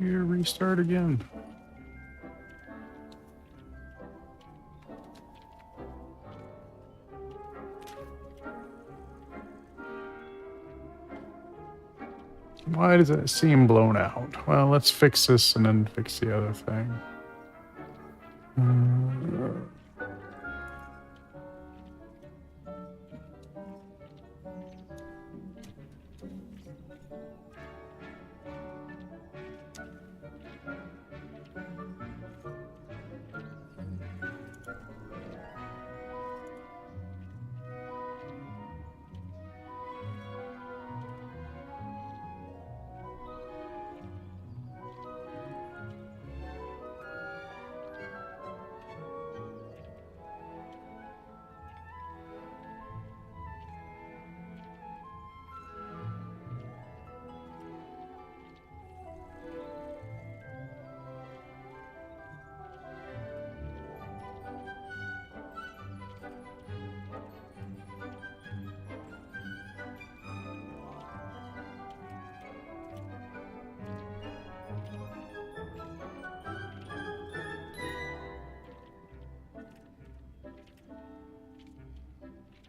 Here, restart again. Why does it seem blown out? Well, let's fix this and then fix the other thing.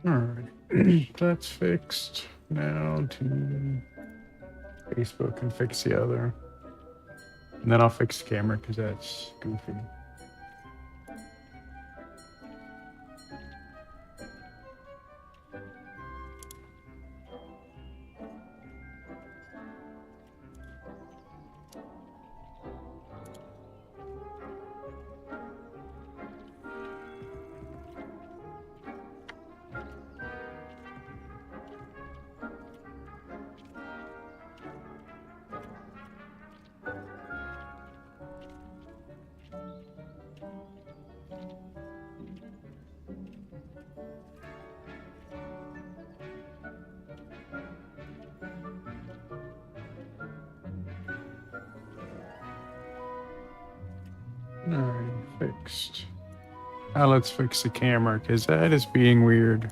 Alright, that's fixed. Now to Facebook and fix the other. And then I'll fix the camera because that's goofy. Alright, fixed. Now let's fix the camera because that is being weird.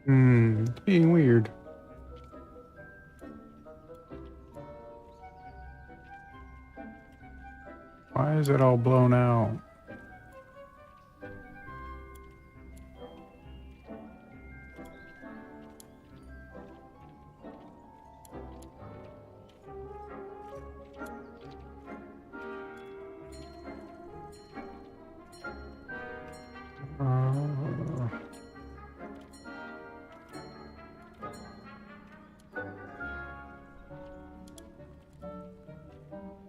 It's being weird. Why is it all blown out?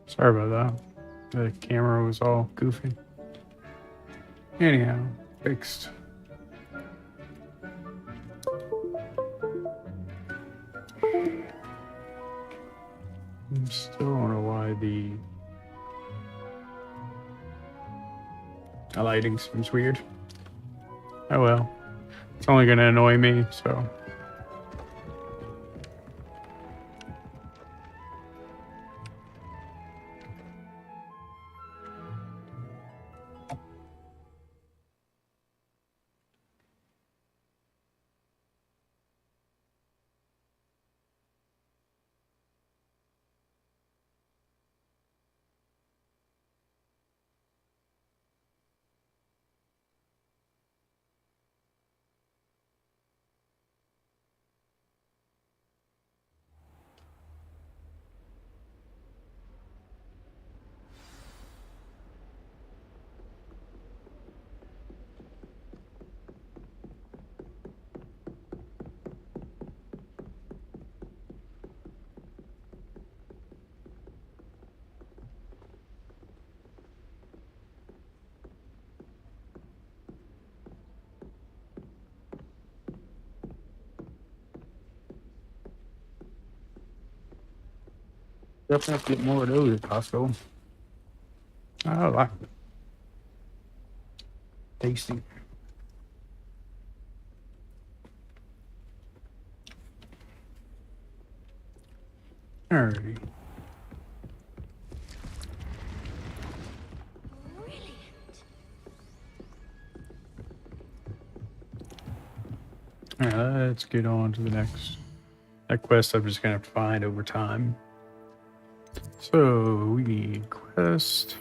Sorry about that. The camera was all goofy. Anyhow, fixed. I still don't know why the lighting seems weird. Oh well. It's only gonna annoy me, so. Definitely have to get more of those at Costco. I like it. Tasty. Alrighty. Alright, let's get on to the next. That quest I'm just gonna have to find over time. So we need quest.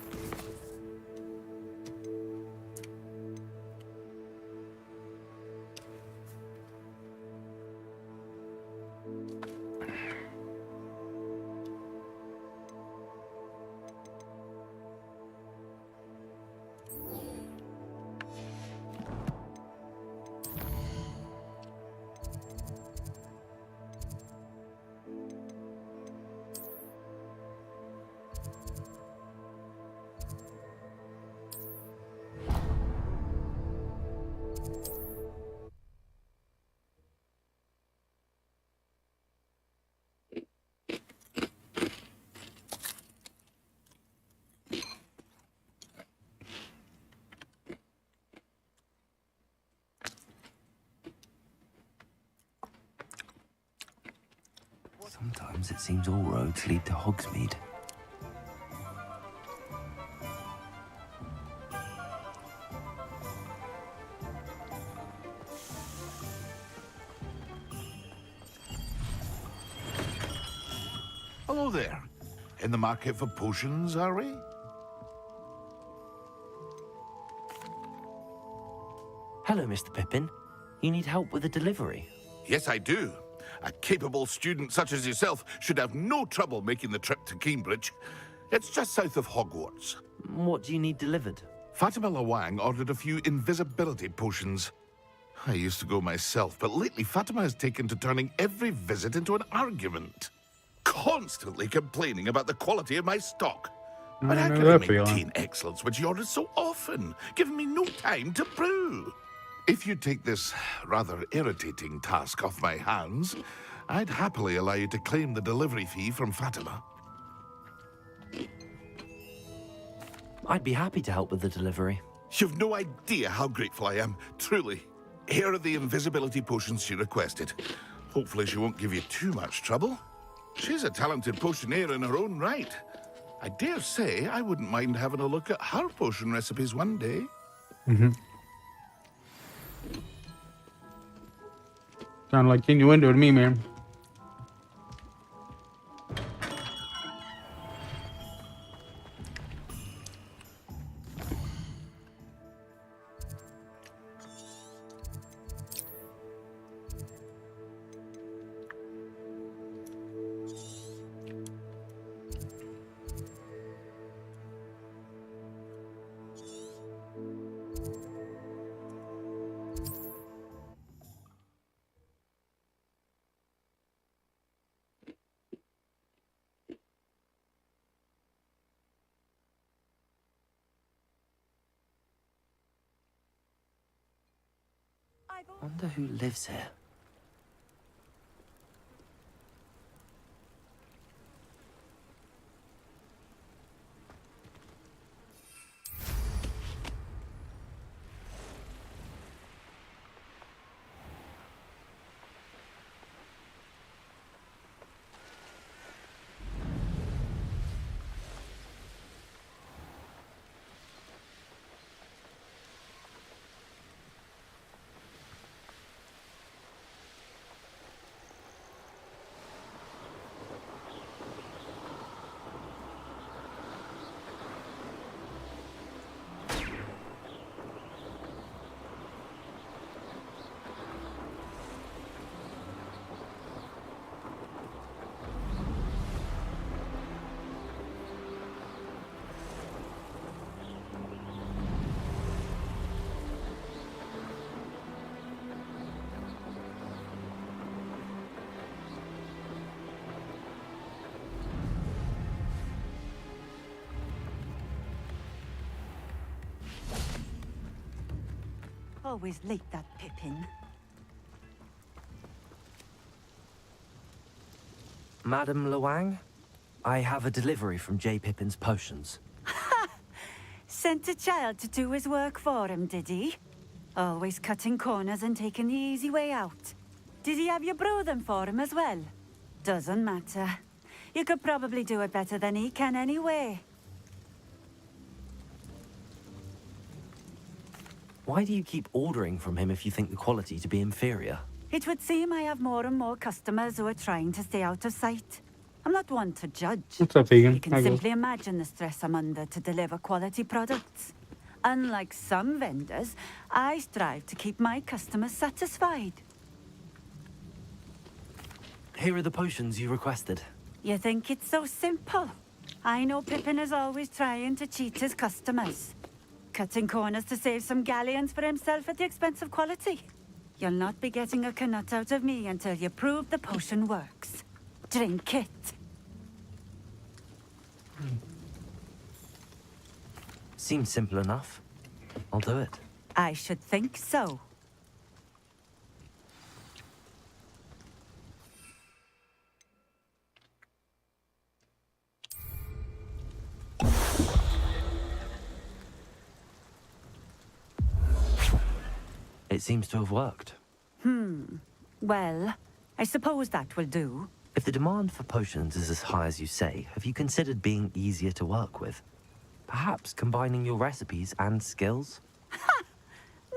Sometimes it seems all roads lead to Hogsmeade. Hello there. In the market for potions, are we? Hello, Mr. Pippin. You need help with a delivery? Yes, I do. A capable student such as yourself should have no trouble making the trip to Cambridge. It's just south of Hogwarts. What do you need delivered? Fatima Lawang ordered a few invisibility potions. I used to go myself, but lately Fatima has taken to turning every visit into an argument. Constantly complaining about the quality of my stock. But how know can I that maintain feeling. excellence when she orders so often, giving me no time to brew? If you take this rather irritating task off my hands, I'd happily allow you to claim the delivery fee from Fatima. I'd be happy to help with the delivery. You've no idea how grateful I am, truly. Here are the invisibility potions she requested. Hopefully she won't give you too much trouble. She's a talented potioneer in her own right. I dare say I wouldn't mind having a look at her potion recipes one day. Sound like innuendo to me, man. Wonder who lives here. Always late, that Pippin. Madame Lawang? I have a delivery from J. Pippin's Potions. Sent a child to do his work for him, did he? Always cutting corners and taking the easy way out. Did he have you brew them for him as well? Doesn't matter. You could probably do it better than he can anyway. Why do you keep ordering from him if you think the quality to be inferior? It would seem I have more and more customers who are trying to stay out of sight. I'm not one to judge. What's up, Vegan? You can Hi, guys. simply imagine the stress I'm under to deliver quality products. Unlike some vendors, I strive to keep my customers satisfied. Here are the potions you requested. You think it's so simple? I know Pippin is always trying to cheat his customers. Cutting corners to save some galleons for himself at the expense of quality. You'll not be getting a canut out of me until you prove the potion works. Drink it. Seems simple enough. I'll do it. I should think so. It seems to have worked. Well, I suppose that will do. If the demand for potions is as high as you say, have you considered being easier to work with? Perhaps combining your recipes and skills?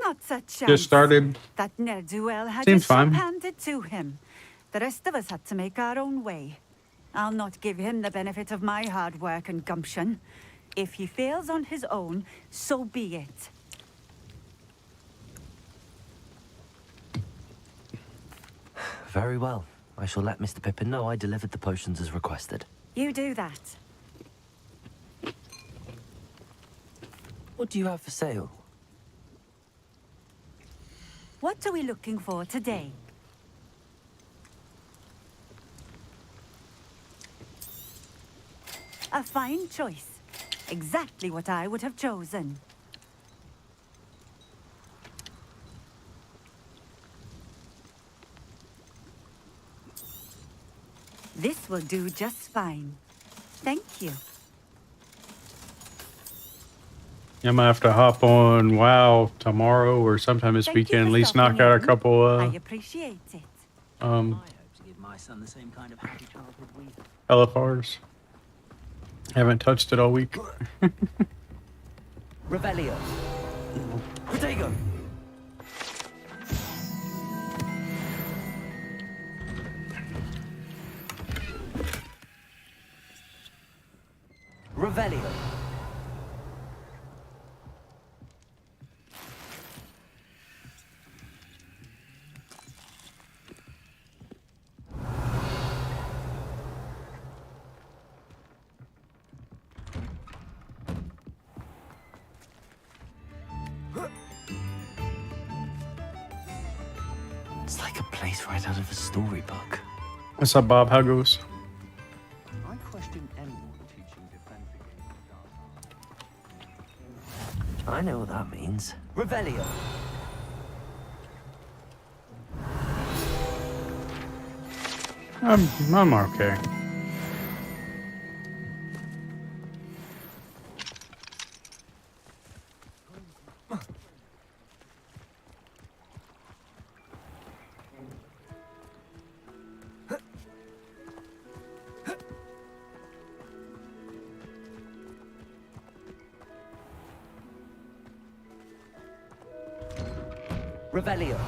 Not such chance. Just started. That ne'er-do-well had Seems his fine. shop handed to him. The rest of us had to make our own way. I'll not give him the benefit of my hard work and gumption. If he fails on his own, so be it. Very well. I shall let Mr. Pippin know I delivered the potions as requested. You do that. What do you have for sale? What are we looking for today? A fine choice. Exactly what I would have chosen. This will do just fine. Thank you. I'm gonna have to hop on WoW tomorrow or sometime this Thank you weekend. for At least stopping knock out a in. couple I appreciate it. I hope to give my son the same kind of happy childhood we had. LFRs. Haven't touched it all week. Revelio. Protego. Revelio. It's like a place right out of a storybook. What's up, Bob? How goes? I question anyone teaching defense against I know what that means. Revelio. I'm okay. Revelio.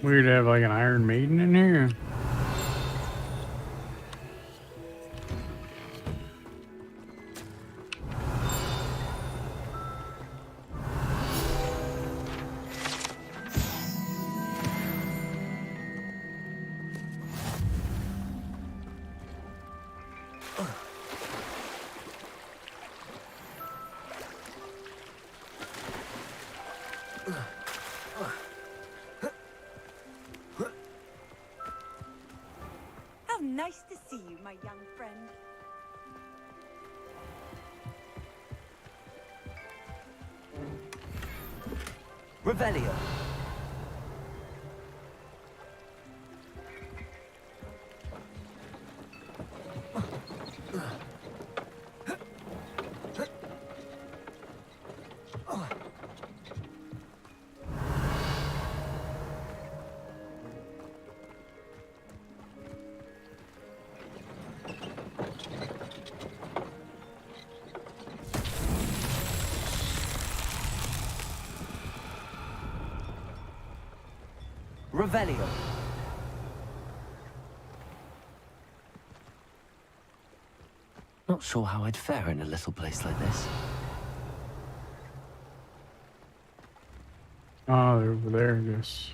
Weird to have like an Iron Maiden in here. How nice to see you, my young friend. Revelio. Revelio. Not sure how I'd fare in a little place like this. Oh, they're over there, I guess.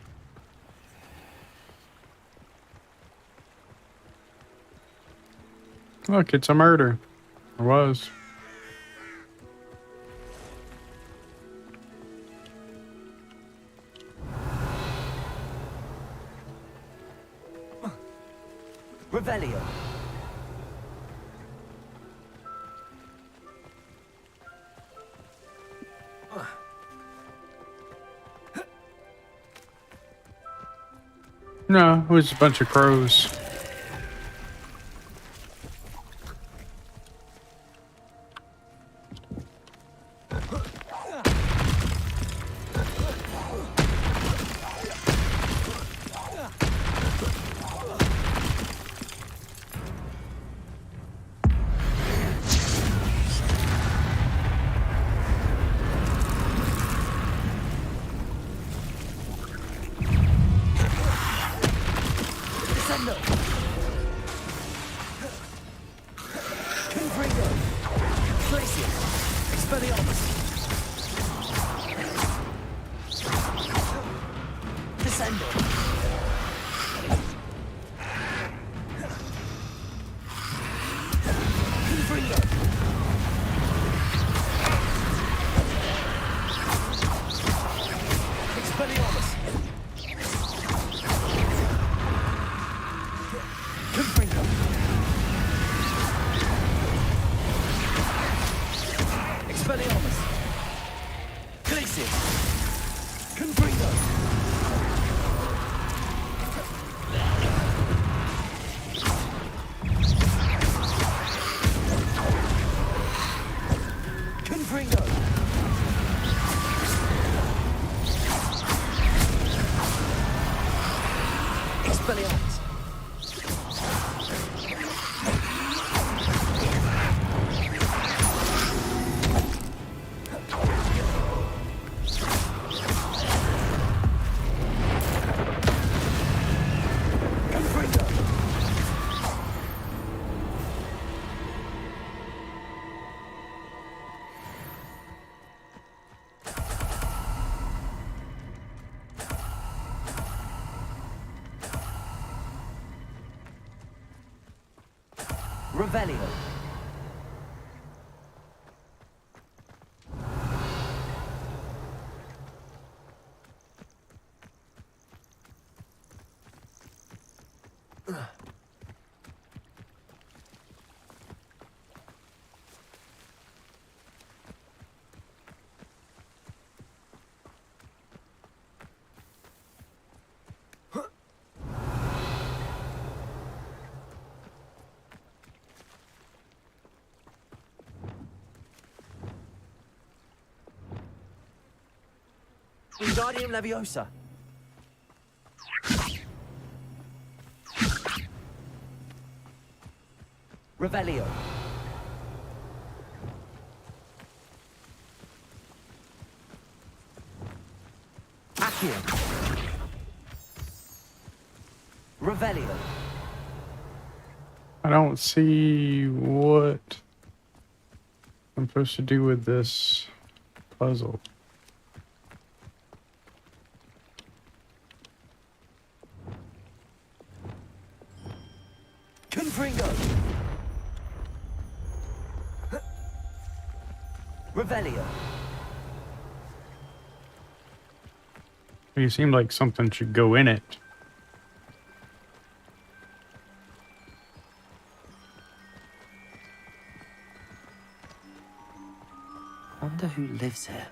Look, it's a murder. Or was. Revelio. No, it was a bunch of crows. Revelio. Wingardium Leviosa. Revelio. Accio. Revelio. I don't see what I'm supposed to do with this puzzle. Confringo. Revelio. You seem like something should go in it. Wonder who lives here.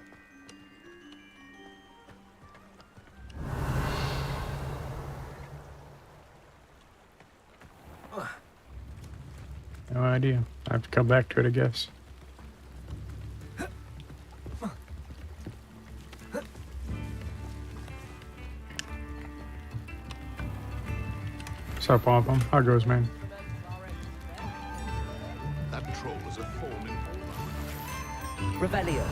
No idea. I have to come back to it, I guess. What's up, Wampum? How goes, man? That troll is a thorn in all Revelio.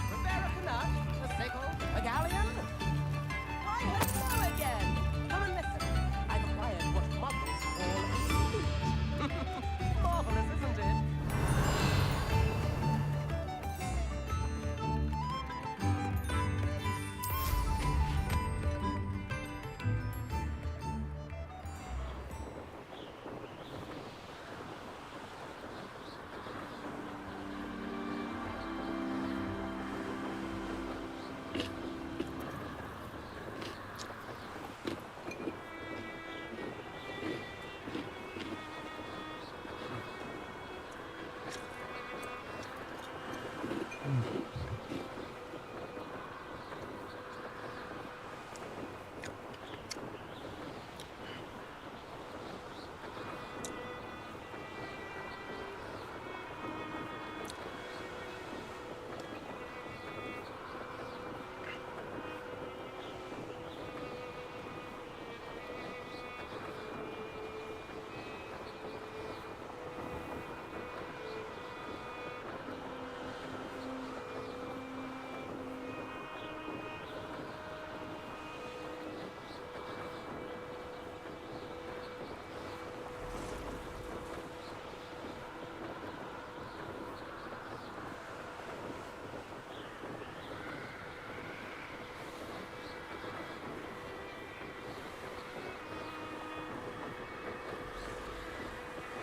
Prepare a canut, a sickle, a galleon. I am well again. Come and listen. I've acquired what models call a flute. Marvelous, isn't it?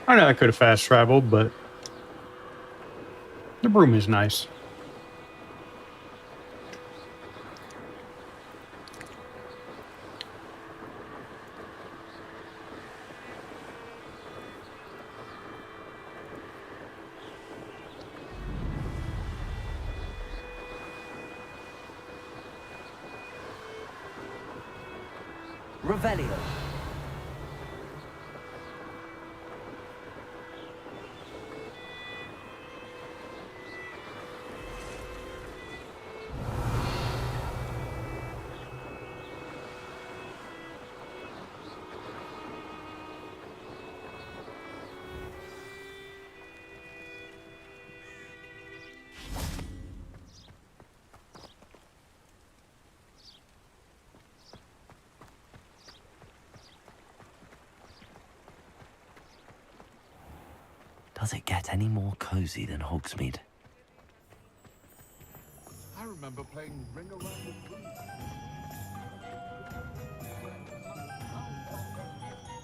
I know I could have fast traveled, but the broom is nice. Revelio. Does it get any more cozy than Hogsmeade? I remember playing Ring Around the Room.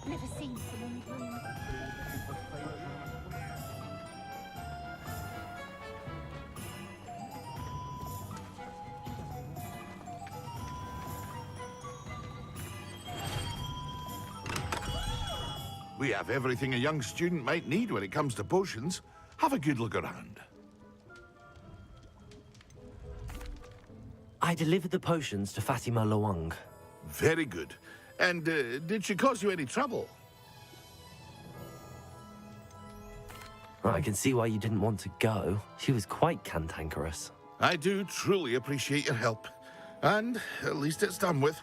Never seen someone room. We have everything a young student might need when it comes to potions. Have a good look around. I delivered the potions to Fatima Lawang. Very good. And did she cause you any trouble? I can see why you didn't want to go. She was quite cantankerous. I do truly appreciate your help. And at least it's done with.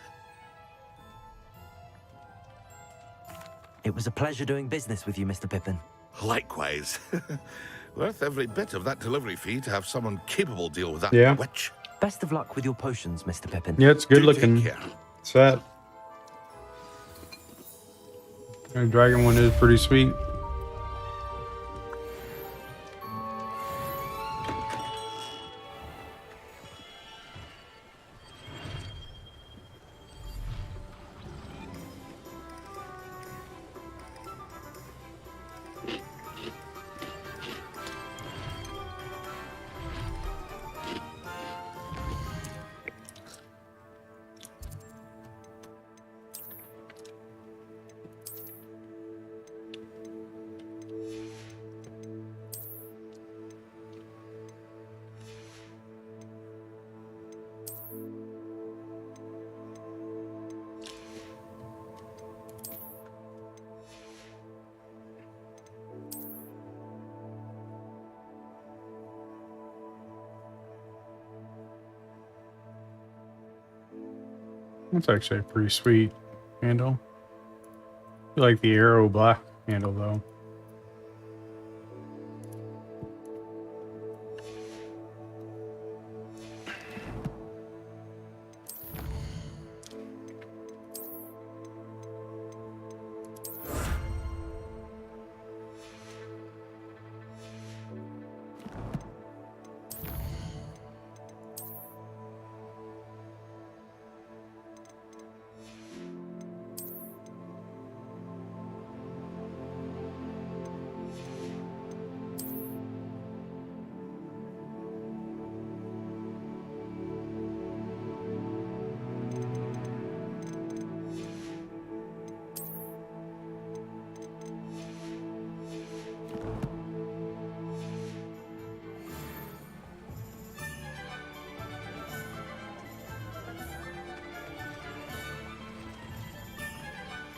It was a pleasure doing business with you, Mr. Pippin. Likewise. Worth every bit of that delivery fee to have someone capable deal with that Yeah. witch. Best of luck with your potions, Mr. Pippin. Yeah, it's good Do looking. take care. It's that. The dragon one is pretty sweet. That's actually a pretty sweet handle. I like the arrow black handle though.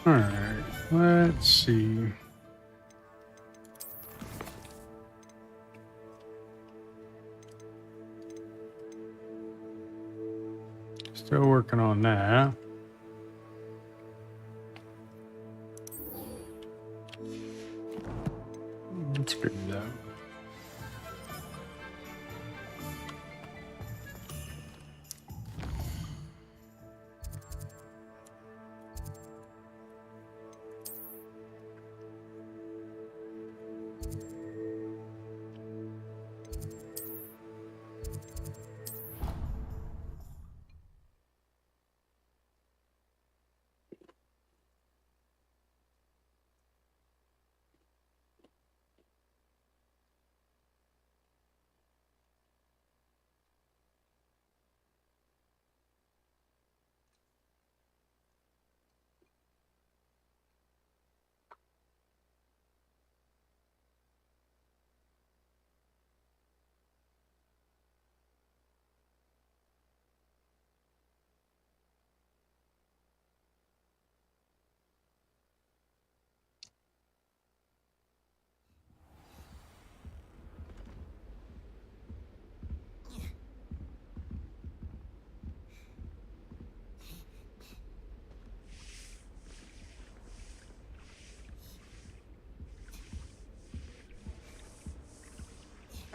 Alright, let's see. Still working on that. Let's figure that out.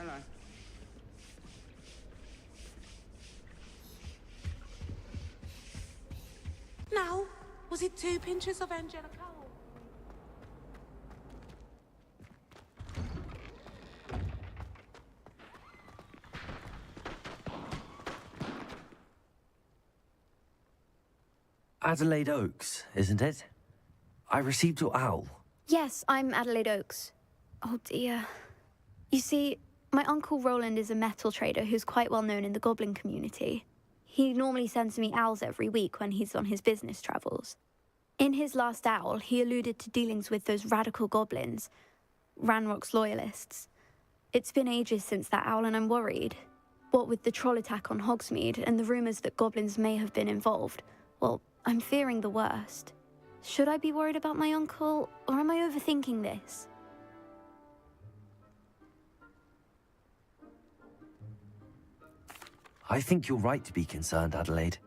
Hello. Now, was it 2 pinches of Angelica? Adelaide Oaks, isn't it? I received your owl. Yes, I'm Adelaide Oaks. Oh dear. You see, my Uncle Roland is a metal trader who's quite well known in the goblin community. He normally sends me owls every week when he's on his business travels. In his last owl, he alluded to dealings with those radical goblins, Ranrock's loyalists. It's been ages since that owl and I'm worried. What with the troll attack on Hogsmeade and the rumors that goblins may have been involved, well, I'm fearing the worst. Should I be worried about my uncle, or am I overthinking this? I think you're right to be concerned, Adelaide.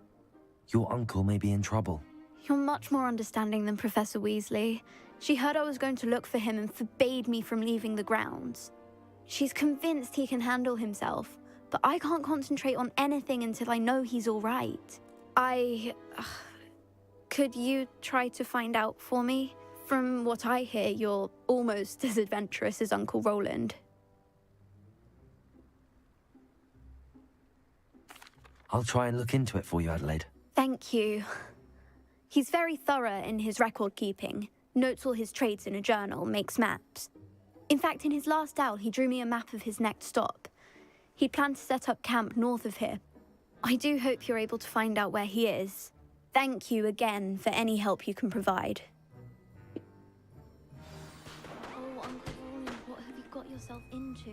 Your uncle may be in trouble. You're much more understanding than Professor Weasley. She heard I was going to look for him and forbade me from leaving the grounds. She's convinced he can handle himself, but I can't concentrate on anything until I know he's all right. Could you try to find out for me? From what I hear, you're almost as adventurous as Uncle Roland. I'll try and look into it for you, Adelaide. Thank you. He's very thorough in his record keeping, notes all his trades in a journal, makes maps. In fact, in his last owl, he drew me a map of his next stop. He planned to set up camp north of here. I do hope you're able to find out where he is. Thank you again for any help you can provide. Oh, Uncle Roland, what have you got yourself into?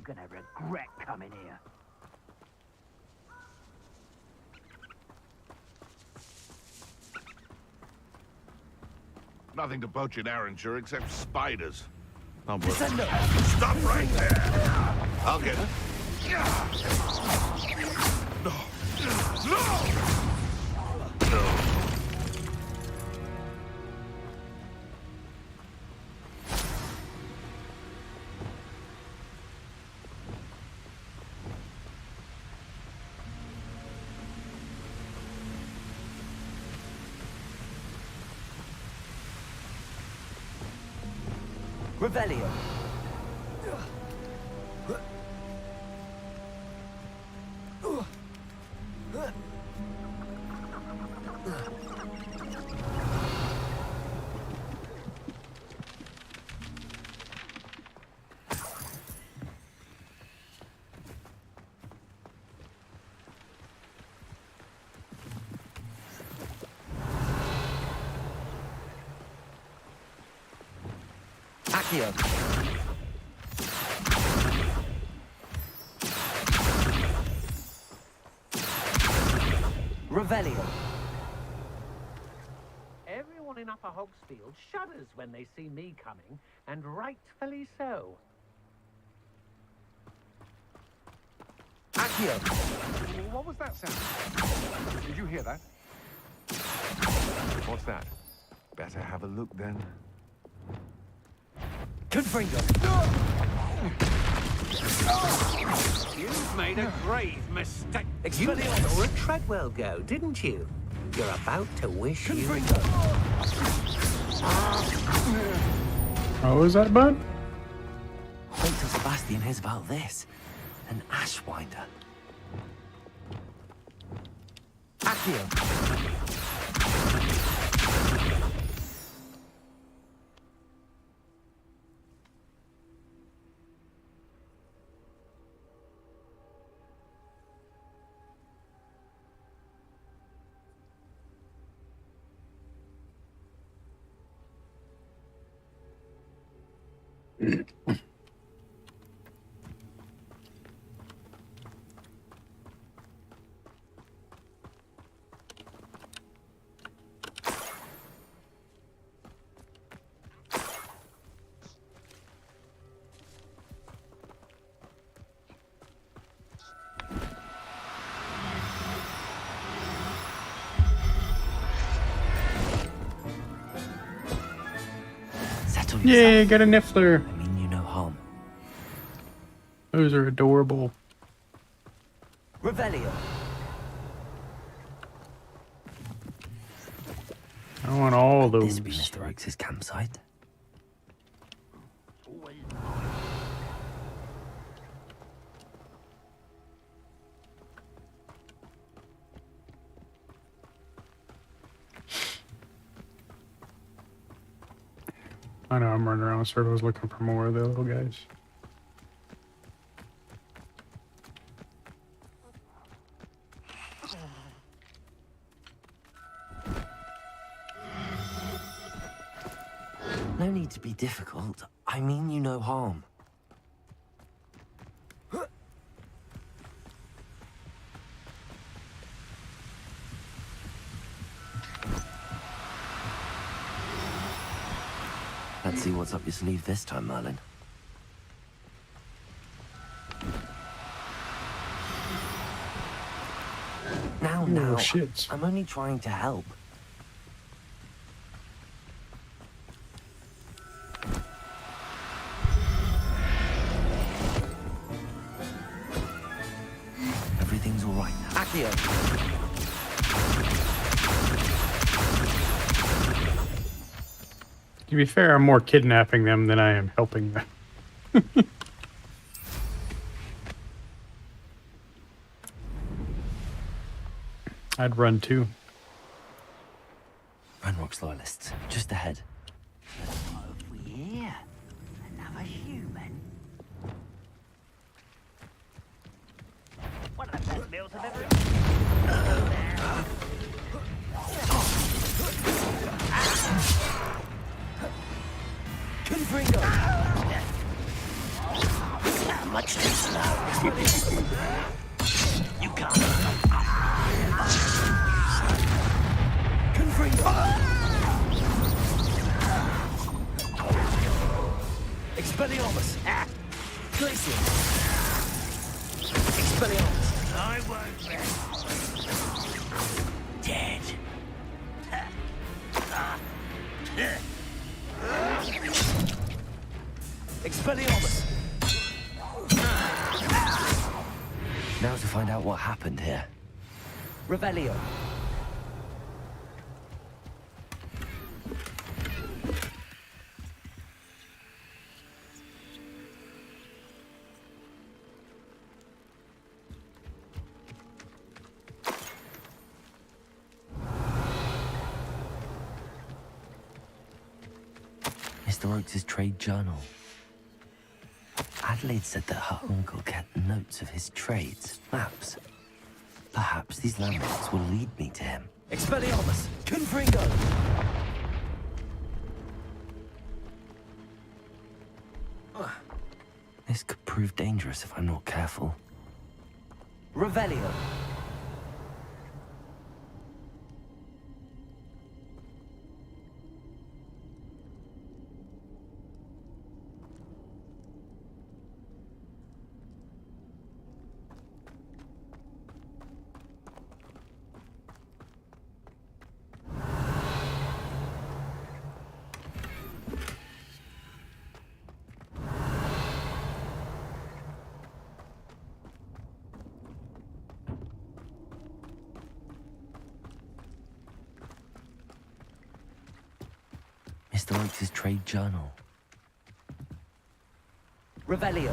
gonna regret coming here. Nothing to poach in Arranger except spiders. Not worth it. Stop right there! I'll get it. No! No! Revelio. Accio. Revelio. Everyone in Upper Hogsfield shudders when they see me coming, and rightfully so. Accio. What was that sound? Did you hear that? What's that? Better have a look then. Confringo. You've made a grave mistake. You Expelliarmus. saw a Treadwell go, didn't you? You're about to wish you... Oh, is that bud? Wait till Sebastian hears about this. An Ashwinder. Accio. Settle yourself. Yeah, got a Niffler. I mean you no harm. Those are adorable. Revelio. I want all Could those. this be Mr. Oakes' campsite? I know I'm running around in circles looking for more of the little guys. No need to be difficult. I mean you no harm. Let's see what's up your sleeve this time, Merlin. Now, shit. I'm only trying to help. Everything's all right now. Accio. To be fair, I'm more kidnapping them than I am helping them. I'd run too. Ranrock's loyalists, just ahead. What have we here? Another human. One of the best meals I've ever eaten. Confringo! much too slow. You can't. Confringo. Expelliarmus. Glacier. Expelliarmus. I won't rest. Dead. Expelliarmus. Now to find out what happened here. Revelio. Mr. Oakes' trade journal. Adelaide said that her uncle kept notes of his trades, maps. Perhaps these landmarks will lead me to him. Expelliarmus. Confringo. This could prove dangerous if I'm not careful. Revelio. Mr. Oakes' trade journal. Revelio.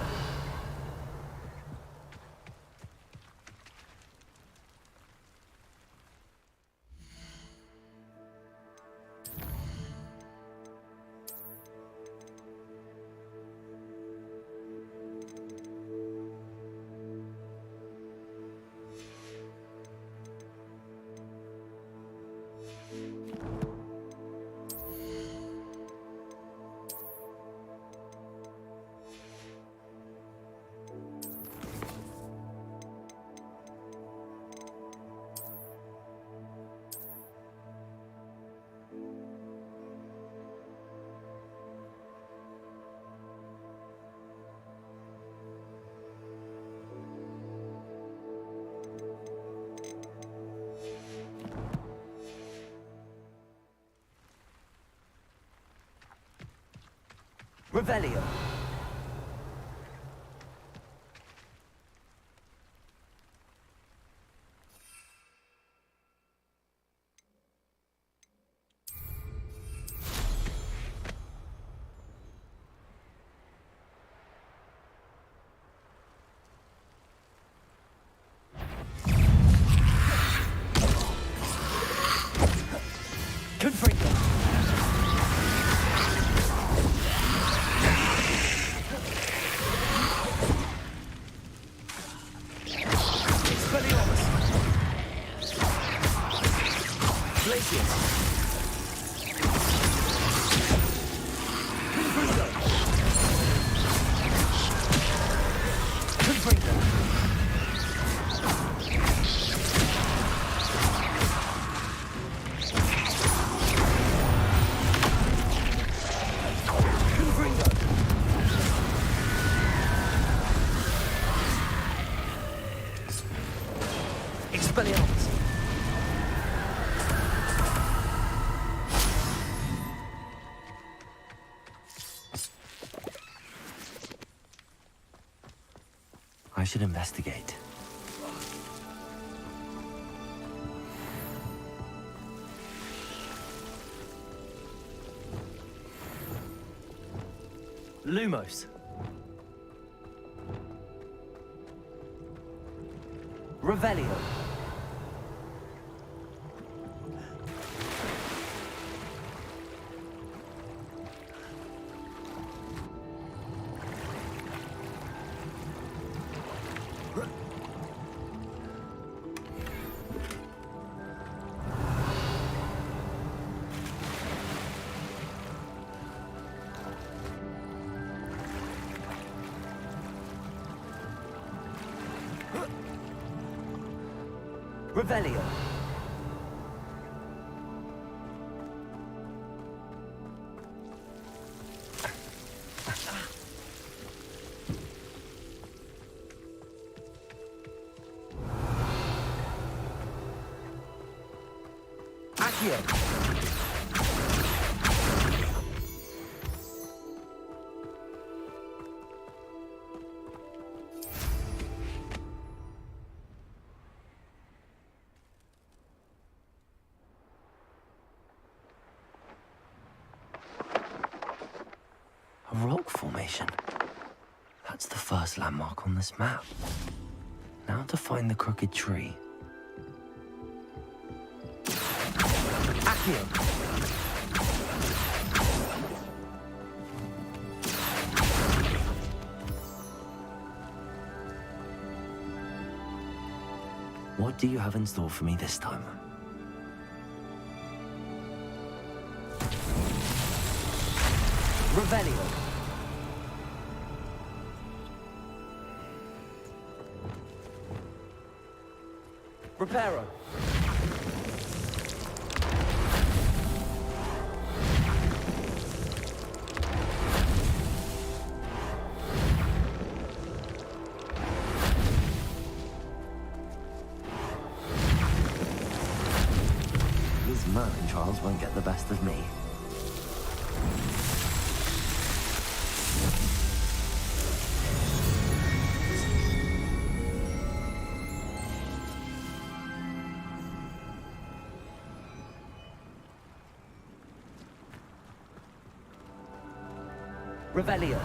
Revelio. Confringo. Expelliarmus. I should investigate. Lumos. Revelio. Revelio. Accio. A rock formation. That's the first landmark on this map. Now to find the crooked tree. Accio. What do you have in store for me this time? Revelio. Reparo. These Merlin trials won't get the best of me. Revelio.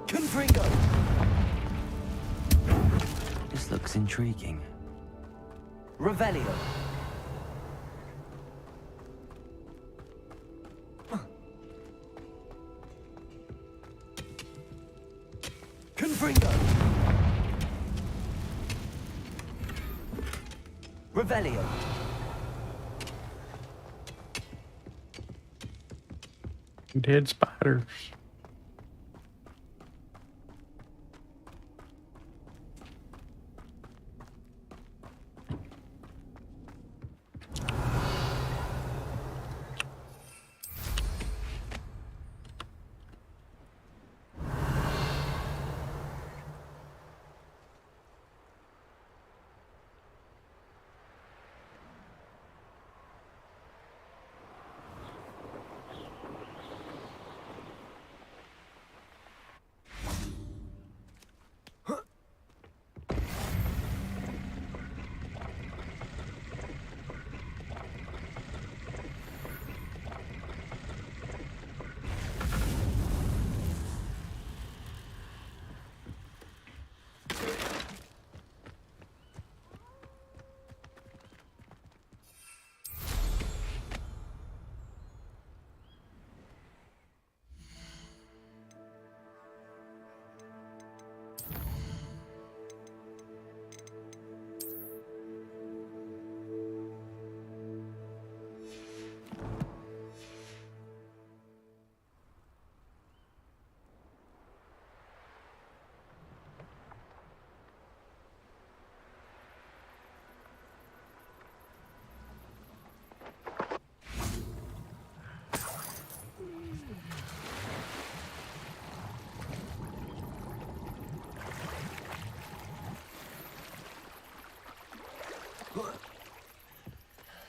Confringo. This looks intriguing. Revelio. Confringo. Revelio. Dead spiders.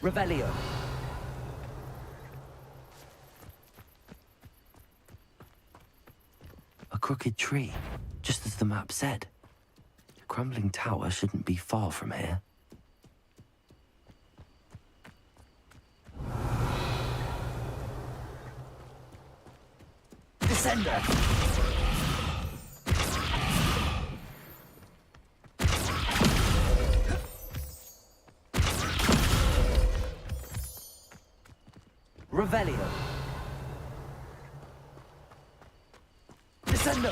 Revelio. A crooked tree, just as the map said. The crumbling tower shouldn't be far from here. Descender! Revelio. Descendo.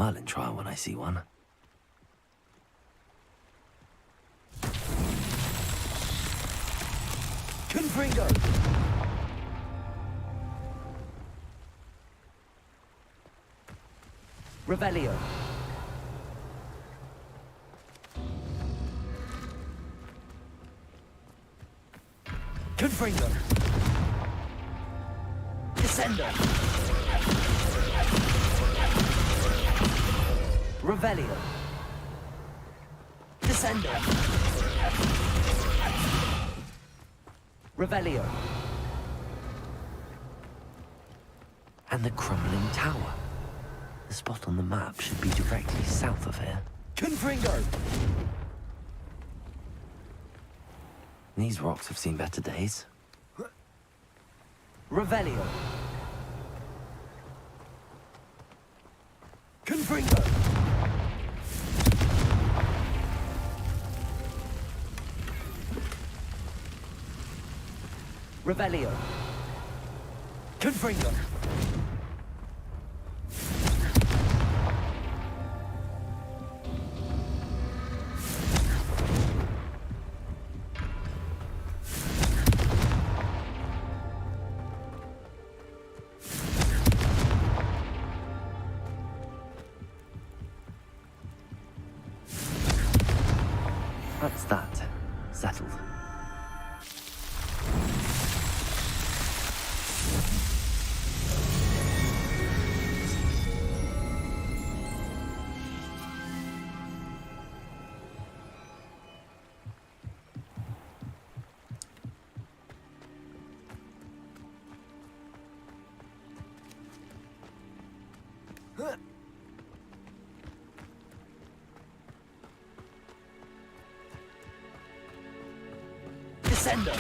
Merlin trial when I see one. Confringo! Revelio. Confringo. Descendo. Revelio. Descendo. Revelio. And the crumbling tower. The spot on the map should be directly south of here. Confringo! These rocks have seen better days. Revelio. Confringo! Revelio. Confringo. That's that. Settled. Descendo.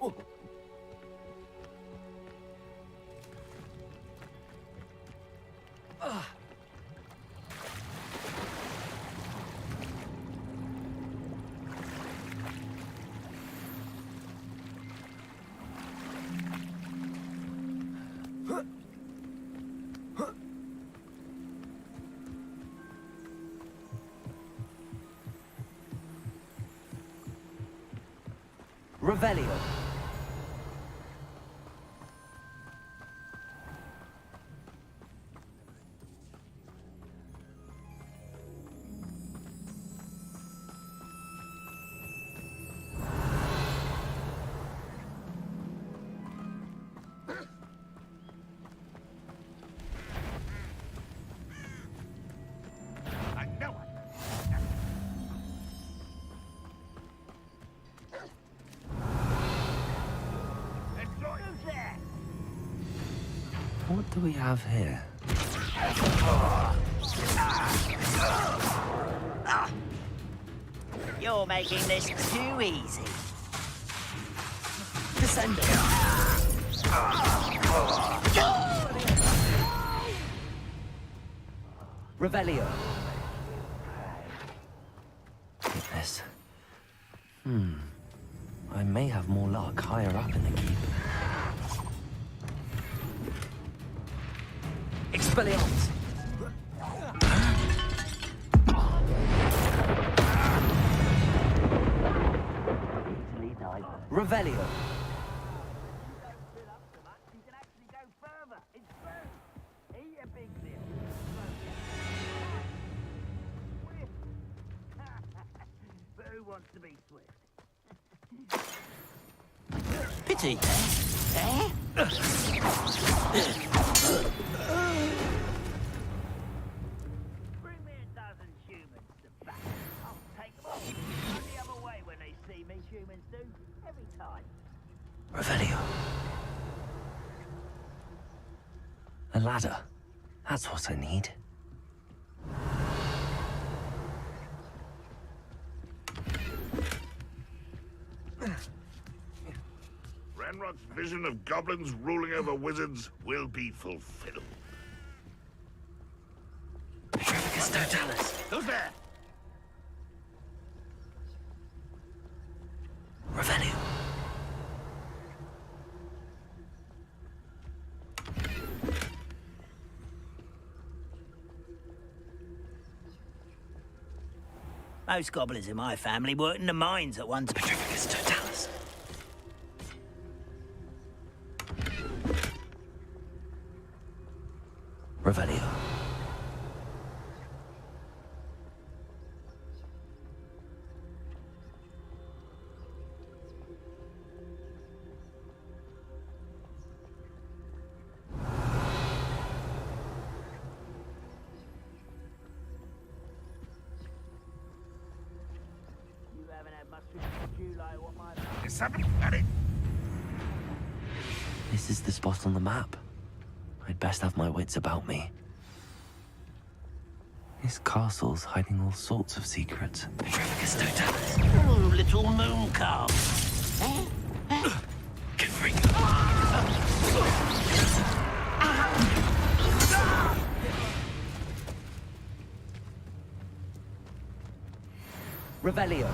Oh. Revelio. I know it. What do we have here? You're making this too easy. Descendo. Revelio. Goodness. I may have more luck higher up in the keep. Expelliarmus. Revelio. You can actually go further. It's true. Eat a big meal. But who wants to be swift? Pity. Eh? Bring me a dozen humans to battle. I'll take them all. Run the other way when they see me, humans do. Every time. Revelio. A ladder. That's what I need. Ranrock's vision of goblins ruling over wizards will be fulfilled. Petrificus Totalis. Who's there? Revelio. Most goblins in my family worked in the mines at one time. Petrificus totalis. Revelio. You haven't had much to do like what my... Is something funny? This is the spot on the map. I'd best have my wits about me. This castle's hiding all sorts of secrets. Petrificus totalis. Oh, little moon calf. Revelio.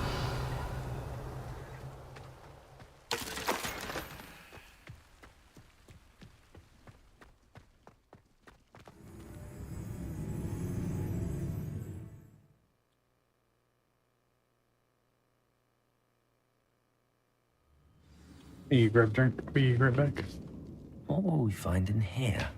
You grab drink. Be right back. What will we find in here?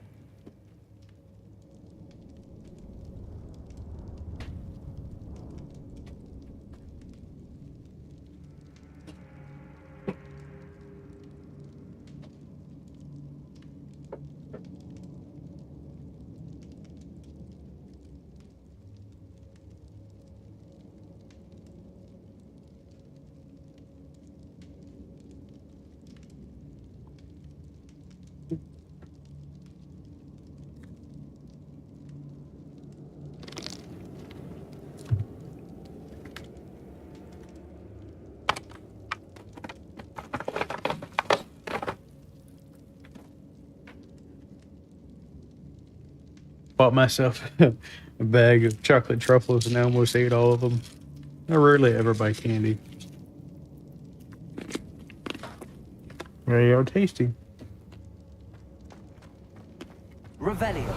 Bought myself a bag of chocolate truffles and I almost ate all of them. I rarely ever buy candy. Very tasty. Revelio.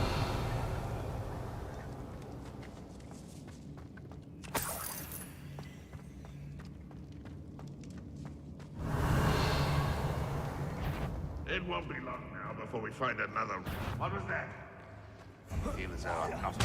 It won't be long now before we find another. What was that? Feel as though I'm not.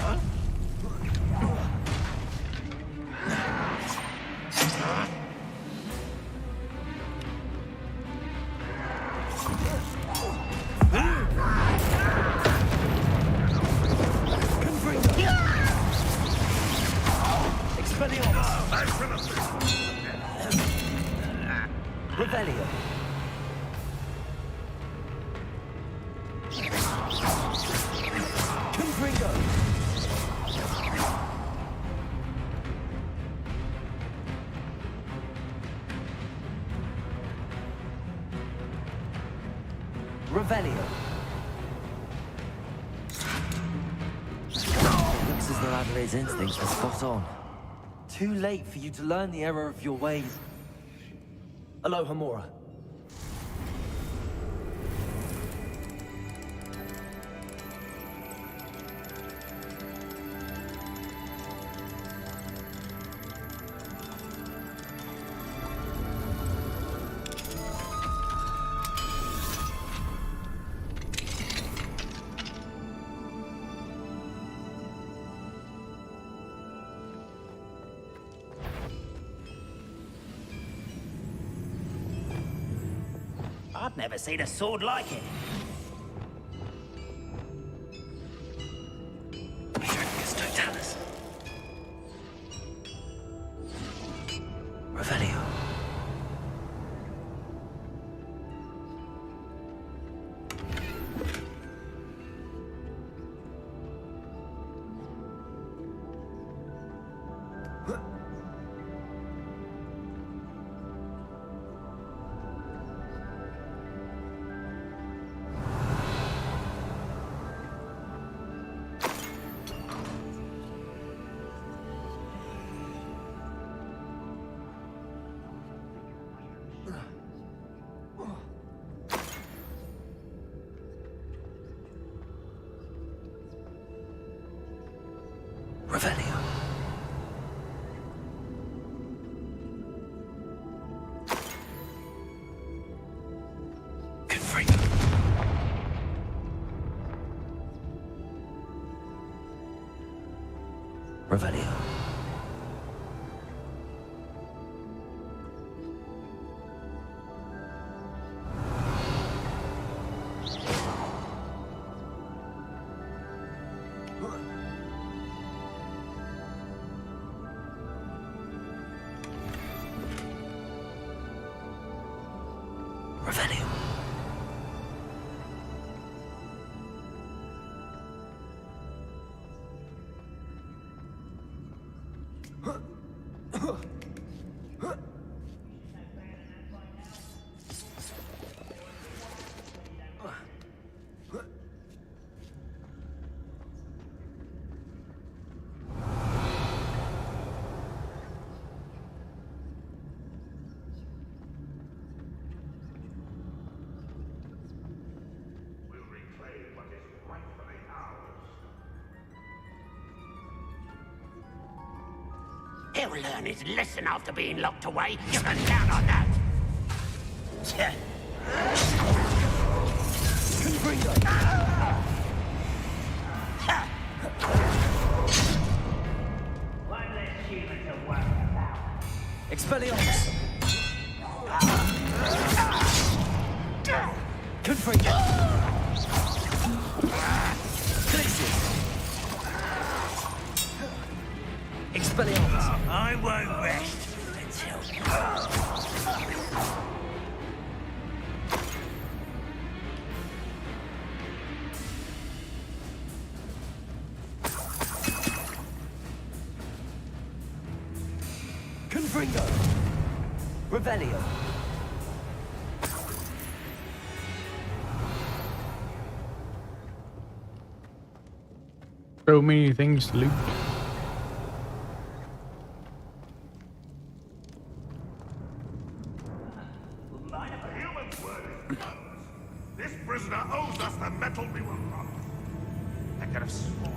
Revelio. Confringo. Revelio. Looks as though Adelaide's instincts were spot on. Too late for you to learn the error of your ways. Aloha Mora. I've never seen a sword like it. Petrificus totalis. Revelio. Revelio. Confringo. Revelio. Revelio. He'll learn his lesson after being locked away. You can count on that. One less human to worry about. Expelliarmus. Confringo. Glacius. Expelliarmus. I won't rest until... Confringo. Revelio. So many things to loot. This prisoner owes us the metal we were promised. I could have sworn.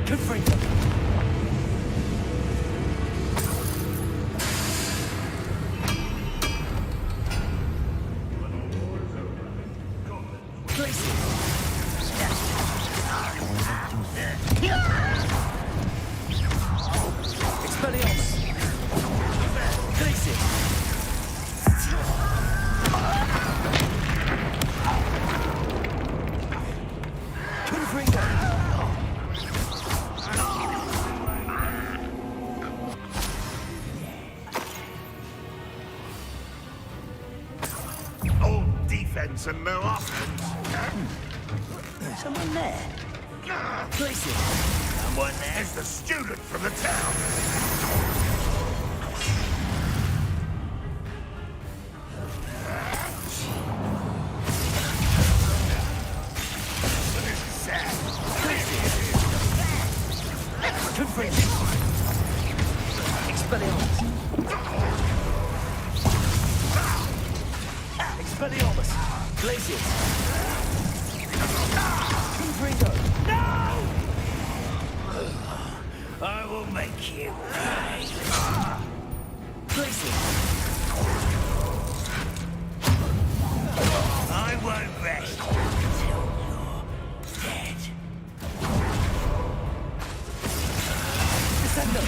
Confringo. Expelliarmus. Glacius. Confringo. Old defense and no offense. Someone there. Glacius. Someone there. It's the student from the town. Confringo. Expelliarmus. Expelliarmus. Glacius. Confringo. I will make you pay. Glacius. I won't rest until you're dead. Descendo.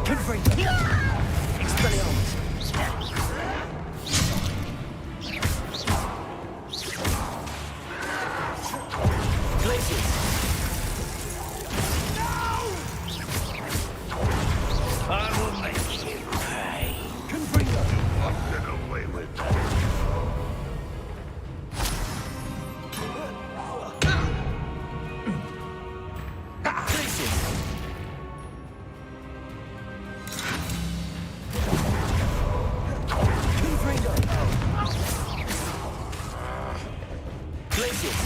Confringo. Expelliarmus. Glacius. I will make you pay. Confringo. I'll get away with that. Glacius. Confringo. Glacius.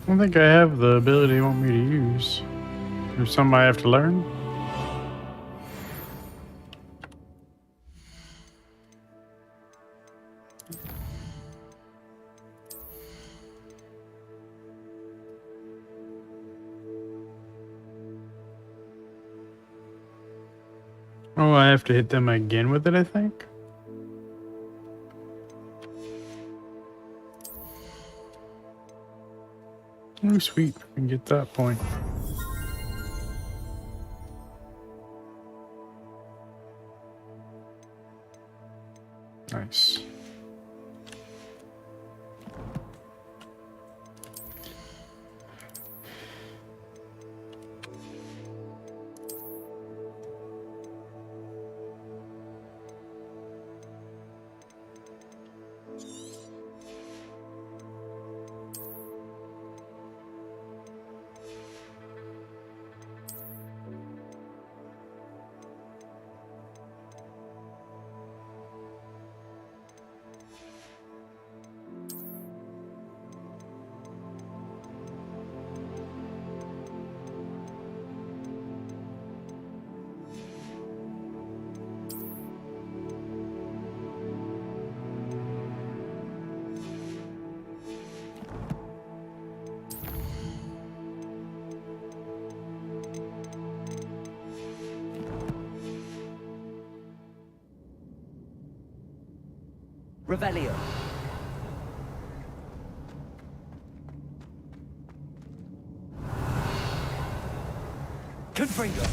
I don't think I have the ability you want me to use. There's something I have to learn? Oh, I have to hit them again with it, I think? Oh, sweet. We can get that point. Nice. Revelio. Confringo.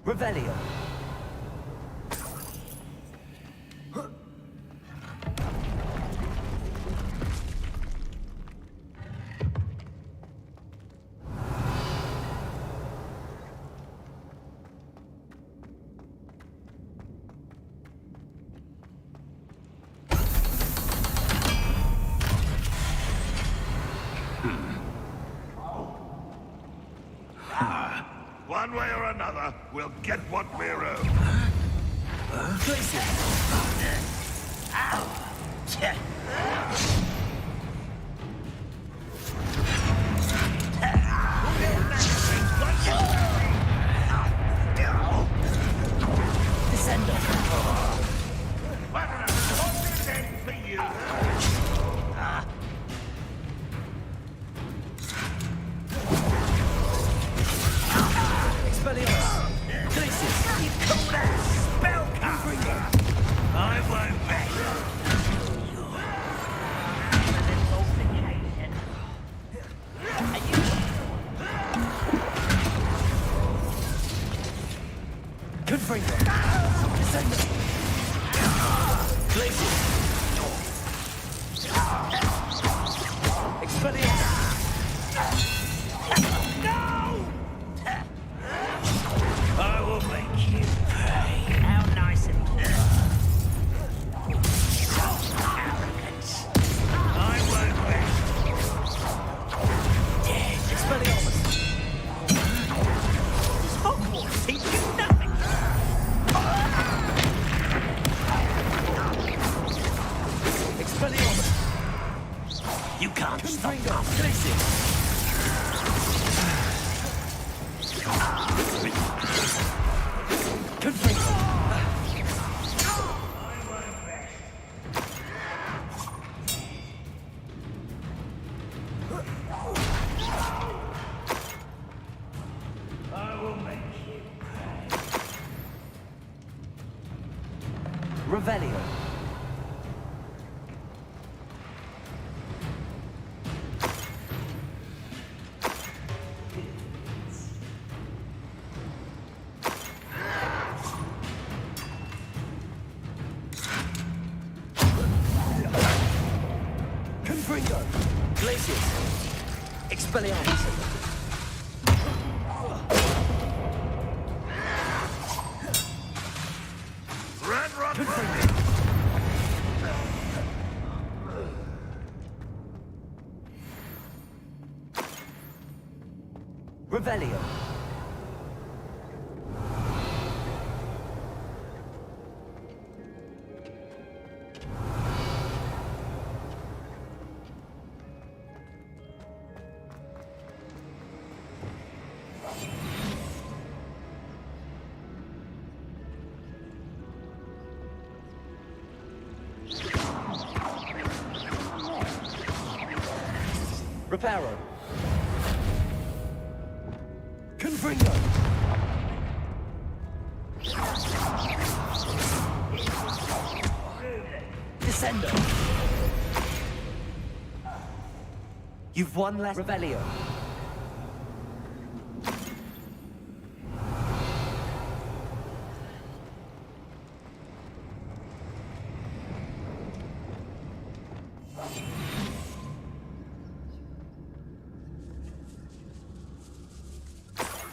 Revelio. One way or another, we'll get what we're owed. You can't stop us. Revelio. Expelliarmus! Revelio. Reparo. Confringo. Descendo. You've one less. Revelio.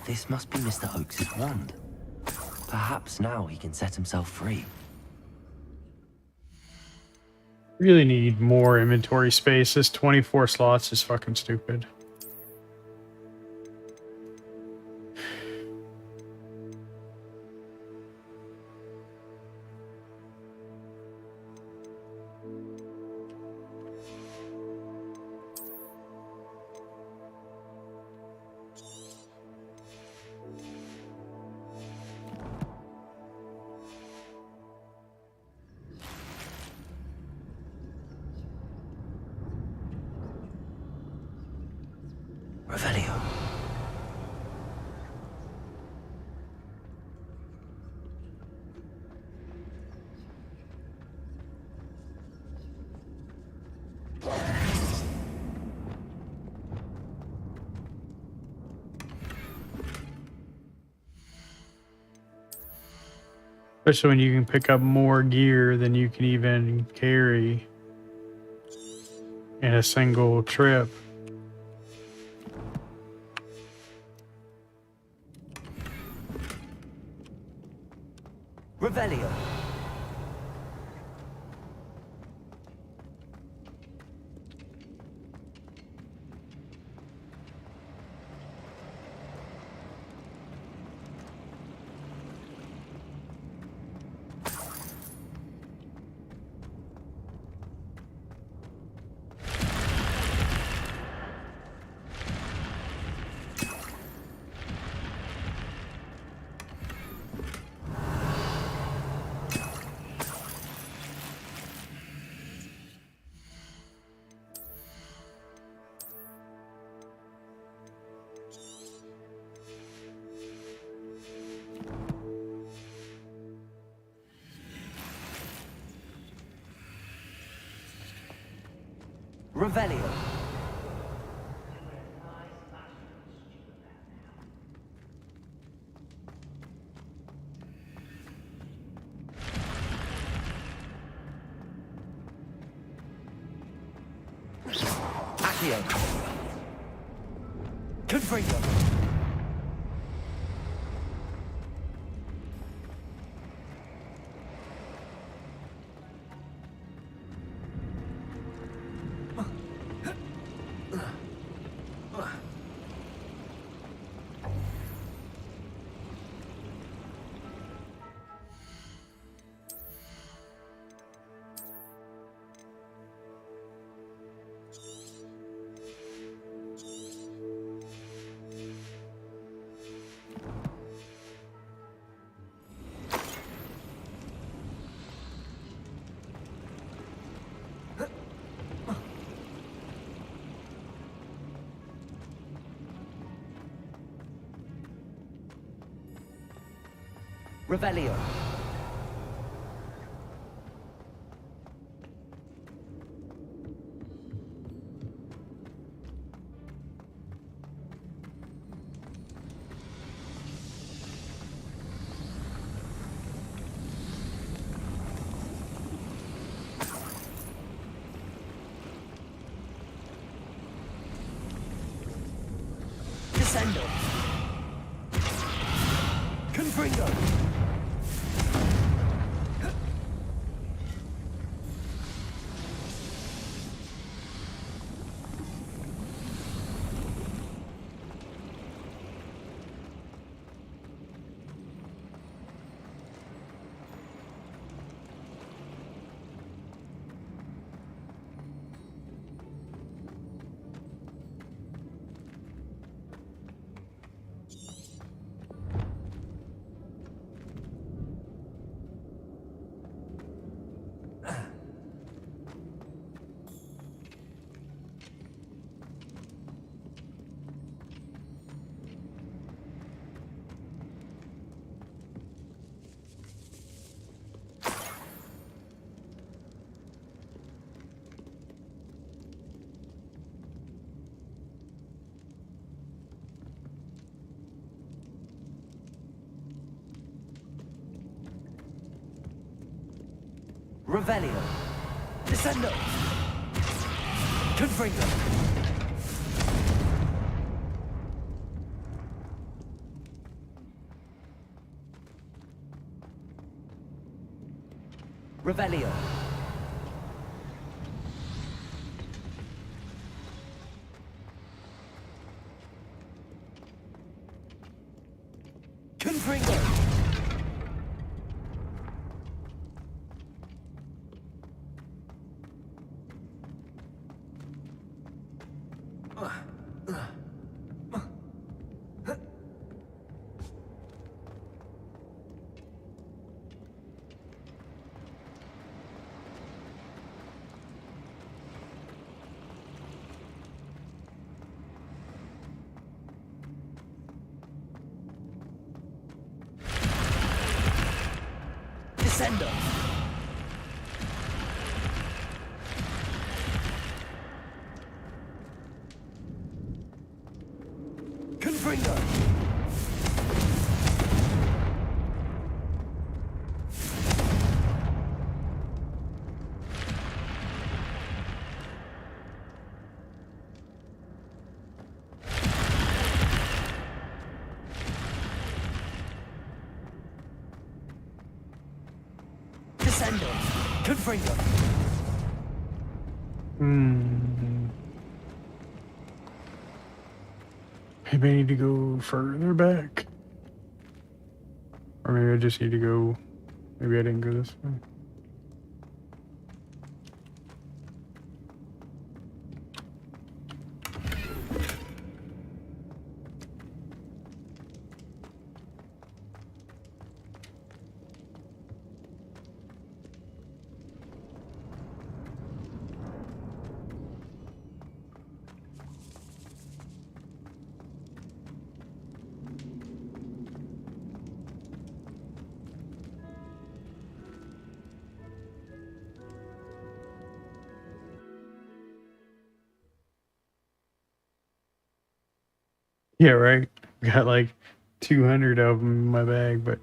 This must be Mr. Oakes' wand. Perhaps now he can set himself free. Really need more inventory space. This 24 slots is fucking stupid. Revelio. Especially when you can pick up more gear than you can even carry in a single trip. Revelio. Revelio. Accio. Confringo. Revelio. Descendo. Confringo. Revelio. Descendo. Confringo. Revelio. Confringo. Descendo. Confringo. Descendo. Confringo. Maybe I need to go further back. Or maybe I just need to go... Maybe I didn't go this way. Yeah, right. Got like 200 of them in my bag, but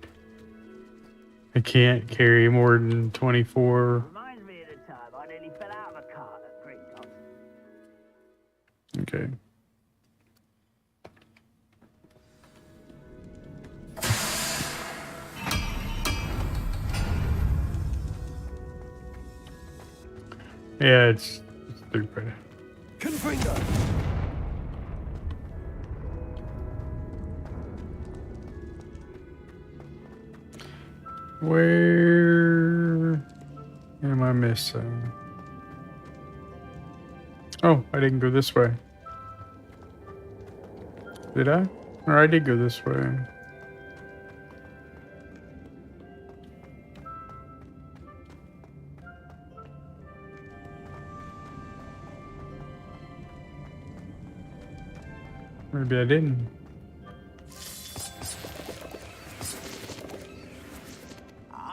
I can't carry more than 24. Reminds me of the time I nearly fell out of a cart at Gringotts. Okay. Yeah, it's stupid. Confringo. Where am I missing? Oh, I didn't go this way. Did I? Or I did go this way. Maybe I didn't.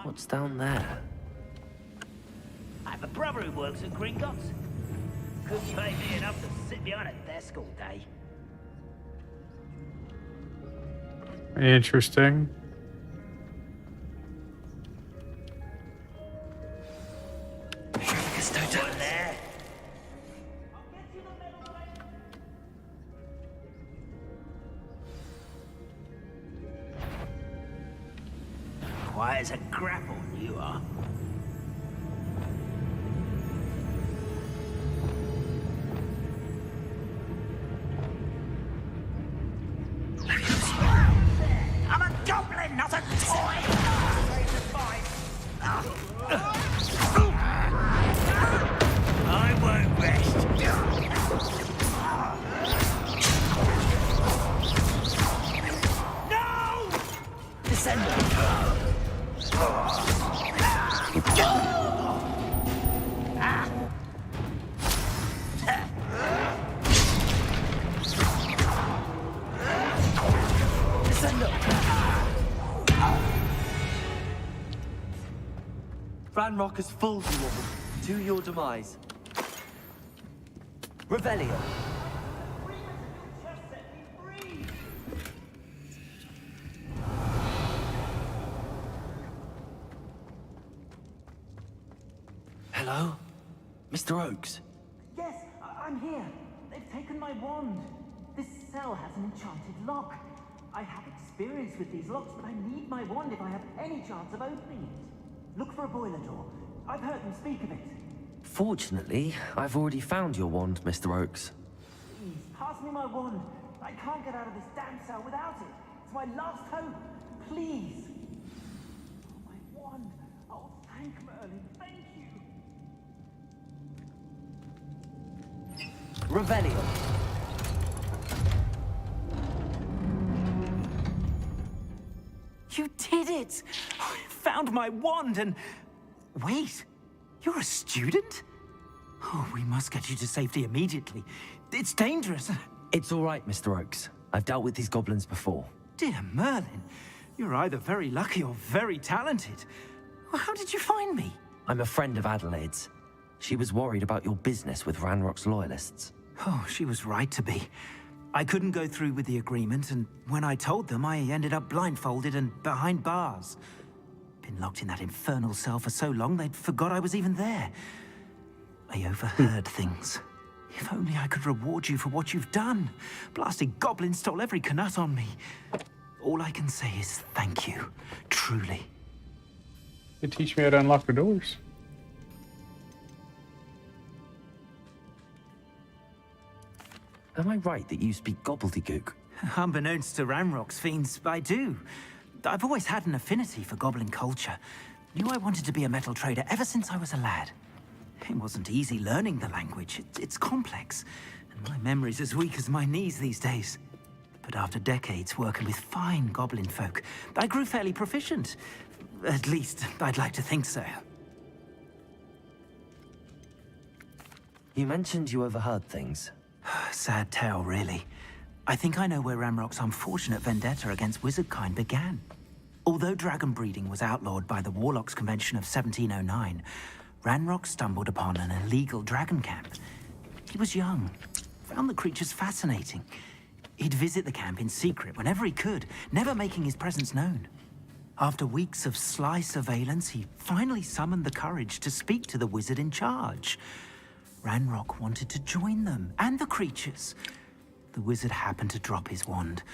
What's down there? I have a brother who works at Gringotts. Couldn't pay me enough to sit behind a desk all day. Interesting. One there. quiet as a grapple, you are. I'm a goblin, not a toy! I won't rest. No! Descendant! Ranrock has fooled you all to your demise. Revelio. Hello? Mr. Oakes? Yes, I'm here. They've taken my wand. This cell has an enchanted lock. I have experience with these locks, but I need my wand if I have any chance of opening it. Look for a boiler door. I've heard them speak of it. Fortunately, I've already found your wand, Mr. Oakes. Please, pass me my wand. I can't get out of this damn cell without it. It's my last hope. Please. Oh, my wand. Oh, thank Merlin. Thank you. Revelio. You did it! I found my wand and... Wait, you're a student? Oh, we must get you to safety immediately. It's dangerous. It's all right, Mr. Oakes. I've dealt with these goblins before. Dear Merlin, you're either very lucky or very talented. Well, how did you find me? I'm a friend of Adelaide's. She was worried about your business with Ranrock's loyalists. Oh, she was right to be. I couldn't go through with the agreement, and when I told them, I ended up blindfolded and behind bars. Been locked in that infernal cell for so long, they'd forgot I was even there. I overheard things. If only I could reward you for what you've done. Blasted goblins stole every Knut on me. All I can say is thank you, truly. You teach me how to unlock the doors. Am I right that you speak gobbledygook? Unbeknownst to Ranrock's fiends, I do. I've always had an affinity for goblin culture. Knew I wanted to be a metal trader ever since I was a lad. It wasn't easy learning the language. It's complex, and my memory's as weak as my knees these days. But after decades working with fine goblin folk, I grew fairly proficient. At least, I'd like to think so. You mentioned you overheard things. Sad tale, really. I think I know where Ranrock's unfortunate vendetta against wizardkind began. Although dragon breeding was outlawed by the Warlocks Convention of 1709, Ranrock stumbled upon an illegal dragon camp. He was young, found the creatures fascinating. He'd visit the camp in secret whenever he could, never making his presence known. After weeks of sly surveillance, he finally summoned the courage to speak to the wizard in charge. Ranrock wanted to join them, and the creatures. The wizard happened to drop his wand.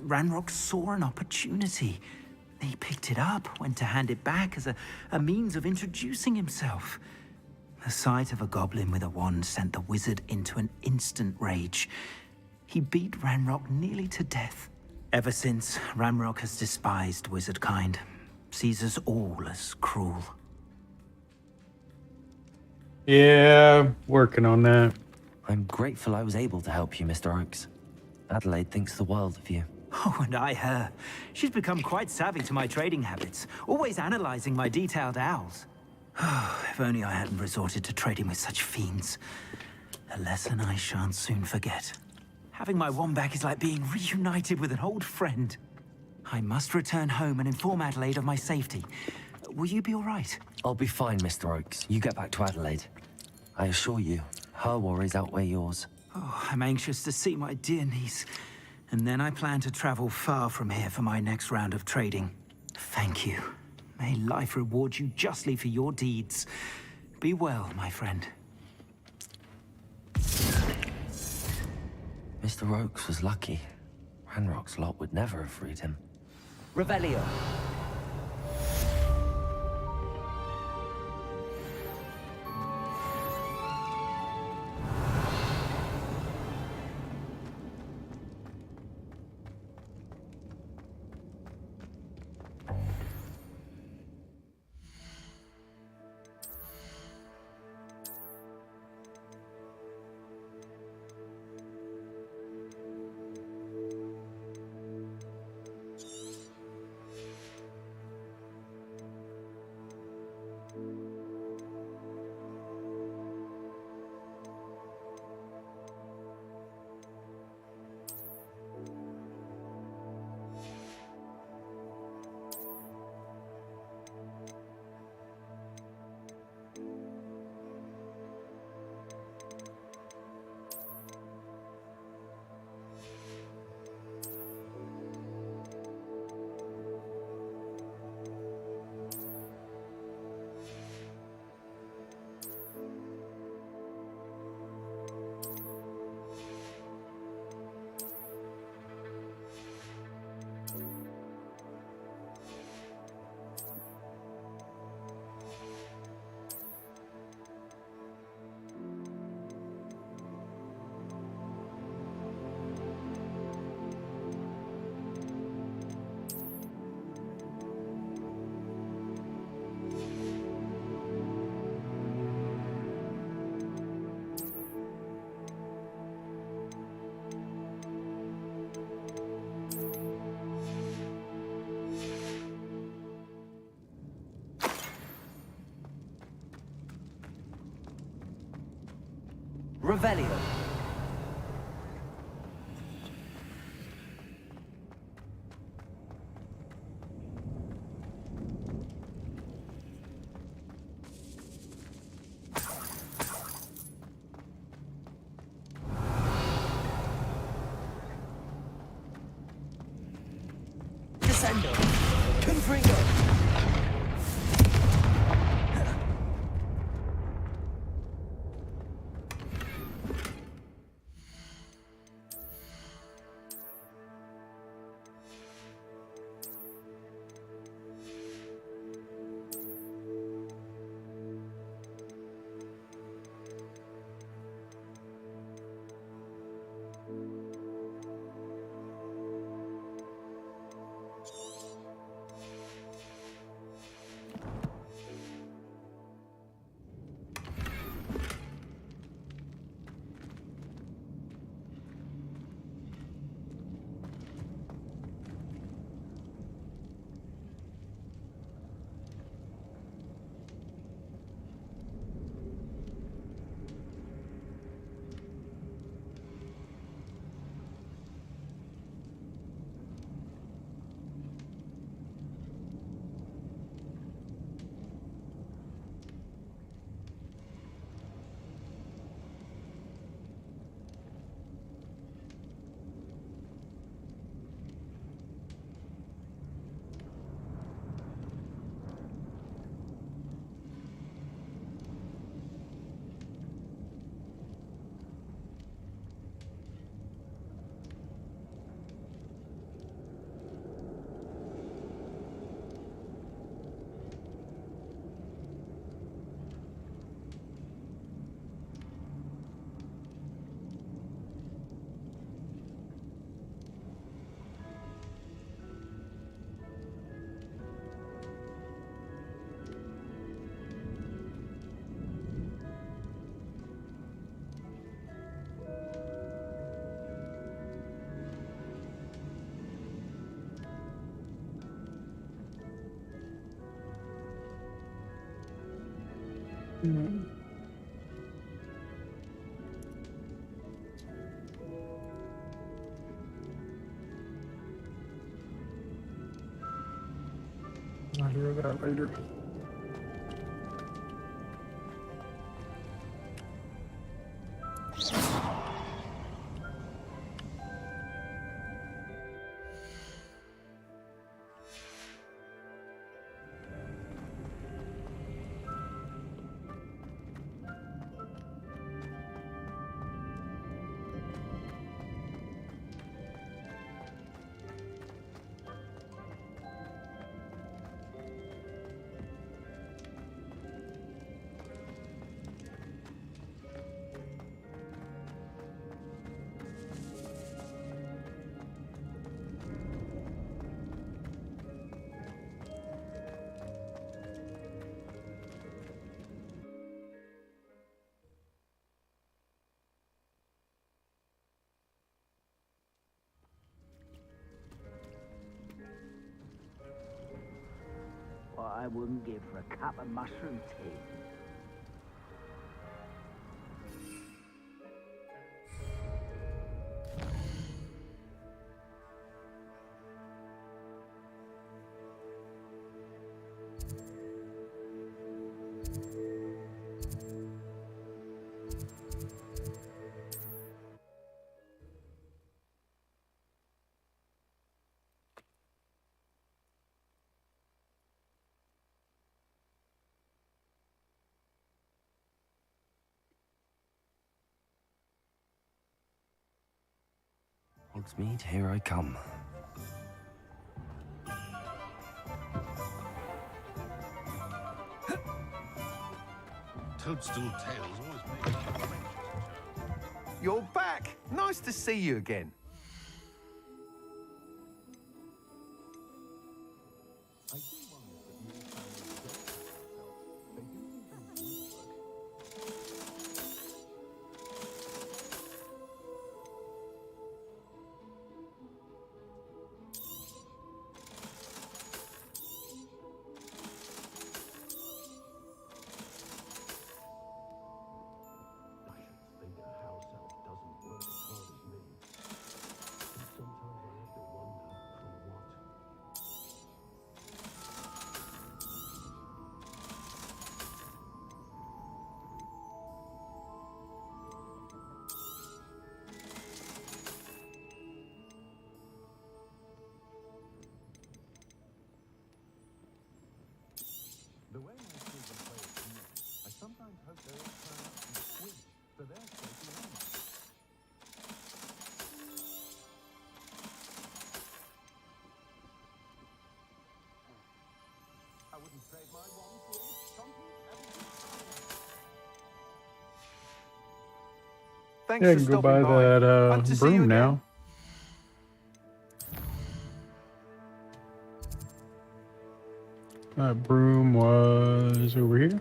Ranrock saw an opportunity. He picked it up, went to hand it back as a means of introducing himself. The sight of a goblin with a wand sent the wizard into an instant rage. He beat Ranrock nearly to death. Ever since, Ranrock has despised wizardkind, sees us all as cruel. Yeah, working on that. I'm grateful I was able to help you, Mr. Oakes. Adelaide thinks the world of you. Oh, and I her. She's become quite savvy to my trading habits, always analyzing my detailed owls. If only I hadn't resorted to trading with such fiends. A lesson I shan't soon forget. Having my wand back is like being reunited with an old friend. I must return home and inform Adelaide of my safety. Will you be all right? I'll be fine, Mr. Oakes. You get back to Adelaide. I assure you, her worries outweigh yours. Oh, I'm anxious to see my dear niece. And then I plan to travel far from here for my next round of trading. Thank you. May life reward you justly for your deeds. Be well, my friend. Mr. Oakes was lucky. Ranrock's lot would never have freed him. Revelio. Revelio. Descendo. Confringo. I'll hear that later. What I wouldn't give for a cup of mushroom tea. Hogsmeade, here I come. Toadstool Tales always make You're back! Nice to see you again. wouldn't trade my one for all the trumpet and Thanks Yeah, I for can go stopping buy by. that Hope to see you broom again. now. That broom was over here.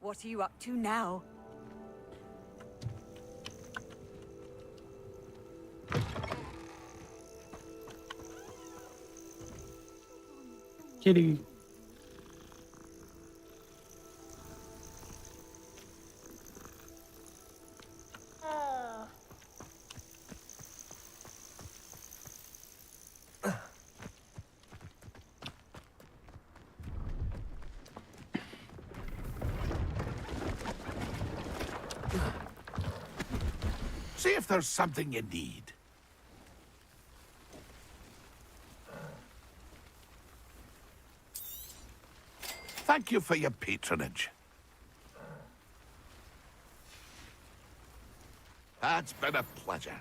What are you up to now? Kitty. See if there's something you need. Thank you for your patronage. It's been a pleasure.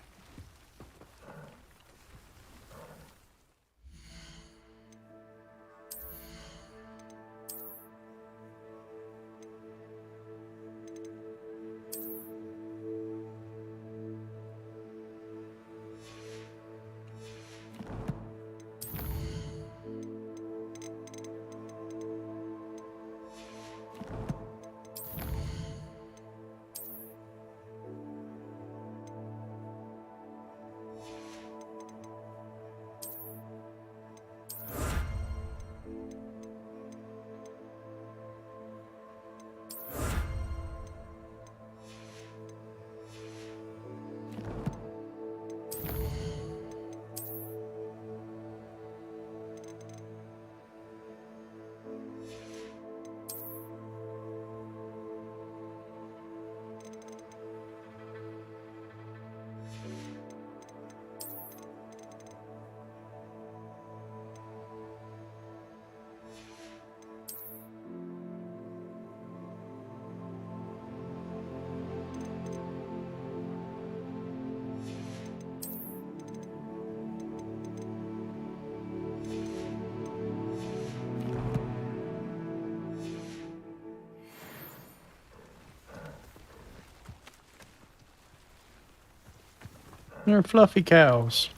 They're fluffy cows.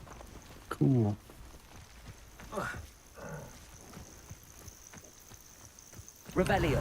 Cool. Revelio.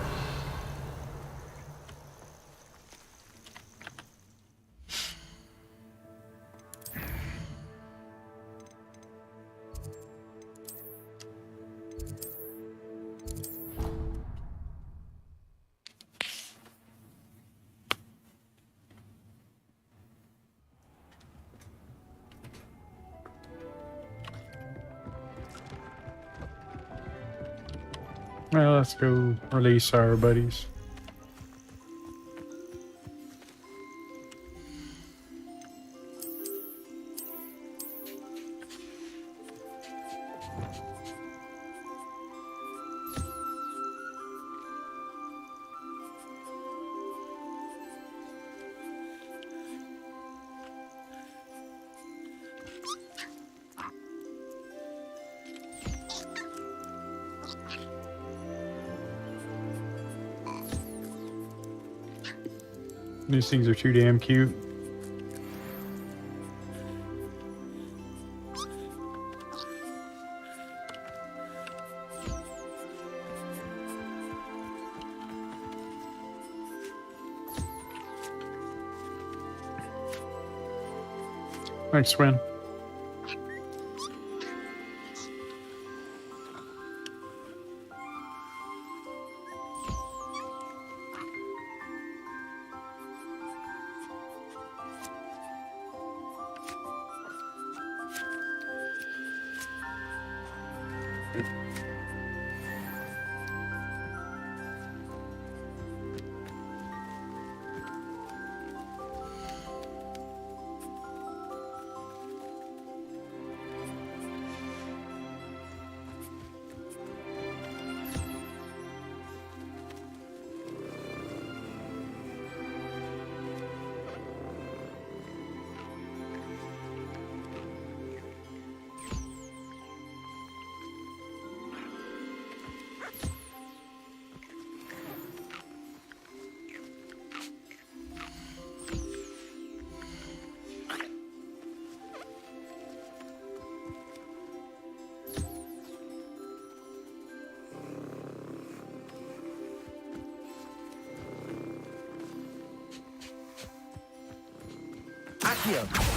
Well, let's go release our buddies. These things are too damn cute. Thanks, Swin. Accio.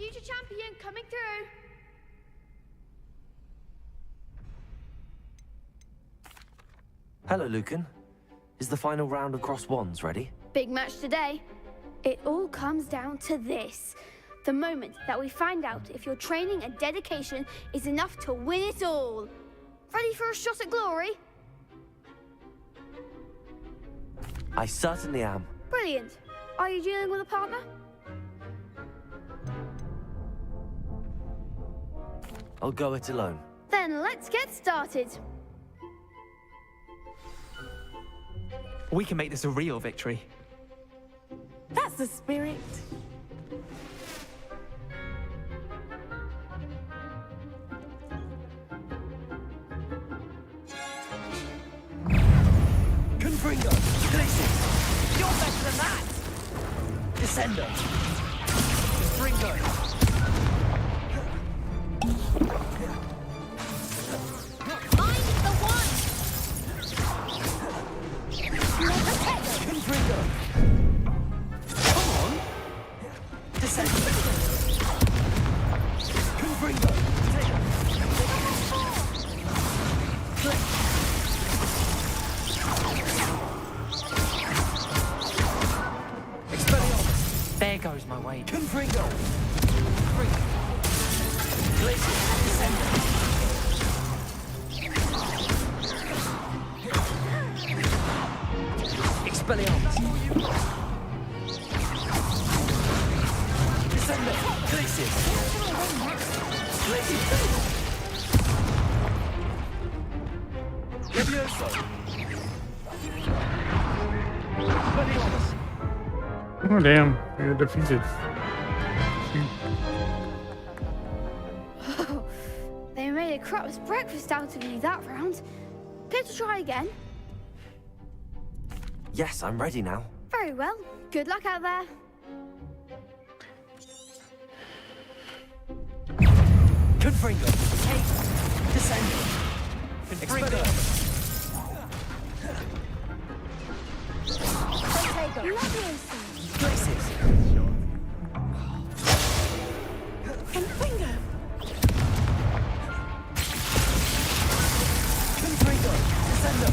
Future champion coming through. Hello, Lucan. Is the final round across wands ready? Big match today. It all comes down to this. The moment that we find out if your training and dedication is enough to win it all. Ready for a shot at glory? I certainly am. Brilliant. Are you dealing with a partner? I'll go it alone. Then let's get started. We can make this a real victory. That's the spirit. Confringo! Glacius! You're better than that. Descendo! Confringo! I'm the one! Confringo! Come on! Descendo! Confringo! Expelliarmus! There goes my weight. Confringo! Glacius! Descendo! Expelliarmus! Descendo! Glacius! Glacius! Levioso! Expelliarmus! Oh damn, we got defeated. They made a crap's breakfast out of you that round. Care to try again? Yes, I'm ready now. Very well. Good luck out there. Confringo! Descendo! Expelliarmus! Levioso. Glacius! Confringo. Confringo! Descendo!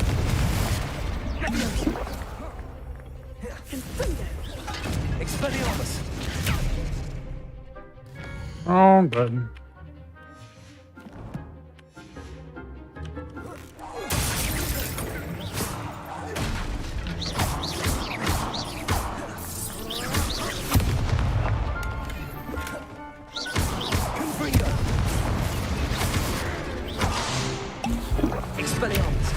Confringo. Expelliarmus! Oh, button. Confringo! Expelliarmus!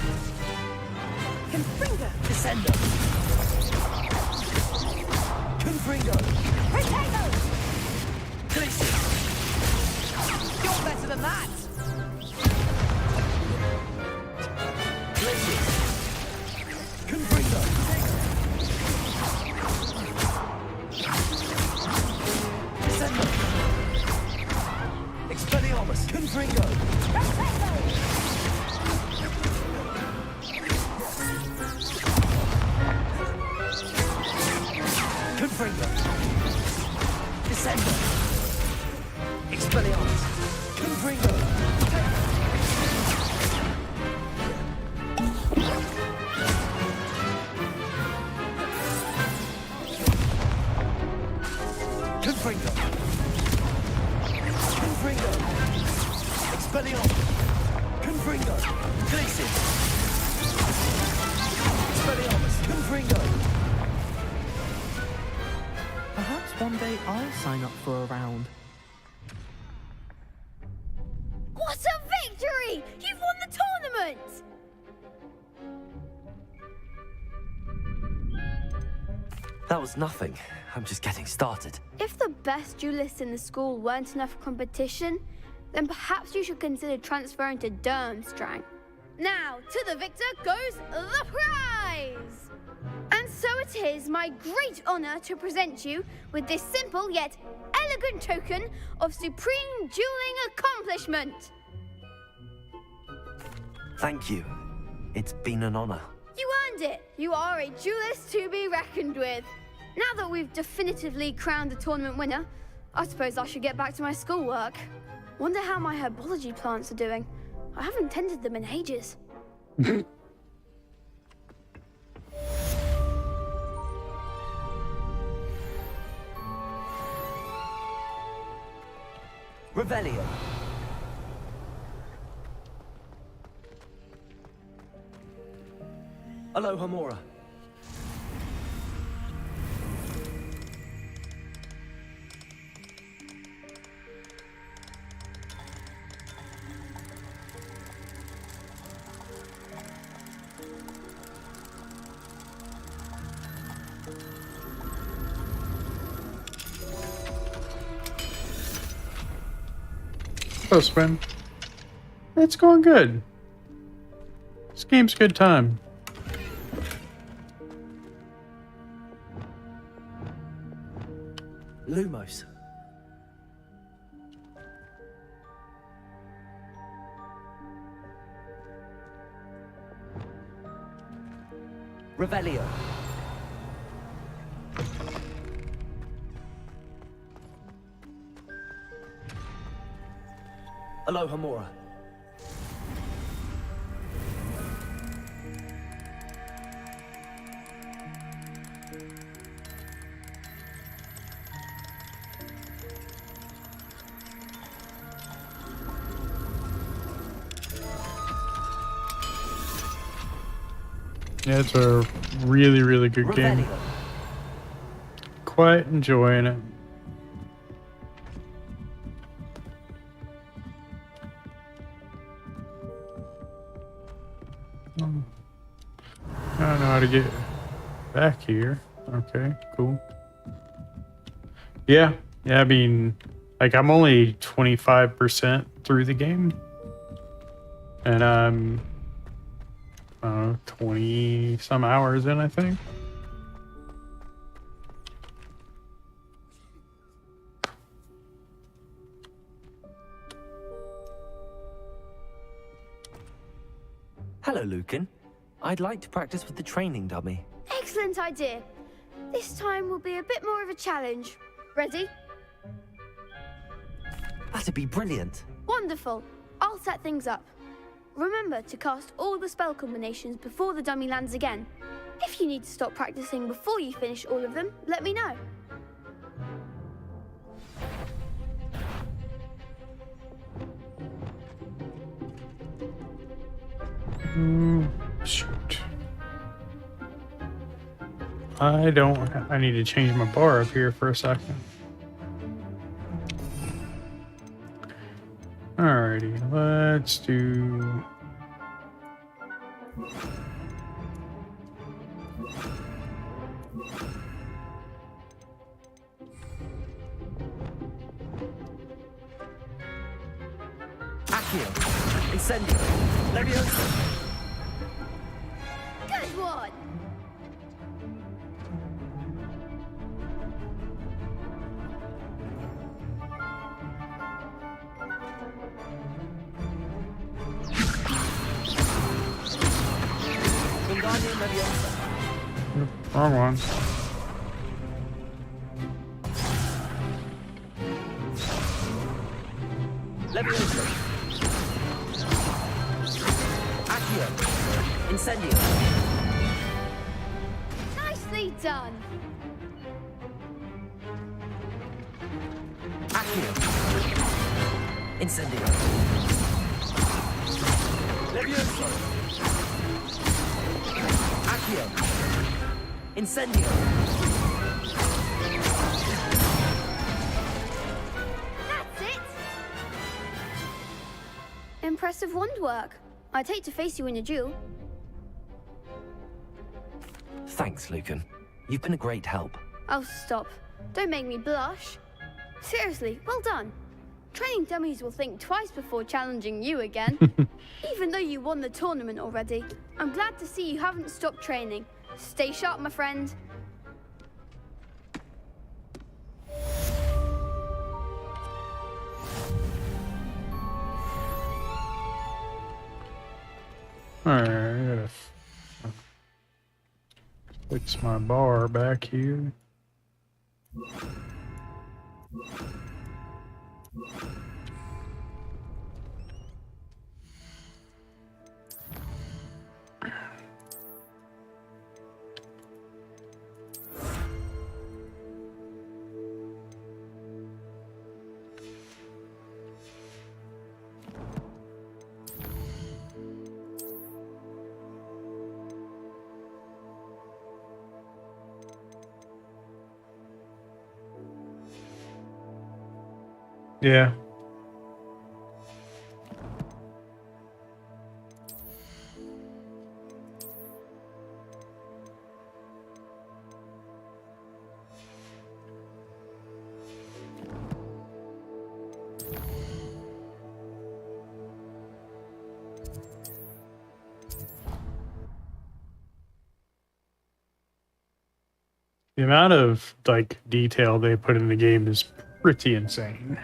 Confringo. Descendo! Confringo! Potato. Glacius! You're better than that. Glacius! Confringo! Descendo! Expelliarmus! Confringo! Confringo! Descendo! Expelliarmus! Confringo! Confringo! Confringo! Expelliarmus! Confringo! Glacius! Expelliarmus! Confringo! Perhaps one day I'll sign up for a round. What a victory! You've won the tournament! That was nothing. I'm just getting started. If the best duelists in the school weren't enough for competition, then perhaps you should consider transferring to Durmstrang. Now, to the victor goes the prize! And so it is my great honor to present you with this simple yet elegant token of supreme dueling accomplishment. Thank you. It's been an honor. You earned it. You are a duelist to be reckoned with. Now that we've definitively crowned the tournament winner, I suppose I should get back to my schoolwork. Wonder how my herbology plants are doing. I haven't tended them in ages. Revelio. Alohomora. supposed to win. It's going good. This game's a good time. Lumos. Revelio. Alohomora. Yeah, it's a really, really good game. Revelio. Quite enjoying it. I don't know how to get back here. Okay, cool. Yeah, I mean, like, I'm only 25% through the game. And I'm 20 some hours in, I think. Hello, Lucan. I'd like to practice with the training dummy. Excellent idea. This time will be a bit more of a challenge. Ready? That'd be brilliant. Wonderful. I'll set things up. Remember to cast all the spell combinations before the dummy lands again. If you need to stop practicing before you finish all of them, let me know. Shoot. I need to change my bar up here for a second. Alrighty, let's do... Accio. Incendio. Leviosa. Good one! Wingardium Leviosa. Wrong one. Leviosa. Accio. Incendio. Nicely done! Accio. Incendio. Leviosa. Accio. Incendio. That's it! Impressive wand work. I'd hate to face you in a duel. Thanks, Lucan. You've been a great help. Oh, stop. Don't make me blush. Seriously, well done. Training dummies will think twice before challenging you again. Even though you won the tournament already. I'm glad to see you haven't stopped training. Stay sharp, my friend. Alright, I gotta fix my bar back here. Yeah. The amount of like detail they put in the game is pretty insane.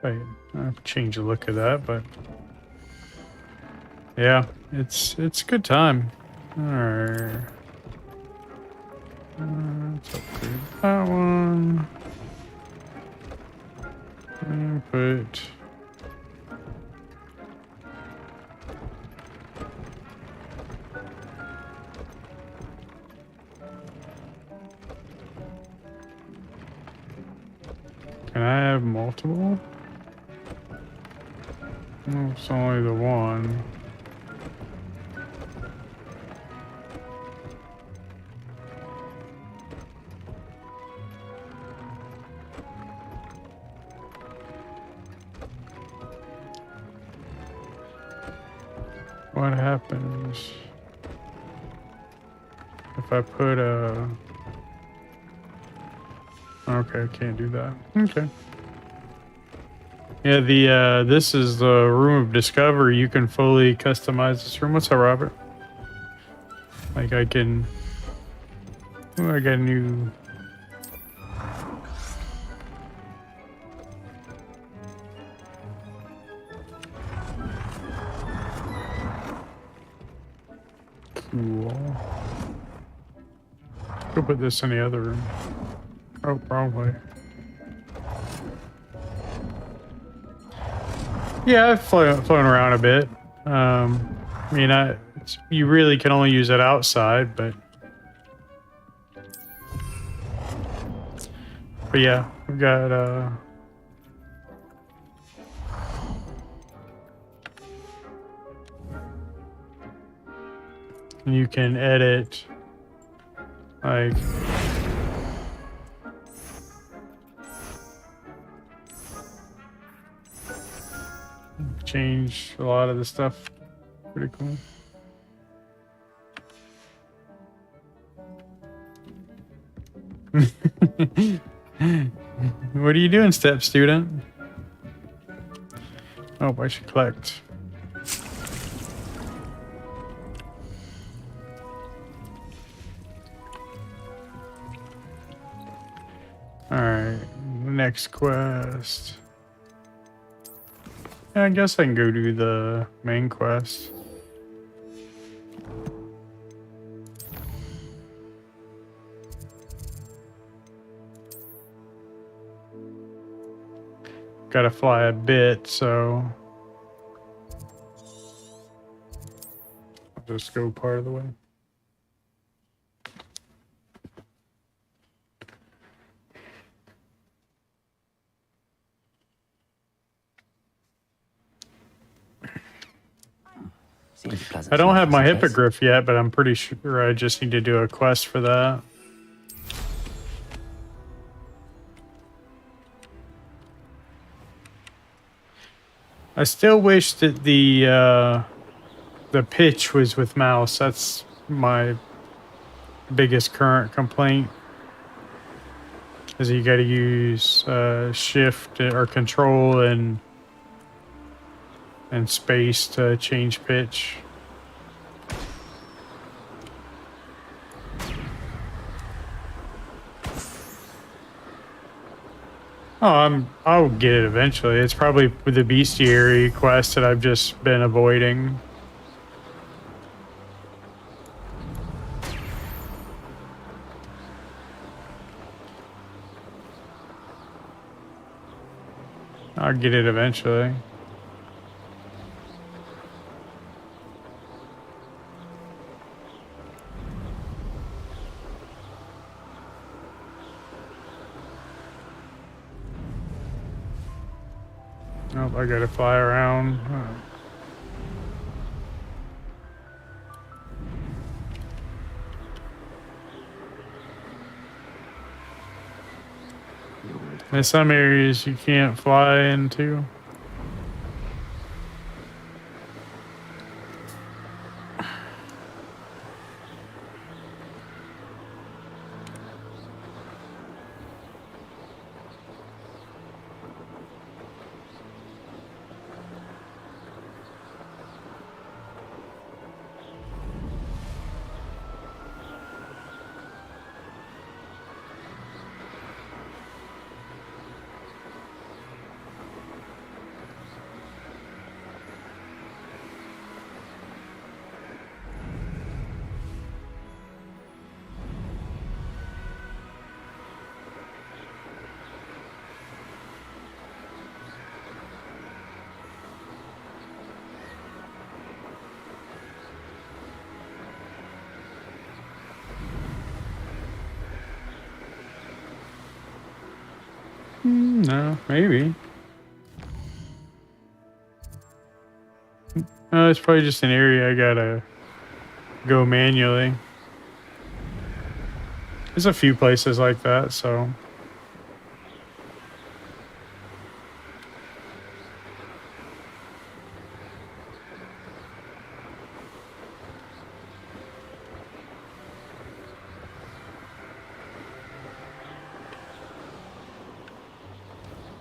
Wait, I've changed the look of that, but yeah, it's a good time. Alright. Let's upgrade that one. And put can I have multiple? Oh, it's only the one. What happens if I put a... Okay, I can't do that. Okay. Yeah, the this is the room of discovery. You can fully customize this room. What's up, Robert? Like I can... Oh, I got a new... Cool. Go put this in the other room. Oh, wrong way. Yeah, I've flown around a bit. I mean, you really can only use it outside, but yeah, we've got you can edit like change a lot of the stuff. Pretty cool. What are you doing, step student? Oh, I should collect. Alright, next quest. Yeah, I guess I can go do the main quest. Gotta fly a bit, so I'll just go part of the way. I don't have my hippogriff yet, but I'm pretty sure I just need to do a quest for that. I still wish that the pitch was with mouse. That's my biggest current complaint. Is you got to use shift or control and space to change pitch. Oh, I'll get it eventually. It's probably with the bestiary quest that I've just been avoiding. I'll get it eventually. Oh, I gotta fly around. There's some areas you can't fly into. No, maybe. Oh, it's probably just an area I gotta go manually. There's a few places like that, so.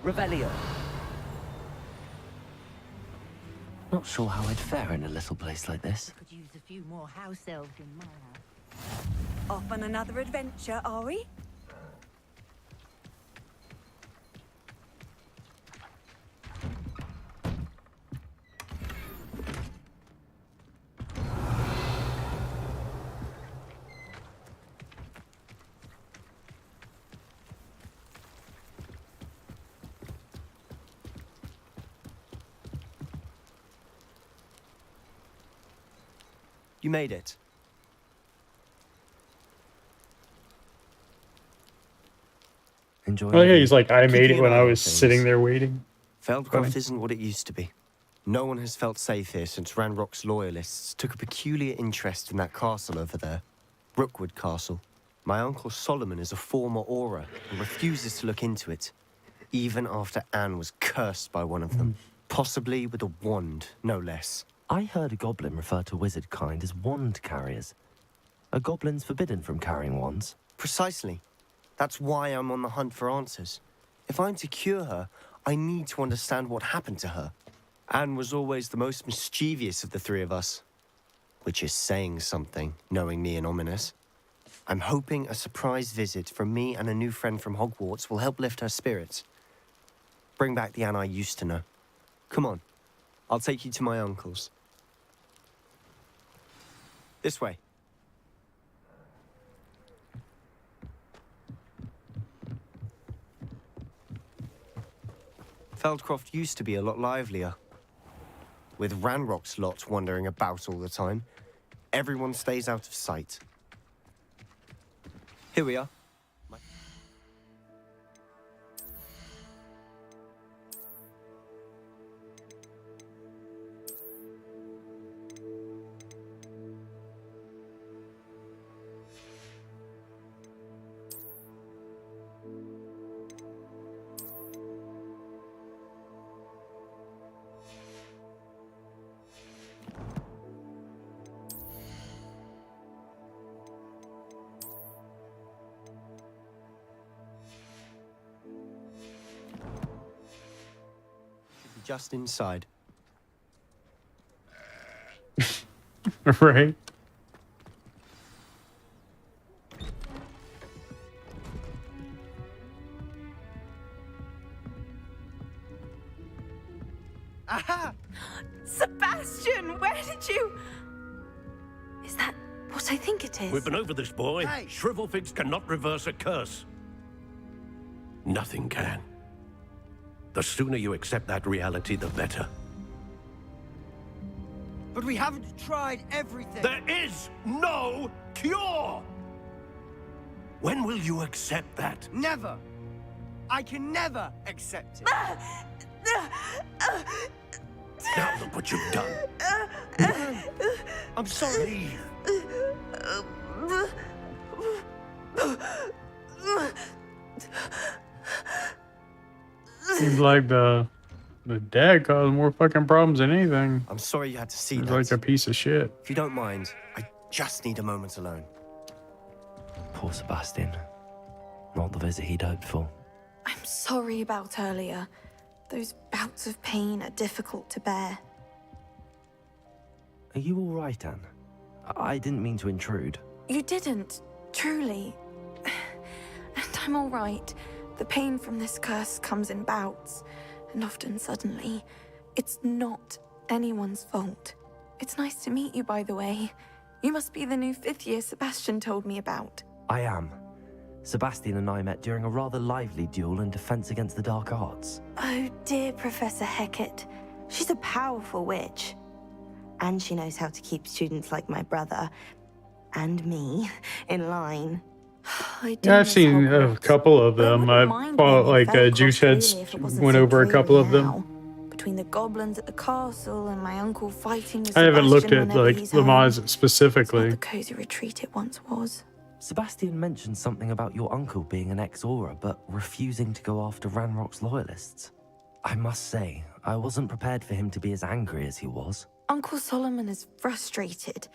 Revelio. Not sure how I'd fare in a little place like this. Could use a few more house elves in my house. Off on another adventure, are we? You made it. Enjoy. Oh yeah, he's like, I made it when I was sitting there waiting. Feldcroft isn't what it used to be. No one has felt safe here since Ranrock's loyalists took a peculiar interest in that castle over there. Rookwood Castle. My uncle Solomon is a former Auror and refuses to look into it, even after Anne was cursed by one of them. Possibly with a wand, no less. I heard a goblin refer to wizard kind as wand carriers. Are goblins forbidden from carrying wands? Precisely. That's why I'm on the hunt for answers. If I'm to cure her, I need to understand what happened to her. Anne was always the most mischievous of the three of us. Which is saying something, knowing me and Ominous. I'm hoping a surprise visit from me and a new friend from Hogwarts will help lift her spirits. Bring back the Anne I used to know. Come on, I'll take you to my uncle's. This way. Feldcroft used to be a lot livelier. With Ranrock's lot wandering about all the time, everyone stays out of sight. Here we are. Just inside. Right. Aha! Sebastian, where did you... Is that what I think it is? We've been over this, boy. Hey. Shrivelfigs cannot reverse a curse. Nothing can. The sooner you accept that reality, the better. But we haven't tried everything. There is no cure! When will you accept that? Never. I can never accept it. Now look what you've done. I'm sorry. Seems like the dad caused more fucking problems than anything. I'm sorry you had to see He's that. like a piece of shit. If you don't mind, I just need a moment alone. Poor Sebastian. Not the visit he'd hoped for. I'm sorry about earlier. Those bouts of pain are difficult to bear. Are you all right, Anne? I didn't mean to intrude. You didn't, truly. And I'm all right. The pain from this curse comes in bouts, and often suddenly. It's not anyone's fault. It's nice to meet you, by the way. You must be the new 5th year Sebastian told me about. I am. Sebastian and I met during a rather lively duel in Defense Against the Dark Arts. Oh, dear Professor Hecat. She's a powerful witch. And she knows how to keep students like my brother and me in line. Yeah, I've seen a couple of them. I follow, like Juiceheads went over a couple of them. Between the goblins at the castle and my uncle fighting with I haven't looked Sebastian at whenever like he's home. Lamaze specifically. The cozy retreat it once was. Sebastian mentioned something about your uncle being an ex-Aura, but refusing to go after Ranrock's loyalists. I must say, I wasn't prepared for him to be as angry as he was. Uncle Solomon is frustrated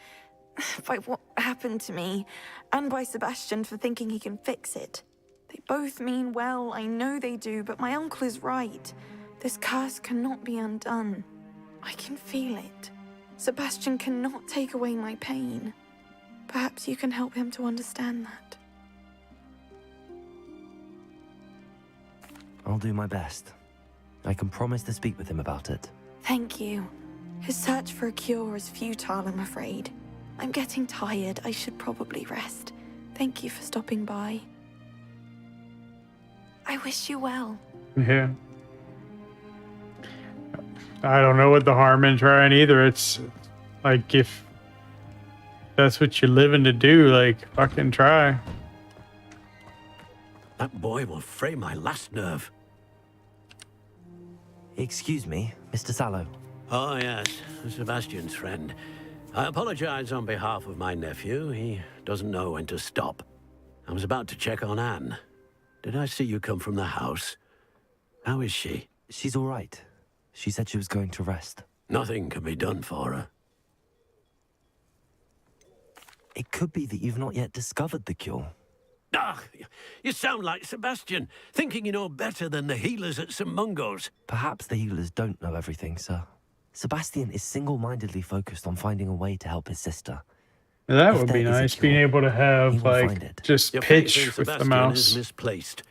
by what happened to me, and by Sebastian for thinking he can fix it. They both mean well, I know they do, but my uncle is right. This curse cannot be undone. I can feel it. Sebastian cannot take away my pain. Perhaps you can help him to understand that. I'll do my best. I can promise to speak with him about it. Thank you. His search for a cure is futile, I'm afraid. I'm getting tired. I should probably rest. Thank you for stopping by. I wish you well. Yeah. I don't know what the harm in trying either. It's like if that's what you're living to do, like fucking try. That boy will fray my last nerve. Excuse me, Mr. Sallow. Oh, yes, Sebastian's friend. I apologize on behalf of my nephew. He doesn't know when to stop. I was about to check on Anne. Did I see you come from the house? How is she? She's all right. She said she was going to rest. Nothing can be done for her. It could be that you've not yet discovered the cure. Ah, you sound like Sebastian, thinking you know better than the healers at St. Mungo's. Perhaps the healers don't know everything, sir. Sebastian is single-mindedly focused on finding a way to help his sister. That If would there be is a nice, cure, being able to he have will like find it. just Your faith in pitch with the Sebastian mouse. is misplaced.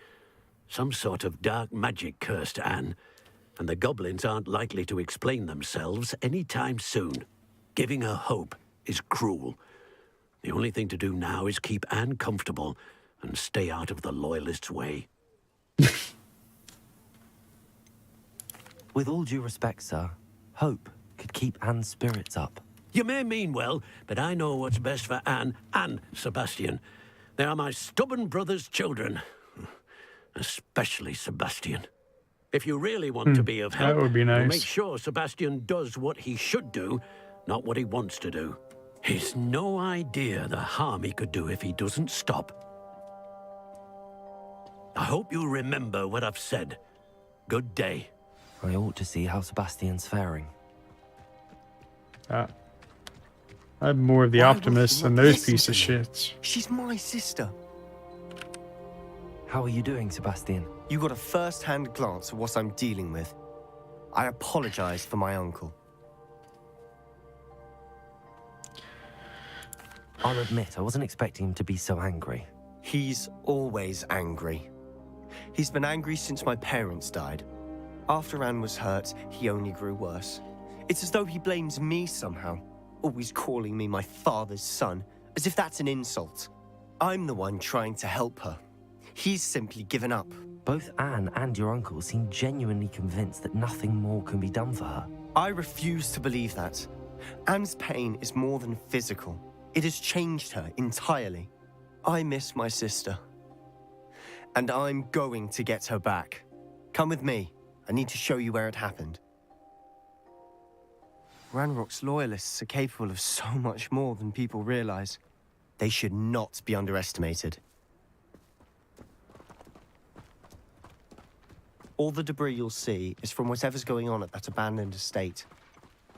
Some sort of dark magic cursed Anne, and the goblins aren't likely to explain themselves anytime soon. Giving her hope is cruel. The only thing to do now is keep Anne comfortable and stay out of the Loyalists' way. With all due respect, sir, hope could keep Anne's spirits up. You may mean well, but I know what's best for Anne and Sebastian. They are my stubborn brother's children. Especially Sebastian. If you really want to be of help, that would be you'll nice. make sure Sebastian does what he should do, not what he wants to do. He's no idea the harm he could do if he doesn't stop. I hope you'll remember what I've said. Good day. I ought to see how Sebastian's faring. I'm more of the Why would optimist you than not those listen piece of to me? shits. She's my sister. How are you doing, Sebastian? You got a first-hand glance at what I'm dealing with. I apologize for my uncle. I'll admit, I wasn't expecting him to be so angry. He's always angry. He's been angry since my parents died. After Anne was hurt, he only grew worse. It's as though he blames me somehow, always calling me my father's son, as if that's an insult. I'm the one trying to help her. He's simply given up. Both Anne and your uncle seem genuinely convinced that nothing more can be done for her. I refuse to believe that. Anne's pain is more than physical. It has changed her entirely. I miss my sister. And I'm going to get her back. Come with me. I need to show you where it happened. Ranrock's loyalists are capable of so much more than people realize. They should not be underestimated. All the debris you'll see is from whatever's going on at that abandoned estate.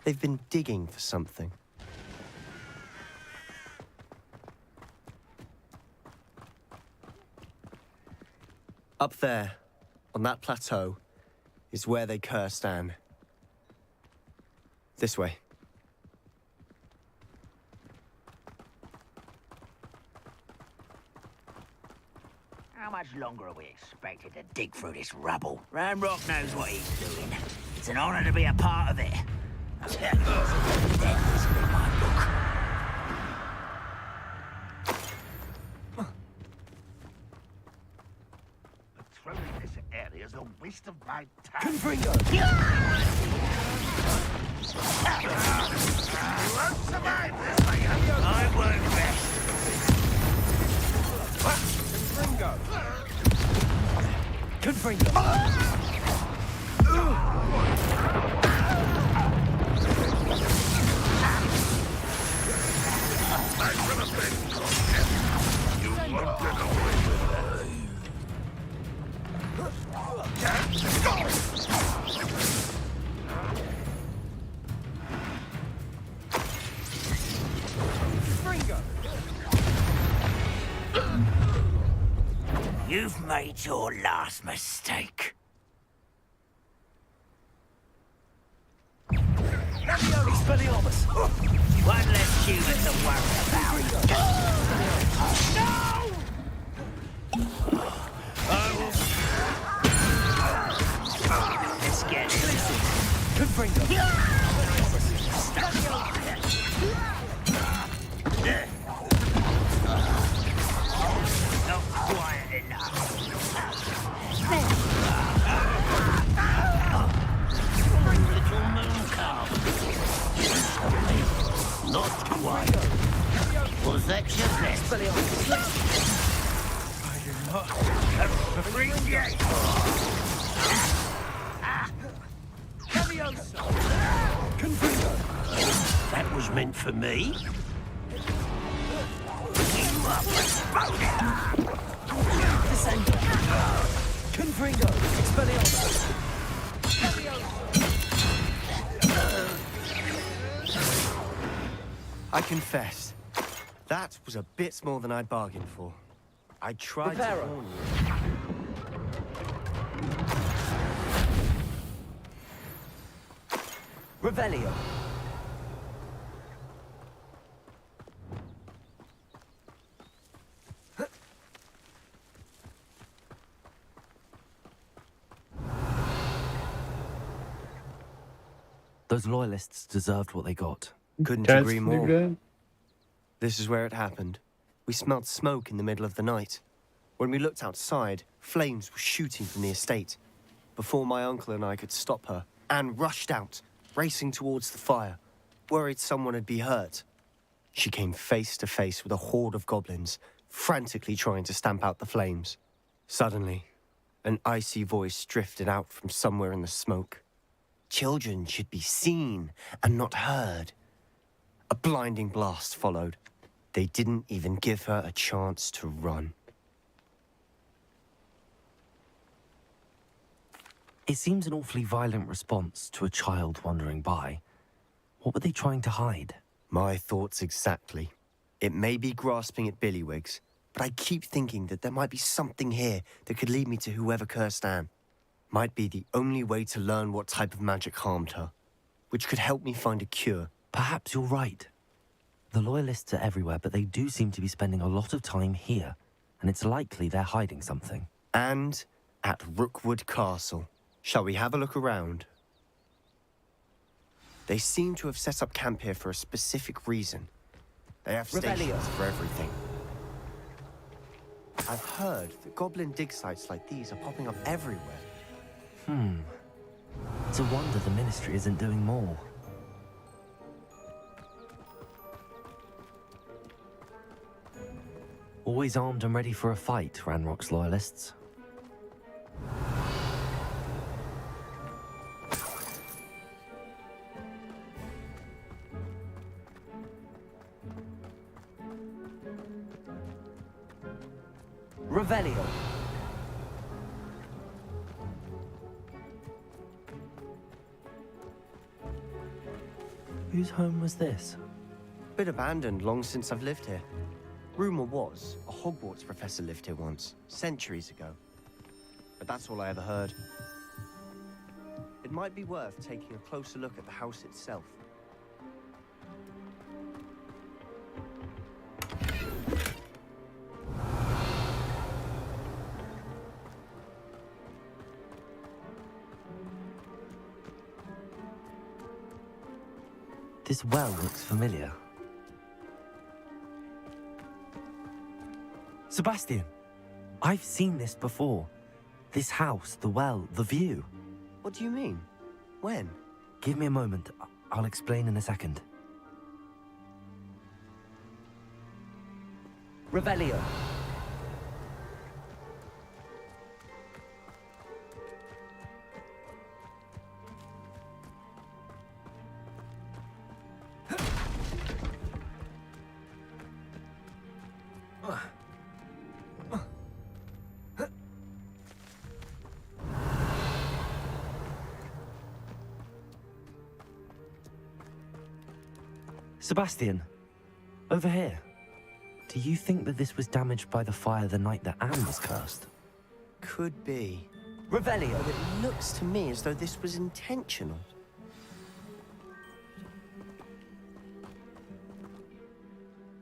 They've been digging for something. Up there, on that plateau, is where they cursed Anne. This way. How much longer are we expected to dig through this rubble? Ranrock knows what he's doing. It's an honor to be a part of it. Then this will be my book. Patrolling this area is a waste of my time. Confringo! You won't survive this, I am. I won't rest. Confringo! You won't get away with that. You've made your last mistake. Expelliarmus! One less human to worry about. No! Let's get it. Confringo! Not quiet enough. Little moon calf. Not quite. Was that your best? Appreciate. That was meant for me. Descendo! Confringo! Expelliarmus! I confess, that was a bit more than I'd bargained for. I tried to warn you. Revelio. Those loyalists deserved what they got. Couldn't That's agree pretty more. good. This is where it happened. We smelled smoke in the middle of the night. When we looked outside, flames were shooting from the estate. Before my uncle and I could stop her, Anne rushed out, racing towards the fire, worried someone would be hurt. She came face to face with a horde of goblins, frantically trying to stamp out the flames. Suddenly, an icy voice drifted out from somewhere in the smoke. Children should be seen and not heard. A blinding blast followed. They didn't even give her a chance to run. It seems an awfully violent response to a child wandering by. What were they trying to hide? My thoughts exactly. It may be grasping at Billywigs, but I keep thinking that there might be something here that could lead me to whoever cursed Anne. Might be the only way to learn what type of magic harmed her, which could help me find a cure. Perhaps you're right. The loyalists are everywhere, but they do seem to be spending a lot of time here, and it's likely they're hiding something. And at Rookwood Castle. Shall we have a look around? They seem to have set up camp here for a specific reason. They have stations for everything. I've heard that goblin dig sites like these are popping up everywhere. It's a wonder the Ministry isn't doing more. Always armed and ready for a fight, Ranrock's loyalists. Revelio. Whose home was this? Bit abandoned long since I've lived here. Rumor was, a Hogwarts professor lived here once, centuries ago. But that's all I ever heard. It might be worth taking a closer look at the house itself. This well looks familiar. Sebastian, I've seen this before. This house, the well, the view. What do you mean? When? Give me a moment. I'll explain in a second. Revelio. Sebastian, over here. Do you think that this was damaged by the fire the night that Anne was cursed? Could be. Revelio. But it looks to me as though this was intentional.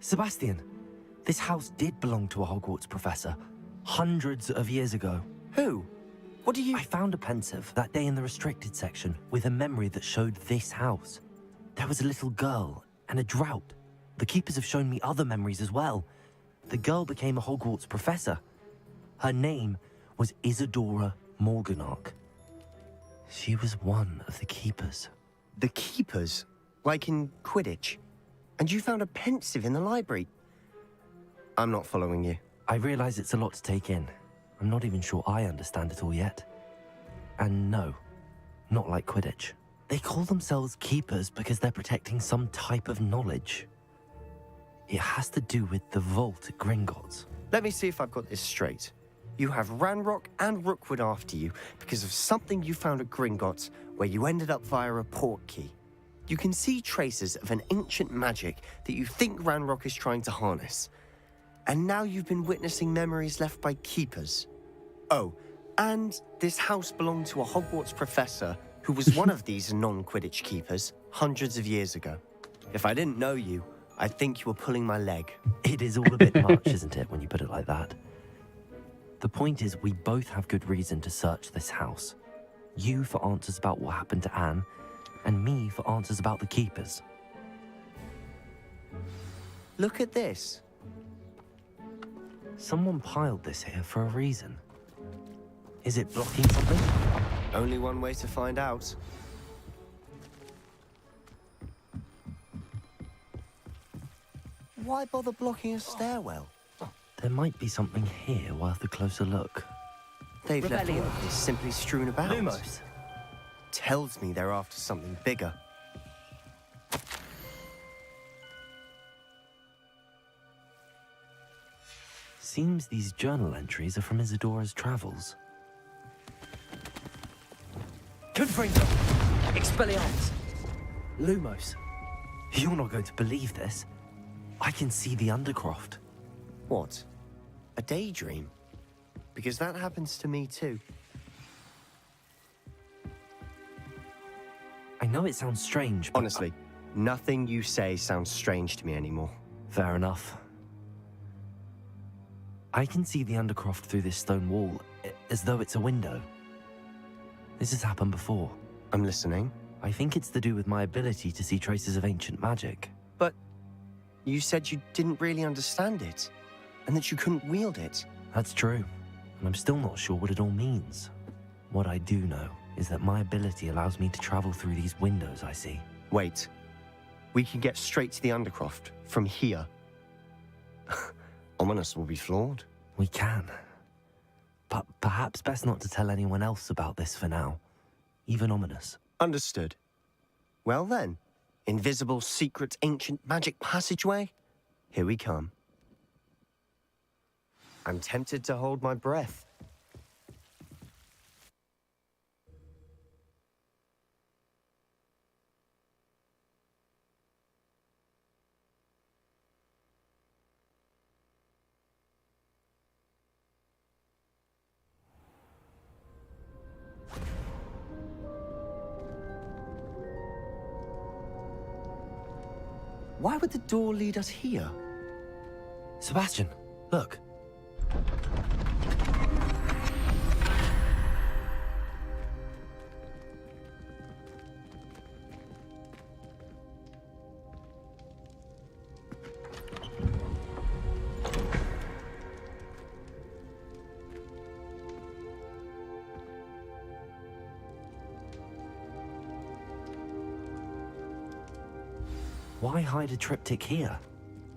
Sebastian, this house did belong to a Hogwarts professor, hundreds of years ago. Who? What do you... I found a pensive that day in the restricted section with a memory that showed this house. There was a little girl and a drought. The keepers have shown me other memories as well. The girl became a Hogwarts professor. Her name was Isadora Morganach. She was one of the keepers. The keepers? Like in Quidditch? And you found a pensive in the library? I'm not following you. I realize it's a lot to take in. I'm not even sure I understand it all yet. And no, not like Quidditch. They call themselves keepers because they're protecting some type of knowledge. It has to do with the vault at Gringotts. Let me see if I've got this straight. You have Ranrock and Rookwood after you because of something you found at Gringotts where you ended up via a portkey. You can see traces of an ancient magic that you think Ranrock is trying to harness. And now you've been witnessing memories left by keepers. Oh, and this house belonged to a Hogwarts professor who was one of these non-Quidditch keepers hundreds of years ago. If I didn't know you, I'd think you were pulling my leg. It is all a bit much, isn't it, when you put it like that? The point is, we both have good reason to search this house. You for answers about what happened to Anne, and me for answers about the keepers. Look at this. Someone piled this here for a reason. Is it blocking something? Only one way to find out. Why bother blocking a stairwell? There might be something here worth a closer look. They've left all of this simply strewn about. Lumos. Tells me they're after something bigger. Seems these journal entries are from Isadora's travels. Confringo! Expelliarmus! Lumos, you're not going to believe this. I can see the Undercroft. What? A daydream? Because that happens to me too. I know it sounds strange, but... Honestly, nothing you say sounds strange to me anymore. Fair enough. I can see the Undercroft through this stone wall, as though it's a window. This has happened before. I'm listening. I think it's to do with my ability to see traces of ancient magic. But you said you didn't really understand it, and that you couldn't wield it. That's true, and I'm still not sure what it all means. What I do know is that my ability allows me to travel through these windows I see. Wait. We can get straight to the Undercroft from here. Ominis will be floored. We can. But perhaps best not to tell anyone else about this for now. Even Ominis. Understood. Well then, invisible, secret, ancient magic passageway? Here we come. I'm tempted to hold my breath. Why would the door lead us here? Sebastian, look. Why hide a triptych here?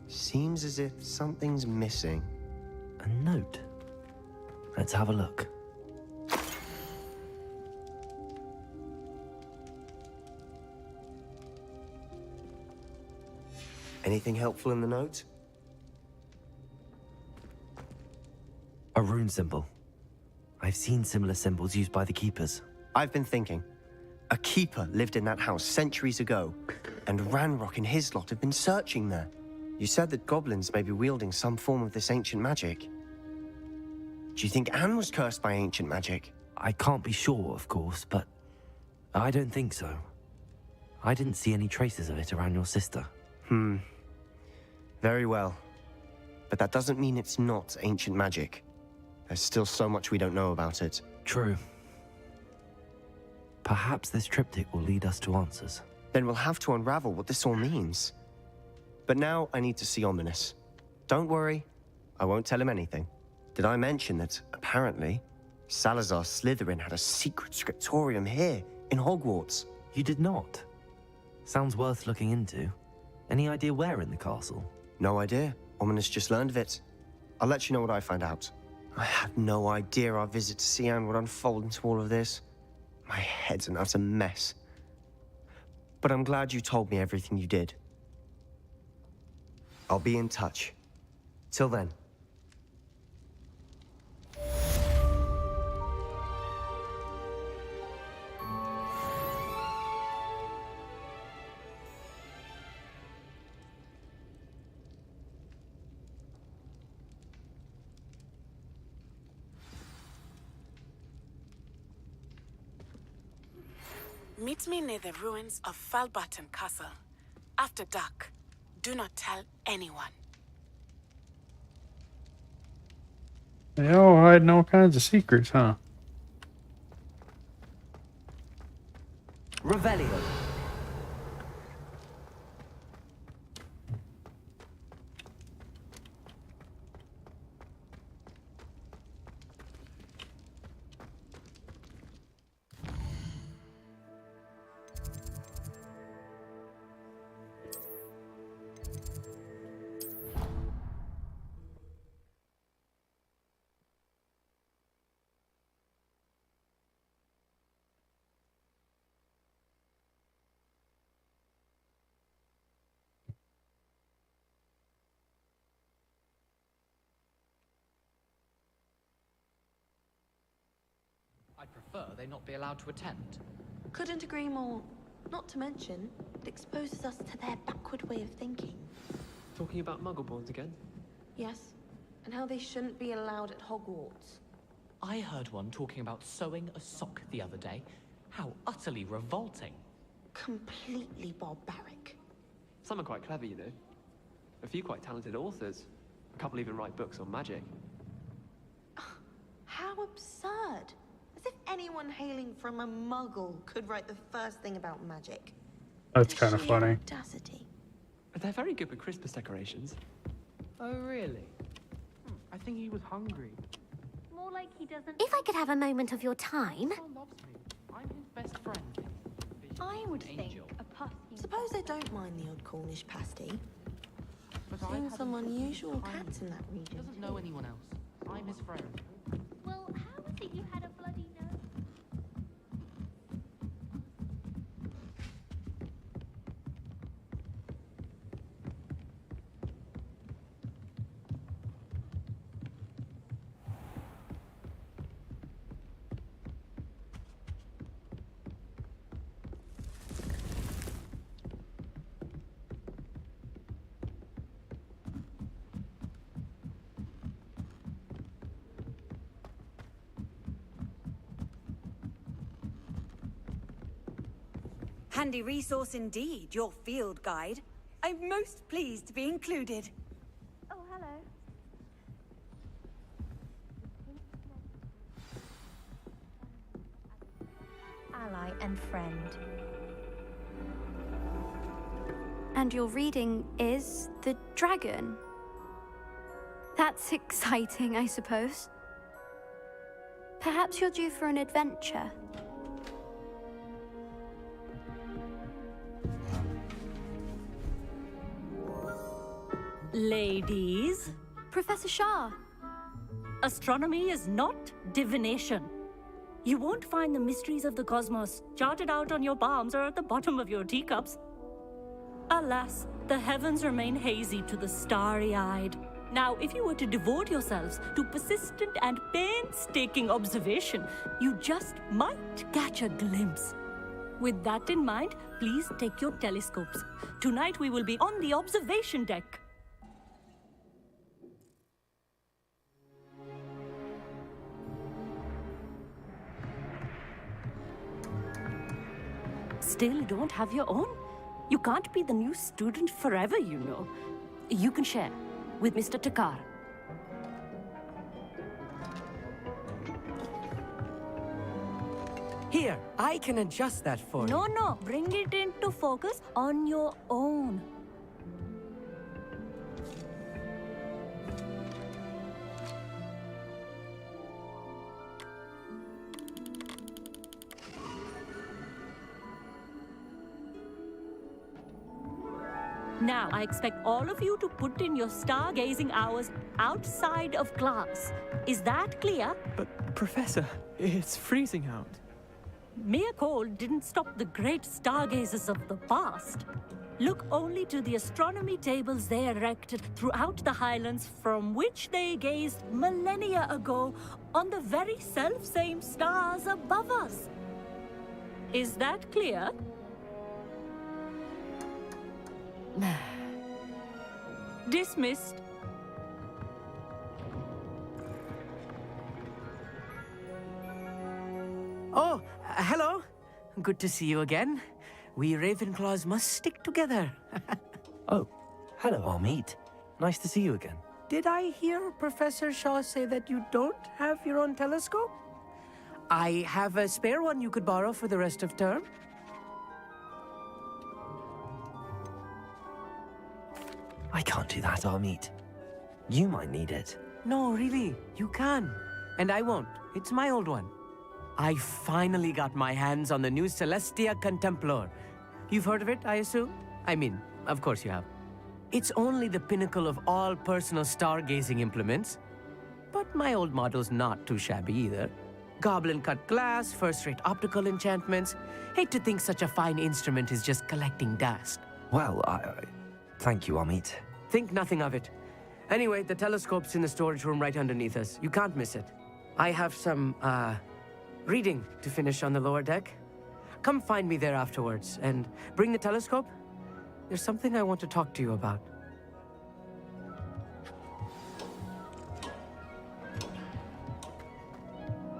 Seems as if something's missing. A note. Let's have a look. Anything helpful in the note? A rune symbol. I've seen similar symbols used by the keepers. I've been thinking. A keeper lived in that house centuries ago, and Ranrock and his lot have been searching there. You said that goblins may be wielding some form of this ancient magic. Do you think Anne was cursed by ancient magic? I can't be sure, of course, but I don't think so. I didn't see any traces of it around your sister. Very well. But that doesn't mean it's not ancient magic. There's still so much we don't know about it. True. Perhaps this triptych will lead us to answers. Then we'll have to unravel what this all means. But now I need to see Ominis. Don't worry, I won't tell him anything. Did I mention that, apparently, Salazar Slytherin had a secret scriptorium here, in Hogwarts? You did not? Sounds worth looking into. Any idea where in the castle? No idea. Ominis just learned of it. I'll let you know what I find out. I had no idea our visit to Cian would unfold into all of this. My head's an utter mess. But I'm glad you told me everything you did. I'll be in touch. Till then. Meet me near the ruins of Falbarton Castle. After dark. Do not tell anyone. They all hiding all kinds of secrets, huh? Revelio. I'd prefer they not be allowed to attend. Couldn't agree more. Not to mention, it exposes us to their backward way of thinking. Talking about Muggleborns again? Yes, and how they shouldn't be allowed at Hogwarts. I heard one talking about sewing a sock the other day. How utterly revolting. Completely barbaric. Some are quite clever, you know. A few quite talented authors. A couple even write books on magic. How absurd! As if anyone hailing from a Muggle could write the first thing about magic. That's kind of funny. Audacity. They're very good with Christmas decorations. Oh, really? I think he was hungry. More like he doesn't. If I could have a moment of your time. I'm his best friend. I would think a puff. Suppose they don't mind the odd Cornish pasty. I've seen some unusual cats in that region. He doesn't know anyone else. I'm his friend. Well, how is it you had a bloody nose? Handy resource indeed, your field guide. I'm most pleased to be included. Oh, hello. Ally and friend. And your reading is The Dragon. That's exciting, I suppose. Perhaps you're due for an adventure. Ladies, Professor Shah. astronomy is not divination. You won't find the mysteries of the cosmos charted out on your palms or at the bottom of your teacups. Alas, the heavens remain hazy to the starry-eyed. Now, if you were to devote yourselves to persistent and painstaking observation, you just might catch a glimpse. With that in mind, please take your telescopes. Tonight we will be on the observation deck. Still don't have your own? You can't be the new student forever, you know. You can share with Mr. Takar. Here, I can adjust that for you. No, bring it into focus on your own. Now, I expect all of you to put in your stargazing hours outside of class. Is that clear? But, Professor, it's freezing out. Mere cold didn't stop the great stargazers of the past. Look only to the astronomy tables they erected throughout the highlands from which they gazed millennia ago on the very self-same stars above us. Is that clear? Dismissed. Oh, hello. Good to see you again. We Ravenclaws must stick together. Oh, hello, Amit. Nice to see you again. Did I hear Professor Shaw say that you don't have your own telescope? I have a spare one you could borrow for the rest of term. I can't do that, Amit. You might need it. No, really, you can. And I won't. It's my old one. I finally got my hands on the new Celestia Contemplar. You've heard of it, I assume? I mean, of course you have. It's only the pinnacle of all personal stargazing implements. But my old model's not too shabby either. Goblin-cut glass, first-rate optical enchantments. Hate to think such a fine instrument is just collecting dust. Well, thank you, Amit. Think nothing of it. Anyway, the telescope's in the storage room right underneath us. You can't miss it. I have some, reading to finish on the lower deck. Come find me there afterwards, and bring the telescope. There's something I want to talk to you about.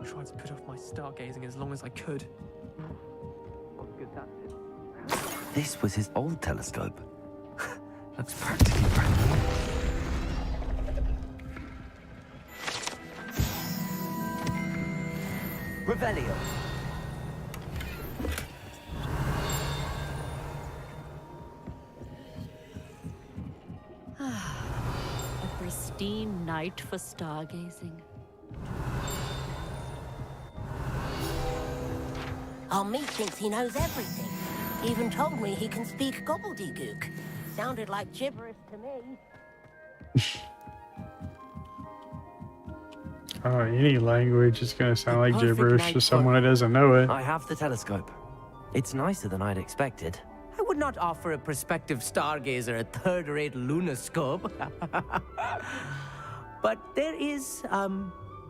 I tried to put off my stargazing as long as I could. What good that did. This was his old telescope. Looks practically brand new. Revelio. A pristine night for stargazing. Amit thinks he knows everything. Even told me he can speak gobbledygook. Sounded like gibberish to me. Oh, any language is going to sound like Perfect gibberish night to someone that doesn't know it. I have the telescope. It's nicer than I'd expected. I would not offer a prospective stargazer a third-rate lunoscope. But there is,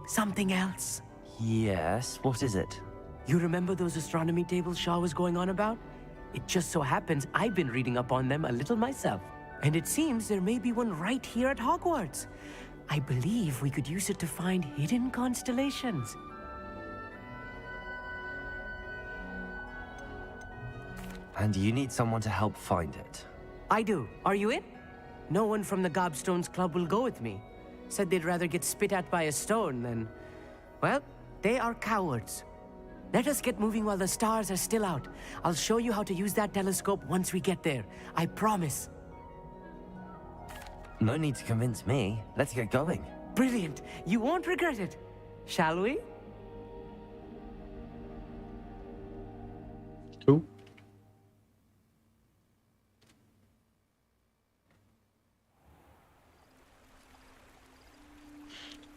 something else. Yes, what is it? You remember those astronomy tables Shaw was going on about? It just so happens I've been reading up on them a little myself. And it seems there may be one right here at Hogwarts. I believe we could use it to find hidden constellations. And you need someone to help find it. I do. Are you in? No one from the Gobstones Club will go with me. Said they'd rather get spit at by a stone than... Well, they are cowards. Let us get moving while the stars are still out. I'll show you how to use that telescope once we get there. I promise. No need to convince me. Let's get going. Brilliant. You won't regret it. Shall we? Cool.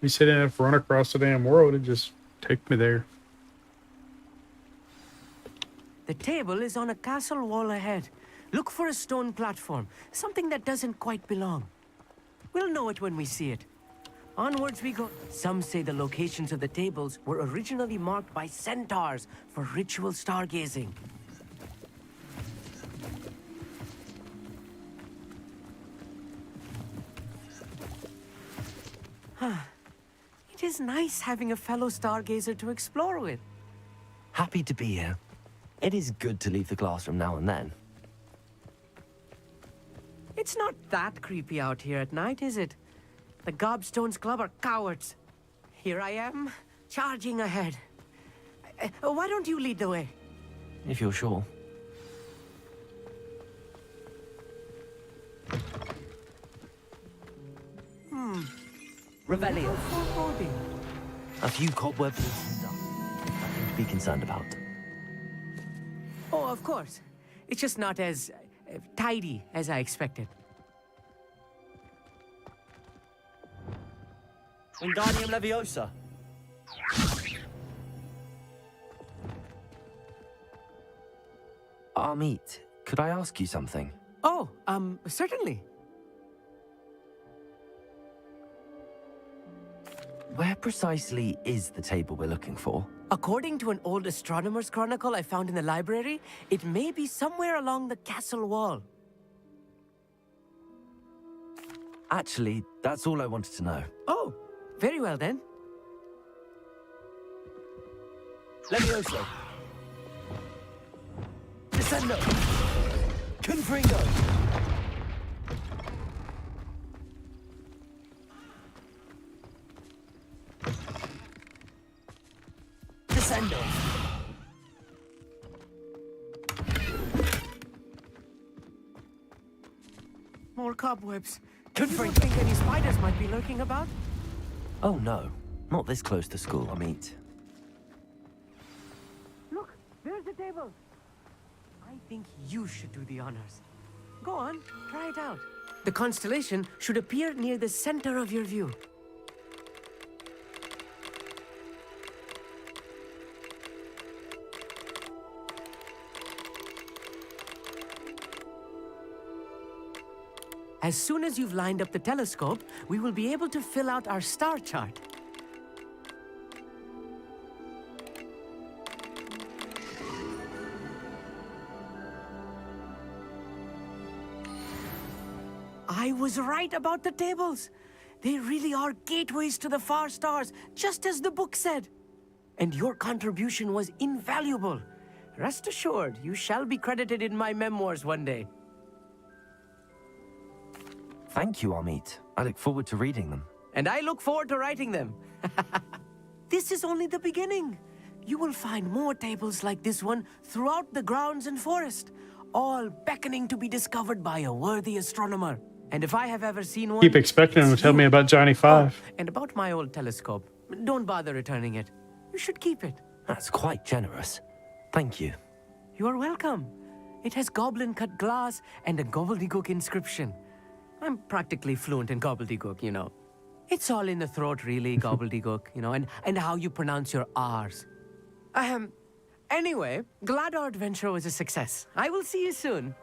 We said if run across the damn world and just take me there. The table is on a castle wall ahead. Look for a stone platform, something that doesn't quite belong. We'll know it when we see it. Onwards we go. Some say the locations of the tables were originally marked by centaurs for ritual stargazing. It is nice having a fellow stargazer to explore with. Happy to be here. It is good to leave the classroom now and then. It's not that creepy out here at night, is it? The Gobstones Club are cowards. Here I am, charging ahead. Why don't you lead the way? If you're sure. Revelio. A few cobwebs and some dust. Nothing to be concerned about. Oh, of course. It's just not as tidy as I expected. Wingardium Leviosa. Amit, could I ask you something? Oh, certainly. Where precisely is the table we're looking for? According to an old astronomer's chronicle I found in the library, it may be somewhere along the castle wall. Actually, that's all I wanted to know. Oh, very well then. Levioso. Descendo. Confringo. Descendo. More cobwebs. You don't think any spiders might be lurking about? Oh no, not this close to school, Amit. Look, there's the table. I think you should do the honors. Go on, try it out. The constellation should appear near the center of your view. As soon as you've lined up the telescope, we will be able to fill out our star chart. I was right about the tables. They really are gateways to the far stars, just as the book said. And your contribution was invaluable. Rest assured, you shall be credited in my memoirs one day. Thank you, Amit. I look forward to reading them. And I look forward to writing them. This is only the beginning. You will find more tables like this one throughout the grounds and forest, all beckoning to be discovered by a worthy astronomer. And if I have ever seen one... Keep expecting him to tell me about Johnny Five. Oh, and about my old telescope. Don't bother returning it. You should keep it. That's quite generous. Thank you. You are welcome. It has goblin-cut glass and a gobbledygook inscription. I'm practically fluent in gobbledygook, you know. It's all in the throat, really, gobbledygook, you know, and how you pronounce your R's. Anyway, glad our adventure was a success. I will see you soon.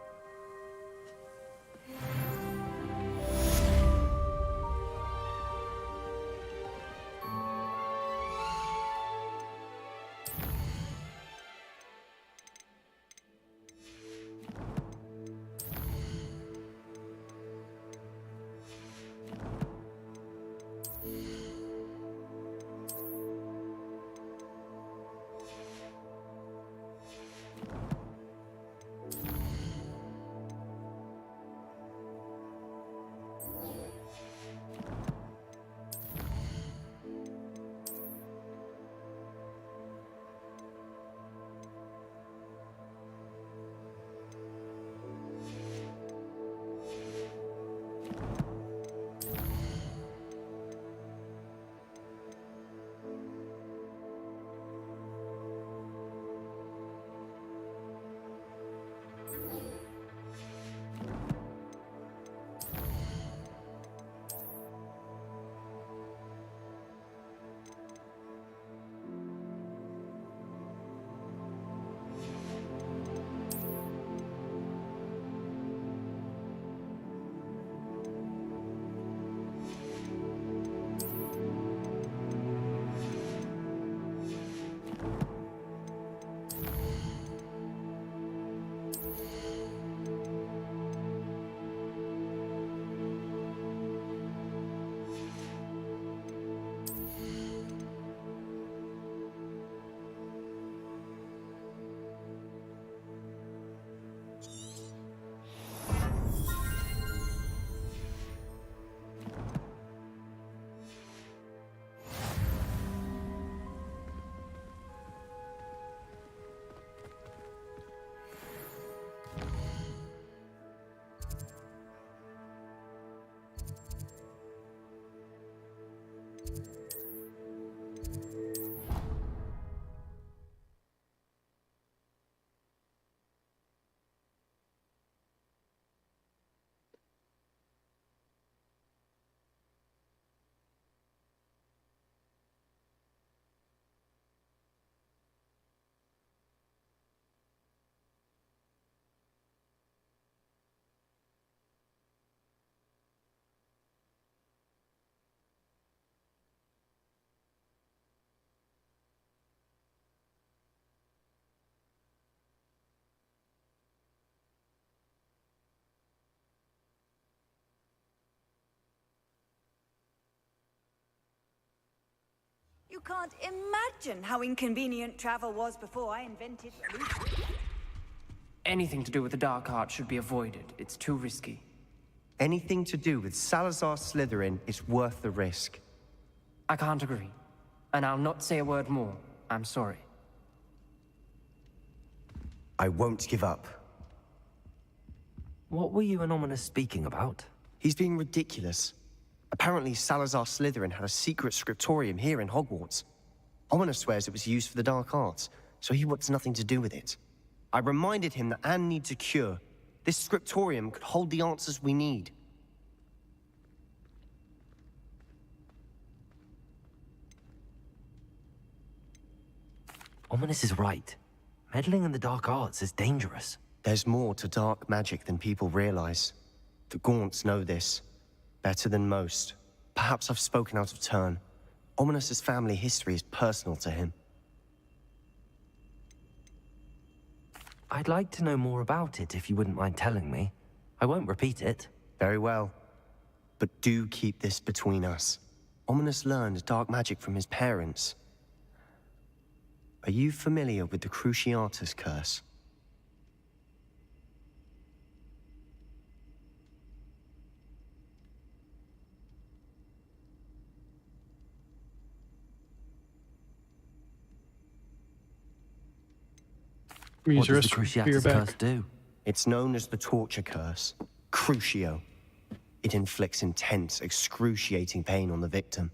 You can't imagine how inconvenient travel was before I invented... Anything to do with the Dark Art should be avoided. It's too risky. Anything to do with Salazar Slytherin is worth the risk. I can't agree. And I'll not say a word more. I'm sorry. I won't give up. What were you and Ominous speaking about? He's being ridiculous. Apparently, Salazar Slytherin had a secret scriptorium here in Hogwarts. Ominous swears it was used for the Dark Arts, so he wants nothing to do with it. I reminded him that Anne needs a cure. This scriptorium could hold the answers we need. Ominous is right. Meddling in the Dark Arts is dangerous. There's more to dark magic than people realize. The Gaunts know this. Better than most. Perhaps I've spoken out of turn. Ominous's family history is personal to him. I'd like to know more about it if you wouldn't mind telling me. I won't repeat it. Very well. But do keep this between us. Ominous learned dark magic from his parents. Are you familiar with the Cruciatus Curse? What does the Cruciatus Curse do? It's known as the Torture Curse. Crucio. It inflicts intense, excruciating pain on the victim.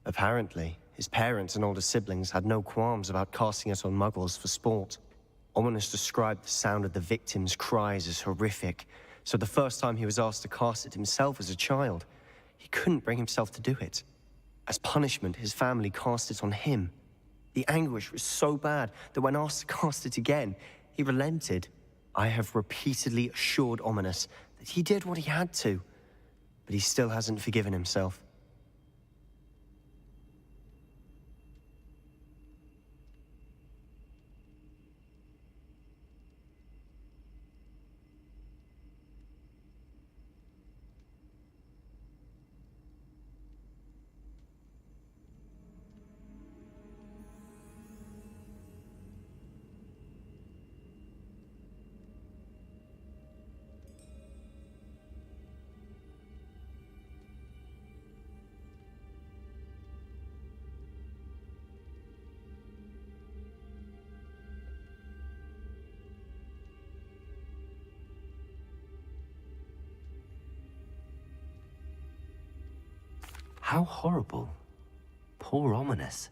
Apparently, his parents and older siblings had no qualms about casting it on muggles for sport. Ominous described the sound of the victim's cries as horrific, so the first time he was asked to cast it himself as a child, he couldn't bring himself to do it. As punishment, his family cast it on him. The anguish was so bad that when asked to cast it again, he relented. I have repeatedly assured Ominous that he did what he had to, but he still hasn't forgiven himself. How horrible. Poor Ominous.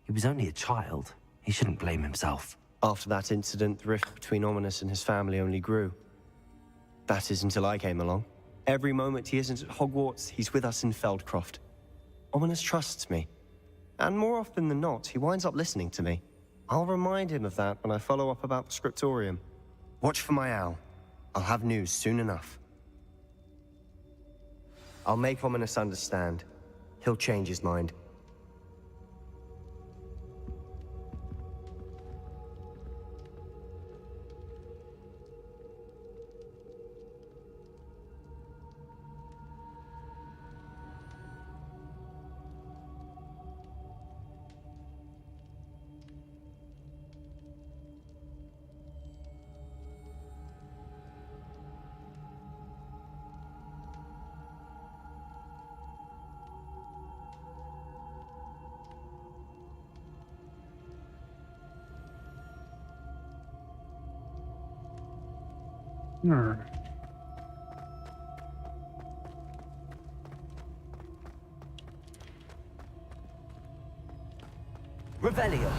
He was only a child. He shouldn't blame himself. After that incident, the rift between Ominous and his family only grew. That is until I came along. Every moment he isn't at Hogwarts, he's with us in Feldcroft. Ominous trusts me. And more often than not, he winds up listening to me. I'll remind him of that when I follow up about the scriptorium. Watch for my owl. I'll have news soon enough. I'll make Ominous understand. He'll change his mind. Alright. Revelio.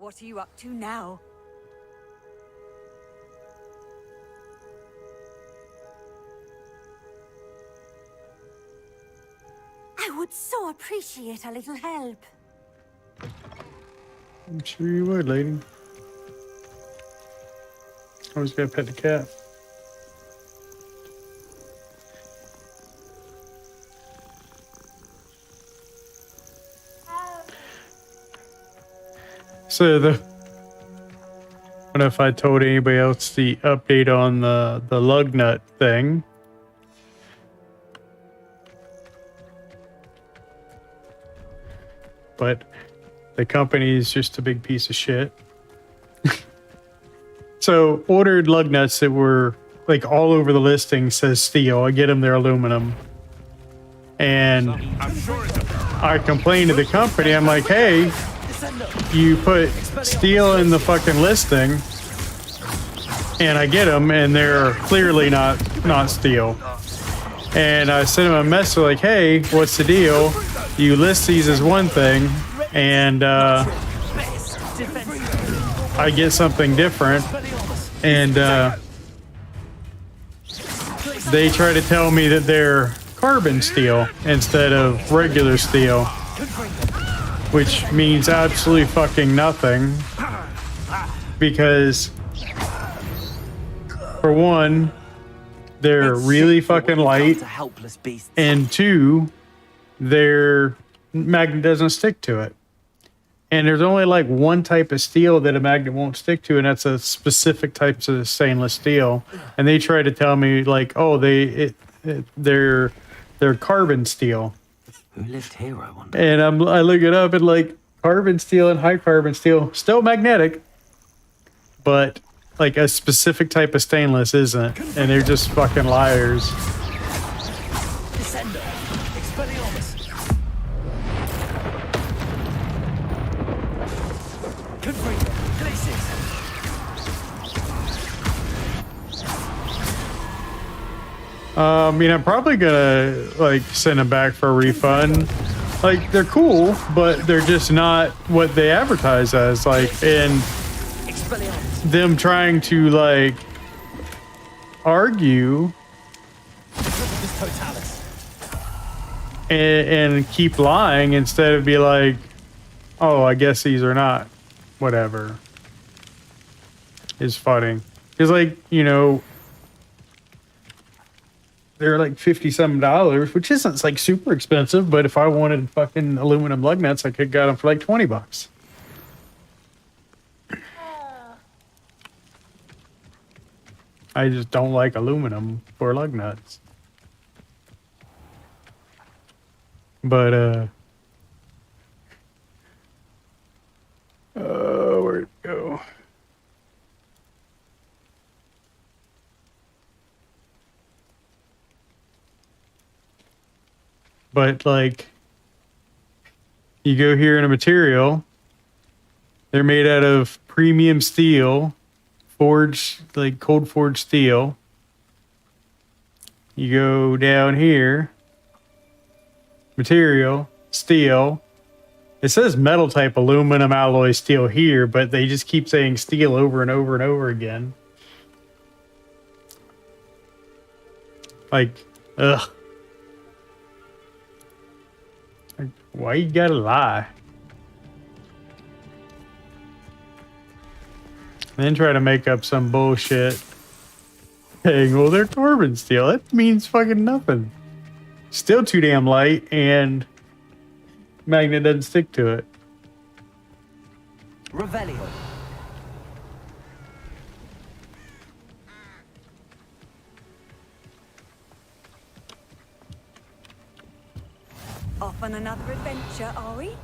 What are you up to now? I would so appreciate a little help. I'm sure you would, lady. Always gotta pet the cat. So I don't know if I told anybody else the update on the lug nut thing. But the company is just a big piece of shit. So ordered lug nuts that were like all over the listing says steel. I get them, they're aluminum. And I complained to the company. I'm like, hey, you put steel in the fucking listing, and I get them, and they're clearly not steel. And I sent them a message like, hey, what's the deal? You list these as one thing, and I get something different, and they try to tell me that they're carbon steel instead of regular steel, which means absolutely fucking nothing, because for one, they're really fucking light, and two, their magnet doesn't stick to it. And there's only like one type of steel that a magnet won't stick to, and that's a specific type of stainless steel. And they try to tell me like, oh, they're carbon steel. Who lived here, I wonder? And I look it up, and like carbon steel and high carbon steel still magnetic, but like a specific type of stainless isn't, and they're just fucking liars. Descendo. Expelliarmus. Confringo. Glacis. I mean, I'm probably gonna like send them back for a refund. Like, they're cool, but they're just not what they advertise as. Like, and them trying to like argue and keep lying instead of be like, oh, I guess these are not whatever, is funny. It's like, you know, they're like $50-some, which isn't like super expensive, but if I wanted fucking aluminum lug nuts, I could got them for like $20. I just don't like aluminum for lug nuts. But where'd it go? But like, you go here in a material, they're made out of premium steel, forged, like cold forged steel. You go down here, material, steel. It says metal type aluminum alloy steel here, but they just keep saying steel over and over and over again. Like, ugh. Why you gotta lie? Then try to make up some bullshit. Saying, well, they're carbon steel. That means fucking nothing. Still too damn light, and magnet doesn't stick to it. Revelio. Off on another adventure, are we?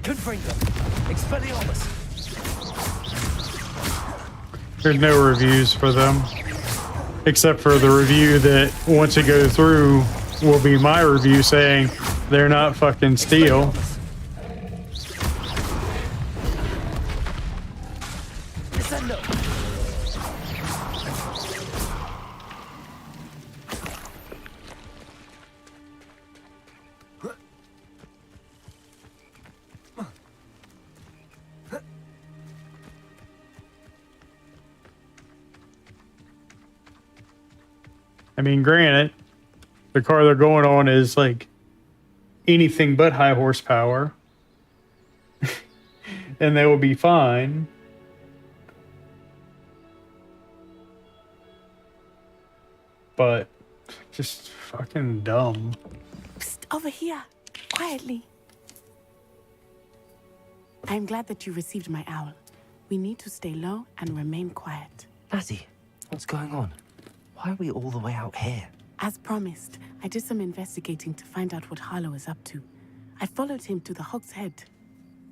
Confringo. Expelliarmus. There's no reviews for them, except for the review that once it goes through will be my review saying they're not fucking steel. I mean, granted, the car they're going on is like anything but high horsepower. And they will be fine. But just fucking dumb. Psst, over here, quietly. I'm glad that you received my owl. We need to stay low and remain quiet. Natty, what's going on? Why are we all the way out here? As promised, I did some investigating to find out what Harlow is up to. I followed him to the Hog's Head.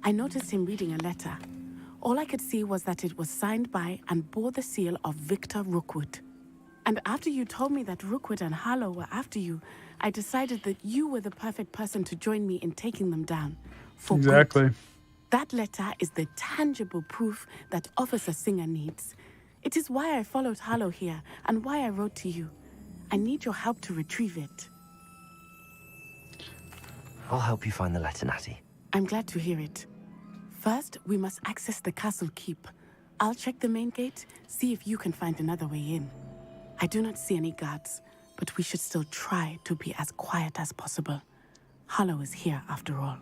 I noticed him reading a letter. All I could see was that it was signed by and bore the seal of Victor Rookwood. And after you told me that Rookwood and Harlow were after you, I decided that you were the perfect person to join me in taking them down. For exactly. Good. That letter is the tangible proof that Officer Singer needs. It is why I followed Harlow here and why I wrote to you. I need your help to retrieve it. I'll help you find the letter, Natty. I'm glad to hear it. First, we must access the castle keep. I'll check the main gate, see if you can find another way in. I do not see any guards, but we should still try to be as quiet as possible. Harlow is here after all.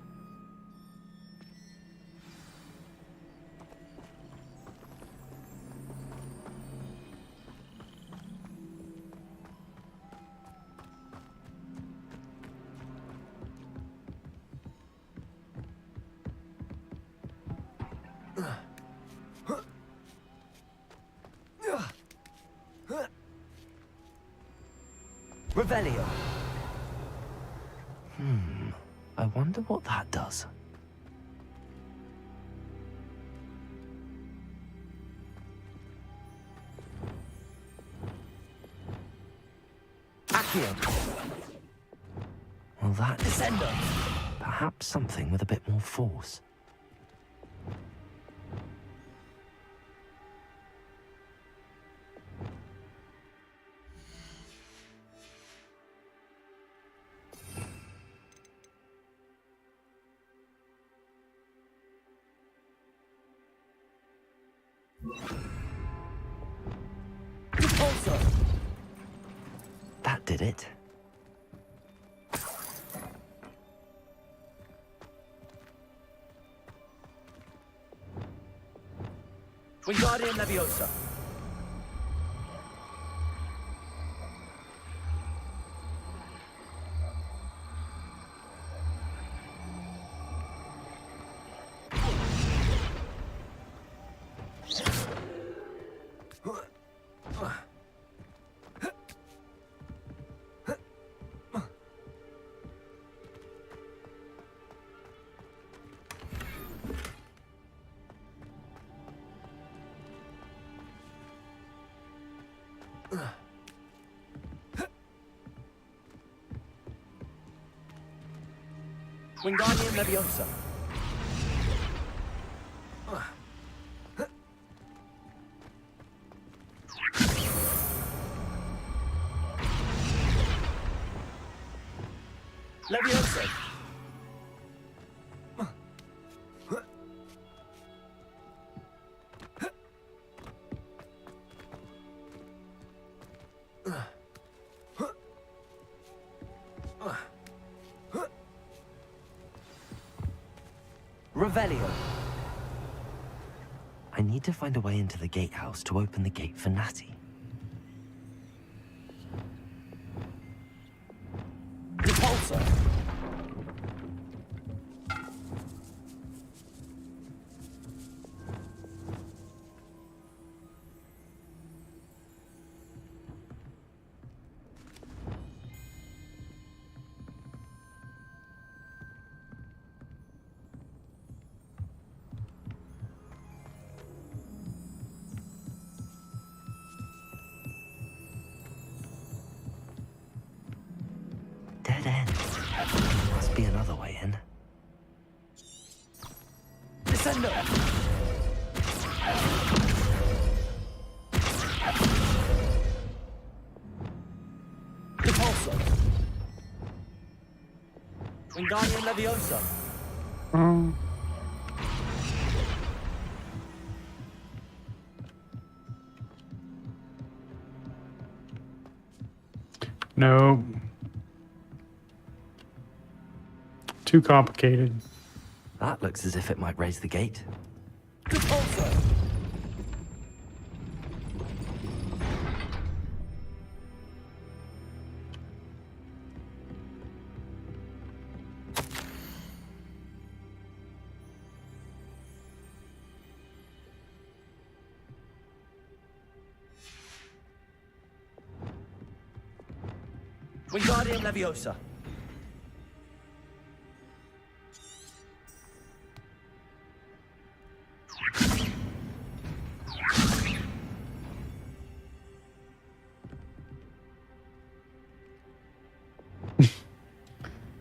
Revelio. I wonder what that does. Accio. Well, that is perhaps something with a bit more force. That did it. Wingardium Leviosa. Wingardium Leviosa. Leviosa. Revelio. I need to find a way into the gatehouse to open the gate for Natty. Repulsor. Dead end. Must be another way in. Descendo! Repulsor. Wingardium Leviosa. No. Too complicated. That looks as if it might raise the gate. Wingardium Leviosa.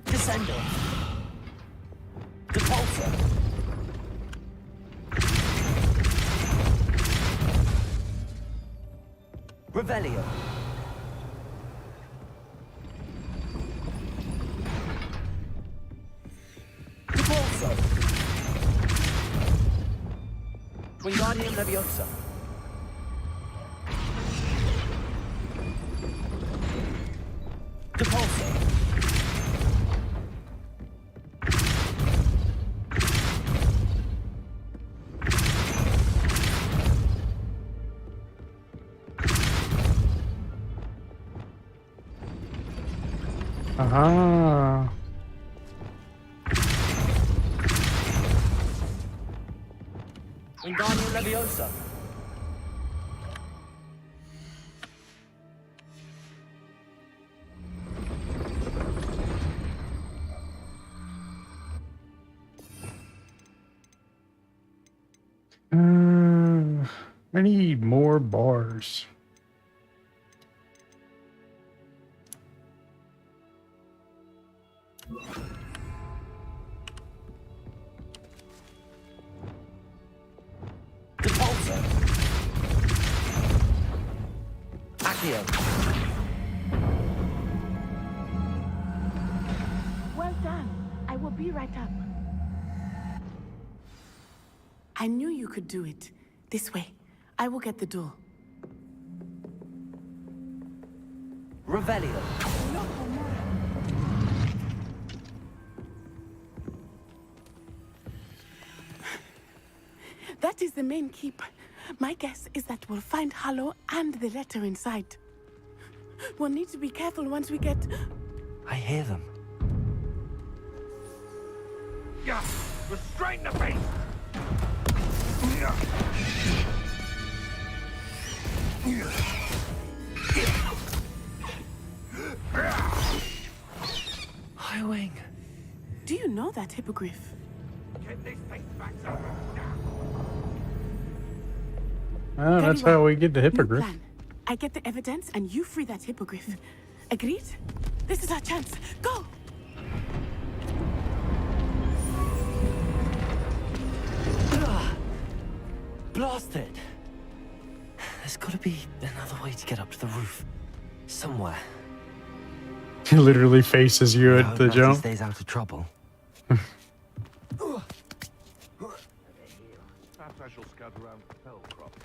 Descendo. Depulso. Revelio. Depulso. Wingardium Leviosa. Depulso. Aha. Wingardium Leviosa. I need more bars. Depulso. Accio. Well done. I will be right up. I knew you could do it. This way. I will get the door. Revelio. That is the main keep. My guess is that we'll find Harlow and the letter inside. We'll need to be careful once we get... I hear them. Yeah, restrain the beast! Highwing. Do you know that hippogriff? Get this thing back up. Oh, that's Very well. how we get the New hippogriff. plan. I get the evidence and you free that hippogriff. Agreed? This is our chance. Go! Blasted! There's got to be another way to get up to the roof. Somewhere. He literally faces you at the Matthew jump. stays out of trouble. Perhaps I shall scout around Fellcroft.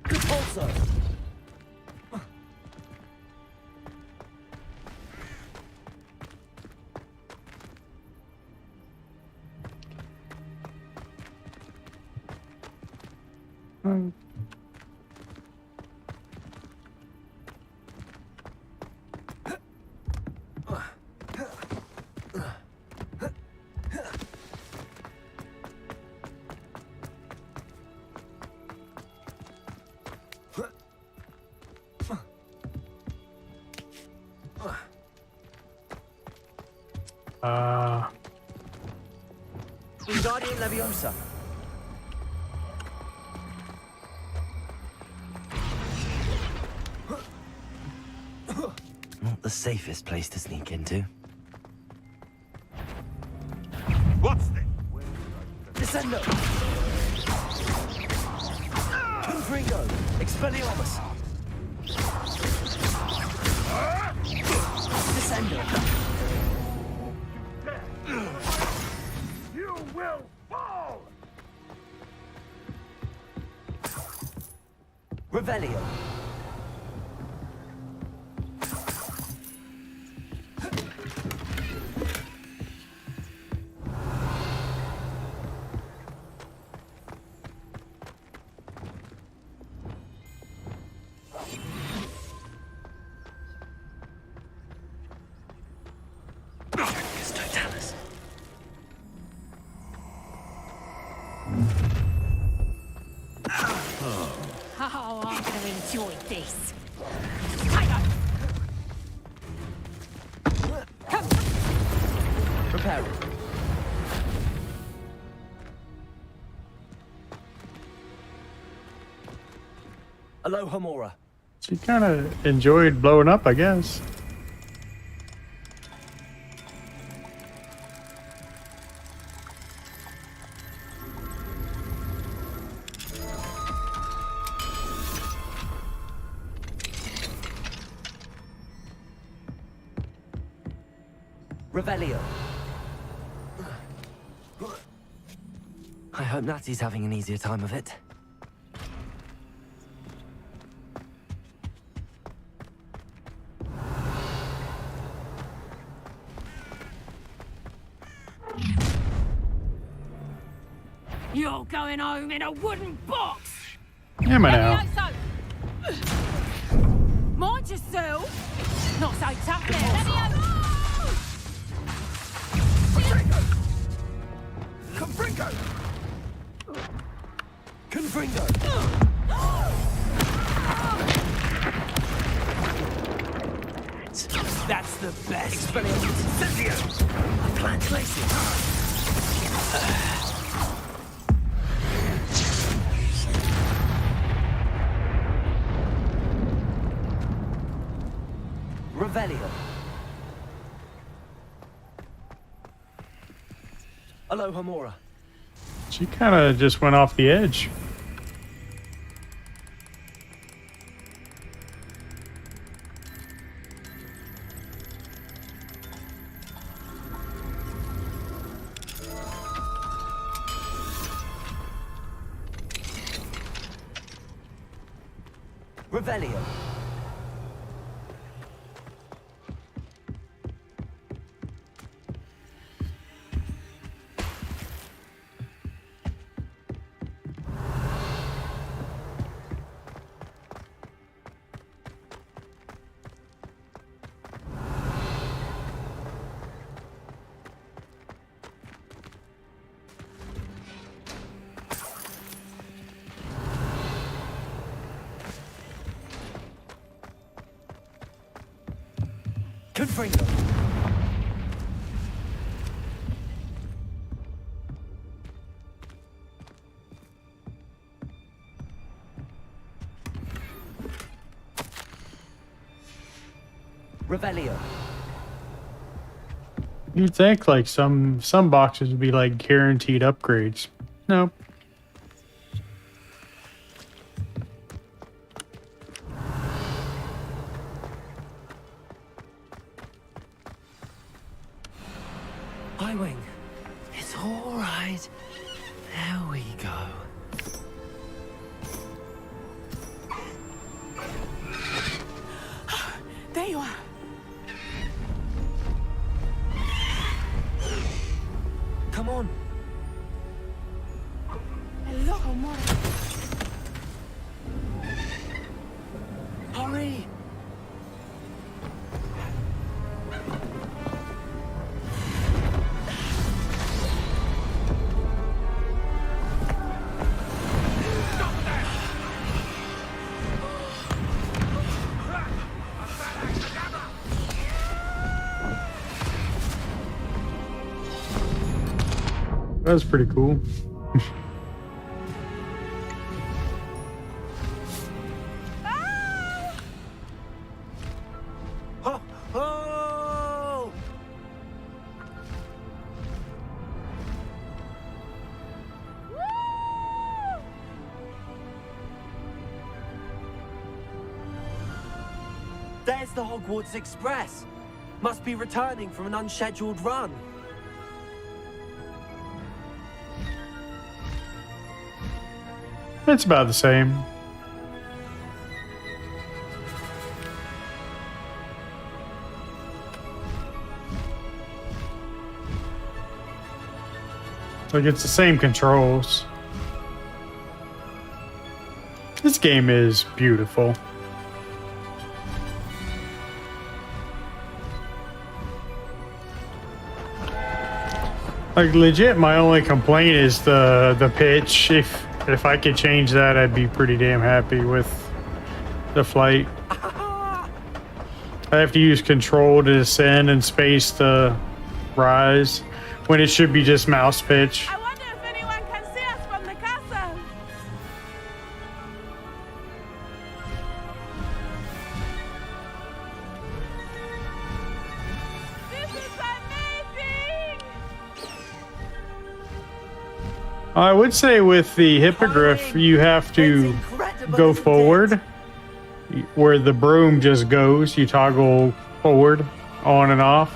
Depulso. Wingardium Leviosa. Not the safest place to sneak into. What's this? Descendo. Confringo. Expelliarmus. Descendo. You will fall! Revelio. Oh, I'm going to enjoy this. Prepare. Aloha Mora. She kind of enjoyed blowing up, I guess. Revelio. I hope Natty's having an easier time of it. You're going home in a wooden box. Yeah, now. Mind yourself. Not so tough there. Confringo! Confringo! That's the best. Expelliarmus! Plant glacier! Revelio. Aloha Mora. She kind of just went off the edge. Revelio. Confringo. Revelio. You'd think like some boxes would be like guaranteed upgrades. Nope. Highwing. It's all right. There we go. There you are. Come on. Hello, Mora. Hurry. That was pretty cool. Oh! Oh! There's the Hogwarts Express. Must be returning from an unscheduled run. It's about the same. Like, it's the same controls. This game is beautiful. Like, legit, my only complaint is the pitch. If I could change that, I'd be pretty damn happy with the flight. I have to use control to descend and space to rise, when it should be just mouse pitch. I wonder if anyone can see us from the castle. This is amazing! I would say with the hippogriff, you have to go forward. Where the broom just goes, you toggle forward, on and off.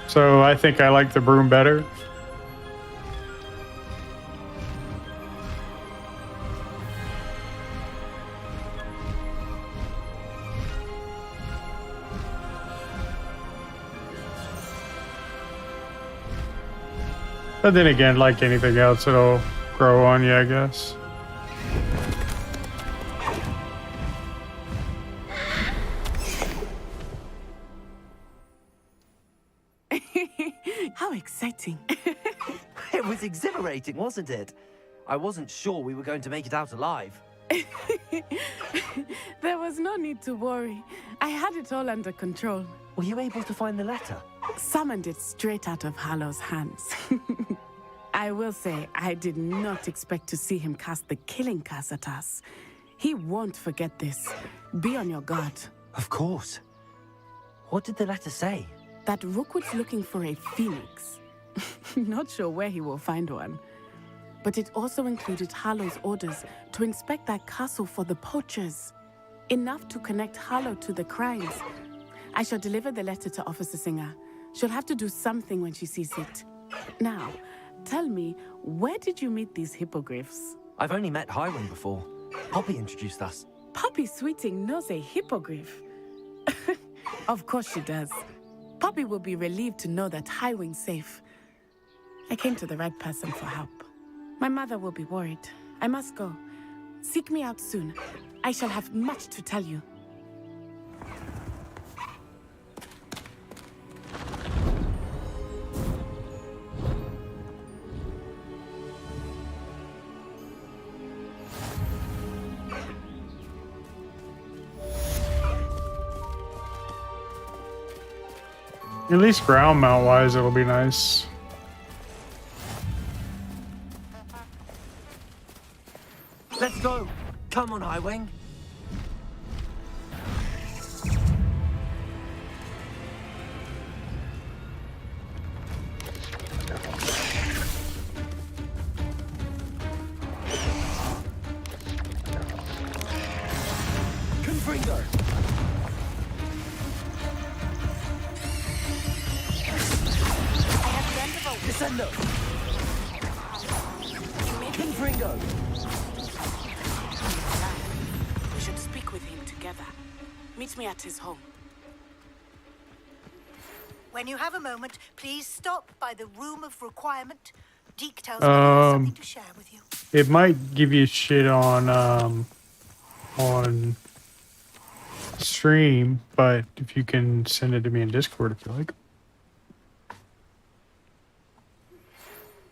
So I think I like the broom better. But then again, like anything else, it'll grow on you, I guess. How exciting. It was exhilarating, wasn't it? I wasn't sure we were going to make it out alive. There was no need to worry. I had it all under control. Were you able to find the letter? Summoned it straight out of Harlow's hands. I will say, I did not expect to see him cast the killing curse at us. He won't forget this. Be on your guard. Of course. What did the letter say? That Rookwood's looking for a phoenix. Not sure where he will find one. But it also included Harlow's orders to inspect that castle for the poachers. Enough to connect Harlow to the crimes. I shall deliver the letter to Officer Singer. She'll have to do something when she sees it. Now, tell me, where did you meet these hippogriffs? I've only met Highwing before. Poppy introduced us. Poppy Sweeting knows a hippogriff. Of course she does. Poppy will be relieved to know that Highwing's safe. I came to the right person for help. My mother will be worried. I must go. Seek me out soon. I shall have much to tell you. At least ground mount wise, it'll be nice. Let's go. Come on, Highwing. Confringo. Descendo. Confringo. We should speak with him together. Meet me at his home. When you have a moment, please stop by the Room of Requirement. Deke tells me he has something to share with you. It might give you shit on stream, but if you can send it to me in Discord if you like.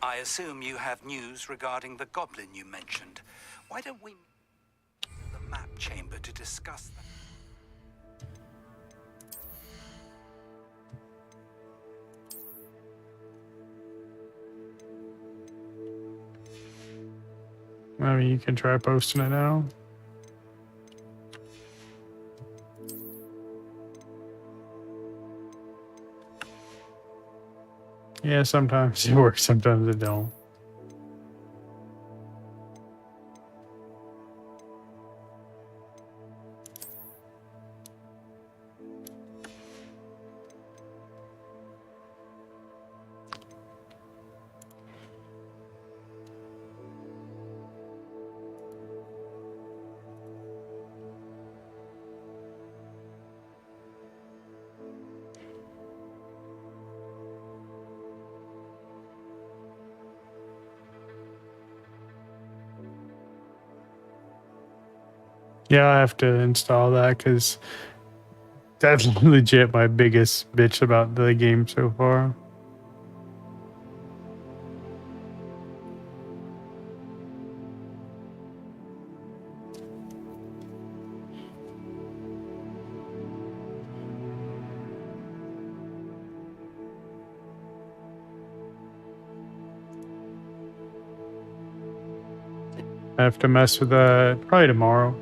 I assume you have news regarding the goblin you mentioned. Why don't we meet in the map chamber to discuss that? I mean, you can try posting it now. Yeah, sometimes it works, sometimes it don't. Yeah, I have to install that because that's legit my biggest bitch about the game so far. I have to mess with that probably tomorrow.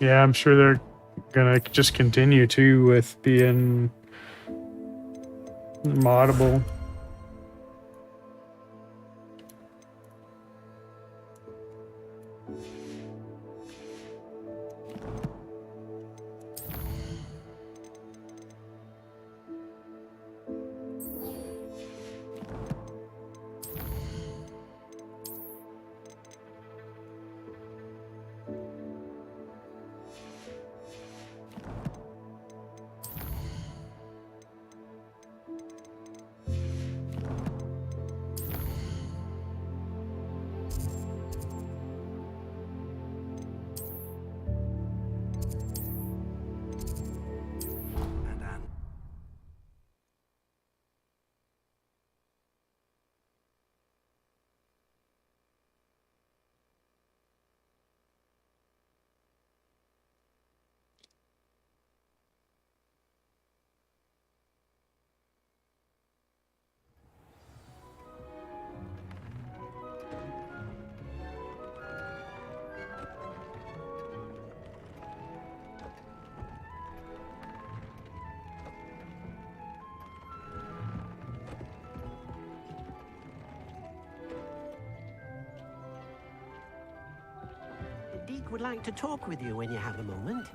Yeah, I'm sure they're gonna just continue to with being moddable. Deke would like to talk with you when you have a moment.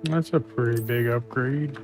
That's a pretty big upgrade.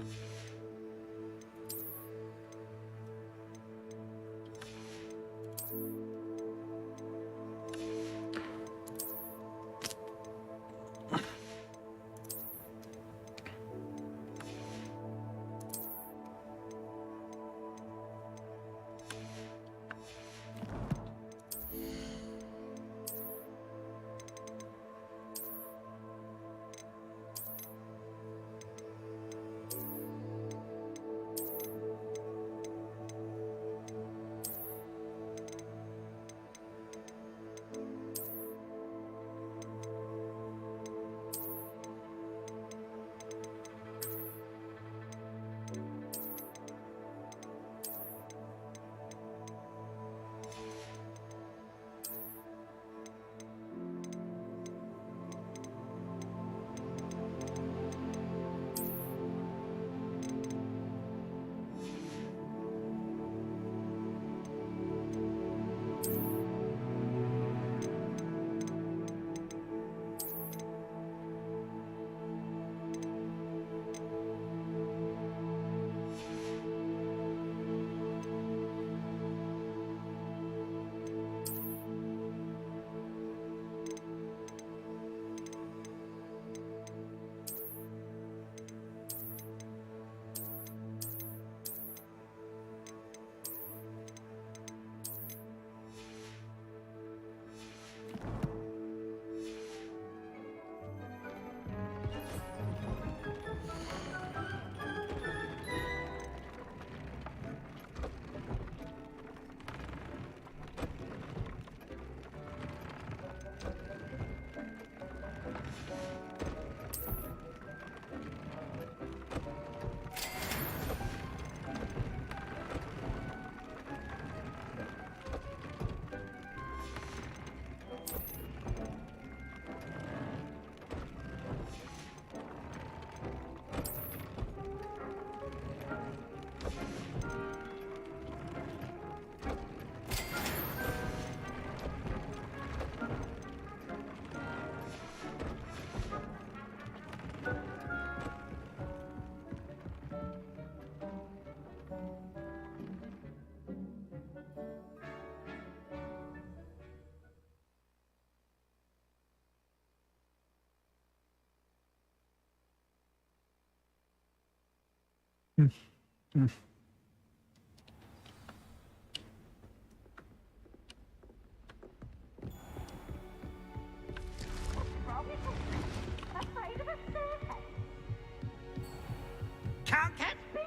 Can't catch me!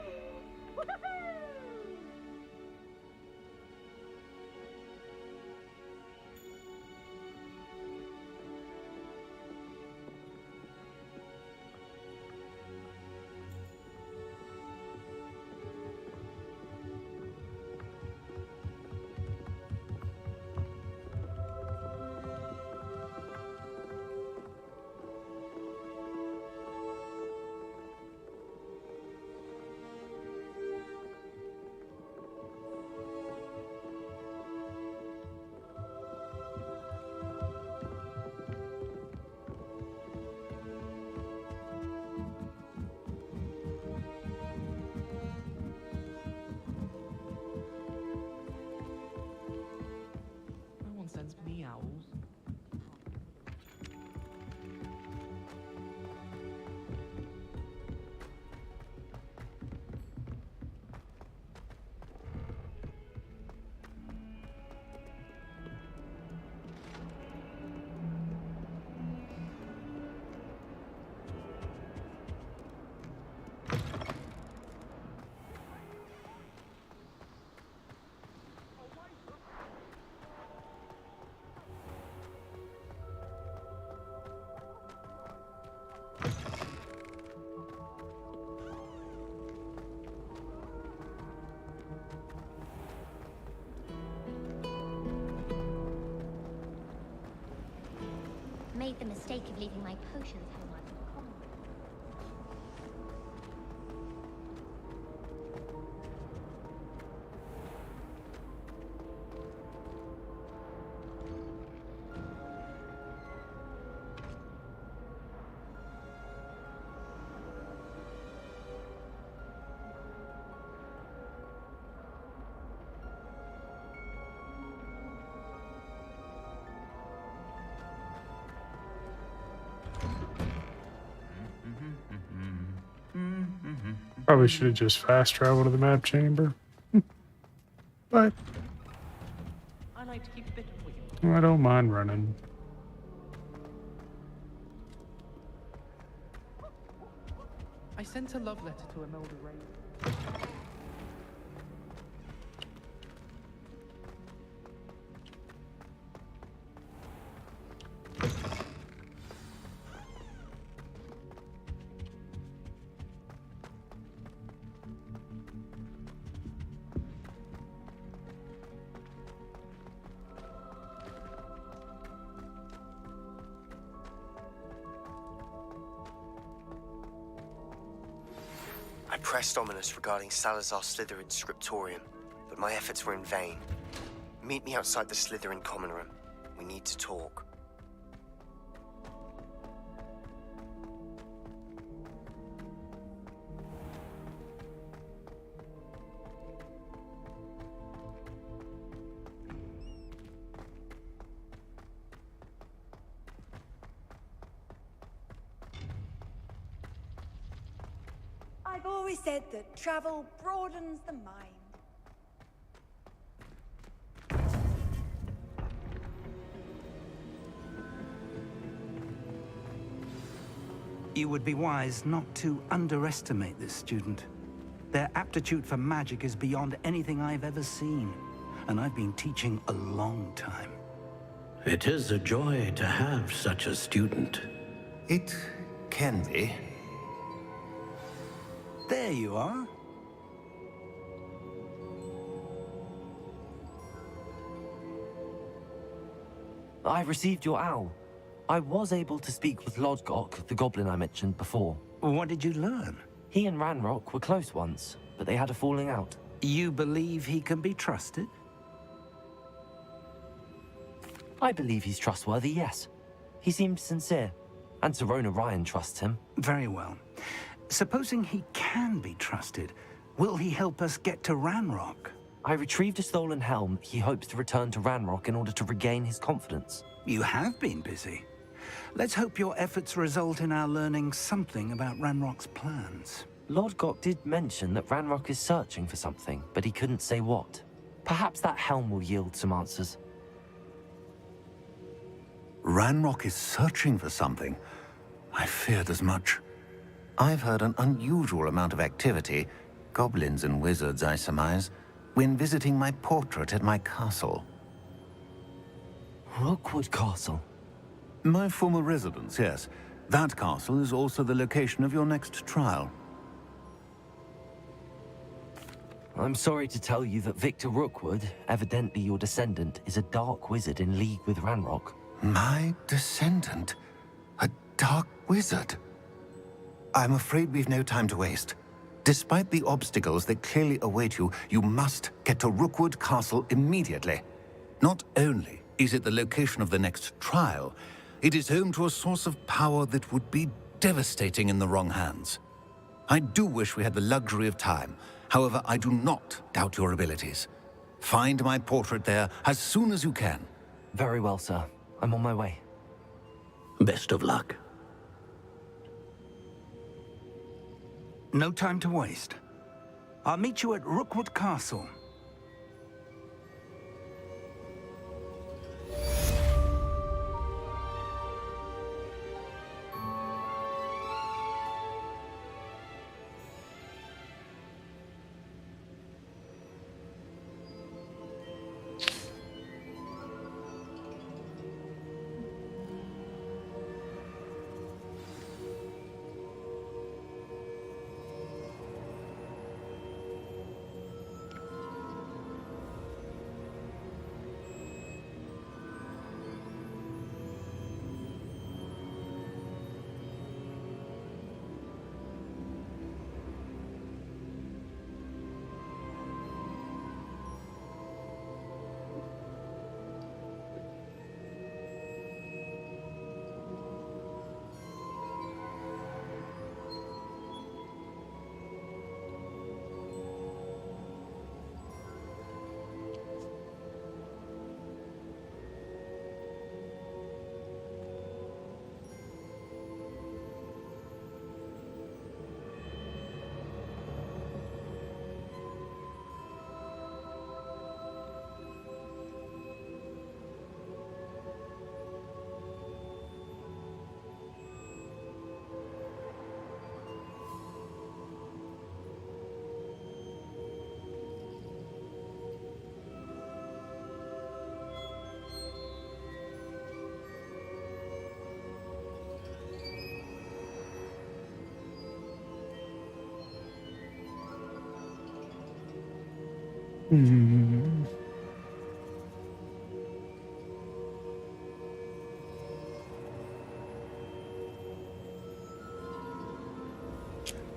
No one sends me owls. Made the mistake of leaving my potions home on the common. Probably should have just fast traveled to the map chamber. But I like to keep a bit of wheel. I don't mind running. I sent a love letter to Imelda Ray. I pressed Ominous regarding Salazar Slytherin's scriptorium, but my efforts were in vain. Meet me outside the Slytherin common room. We need to talk. I've always said that travel broadens the mind. You would be wise not to underestimate this student. Their aptitude for magic is beyond anything I've ever seen, and I've been teaching a long time. It is a joy to have such a student. It can be. There you are. I received your owl. I was able to speak with Lodgok, the goblin I mentioned before. What did you learn? He and Ranrock were close once, but they had a falling out. You believe he can be trusted? I believe he's trustworthy, yes. He seemed sincere, and Sirona Ryan trusts him. Very well. Supposing he can be trusted, will he help us get to Ranrock? I retrieved a stolen helm he hopes to return to Ranrock in order to regain his confidence. You have been busy. Let's hope your efforts result in our learning something about Ranrock's plans. Lord Gok did mention that Ranrock is searching for something, but he couldn't say what. Perhaps that helm will yield some answers. Ranrock is searching for something? I feared as much. I've heard an unusual amount of activity, goblins and wizards, I surmise, when visiting my portrait at my castle. Rookwood Castle? My former residence, yes. That castle is also the location of your next trial. I'm sorry to tell you that Victor Rookwood, evidently your descendant, is a dark wizard in league with Ranrock. My descendant? A dark wizard? I'm afraid we've no time to waste. Despite the obstacles that clearly await you, you must get to Rookwood Castle immediately. Not only is it the location of the next trial, it is home to a source of power that would be devastating in the wrong hands. I do wish we had the luxury of time. However, I do not doubt your abilities. Find my portrait there as soon as you can. Very well, sir. I'm on my way. Best of luck. No time to waste. I'll meet you at Rookwood Castle.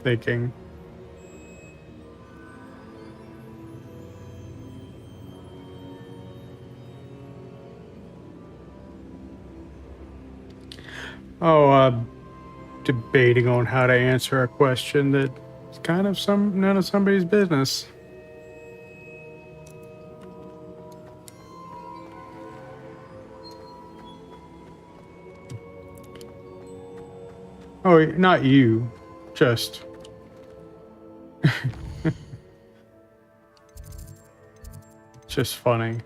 Thinking. Oh, debating on how to answer a question that's kind of none of somebody's business. Oh, not you, just. Just funny.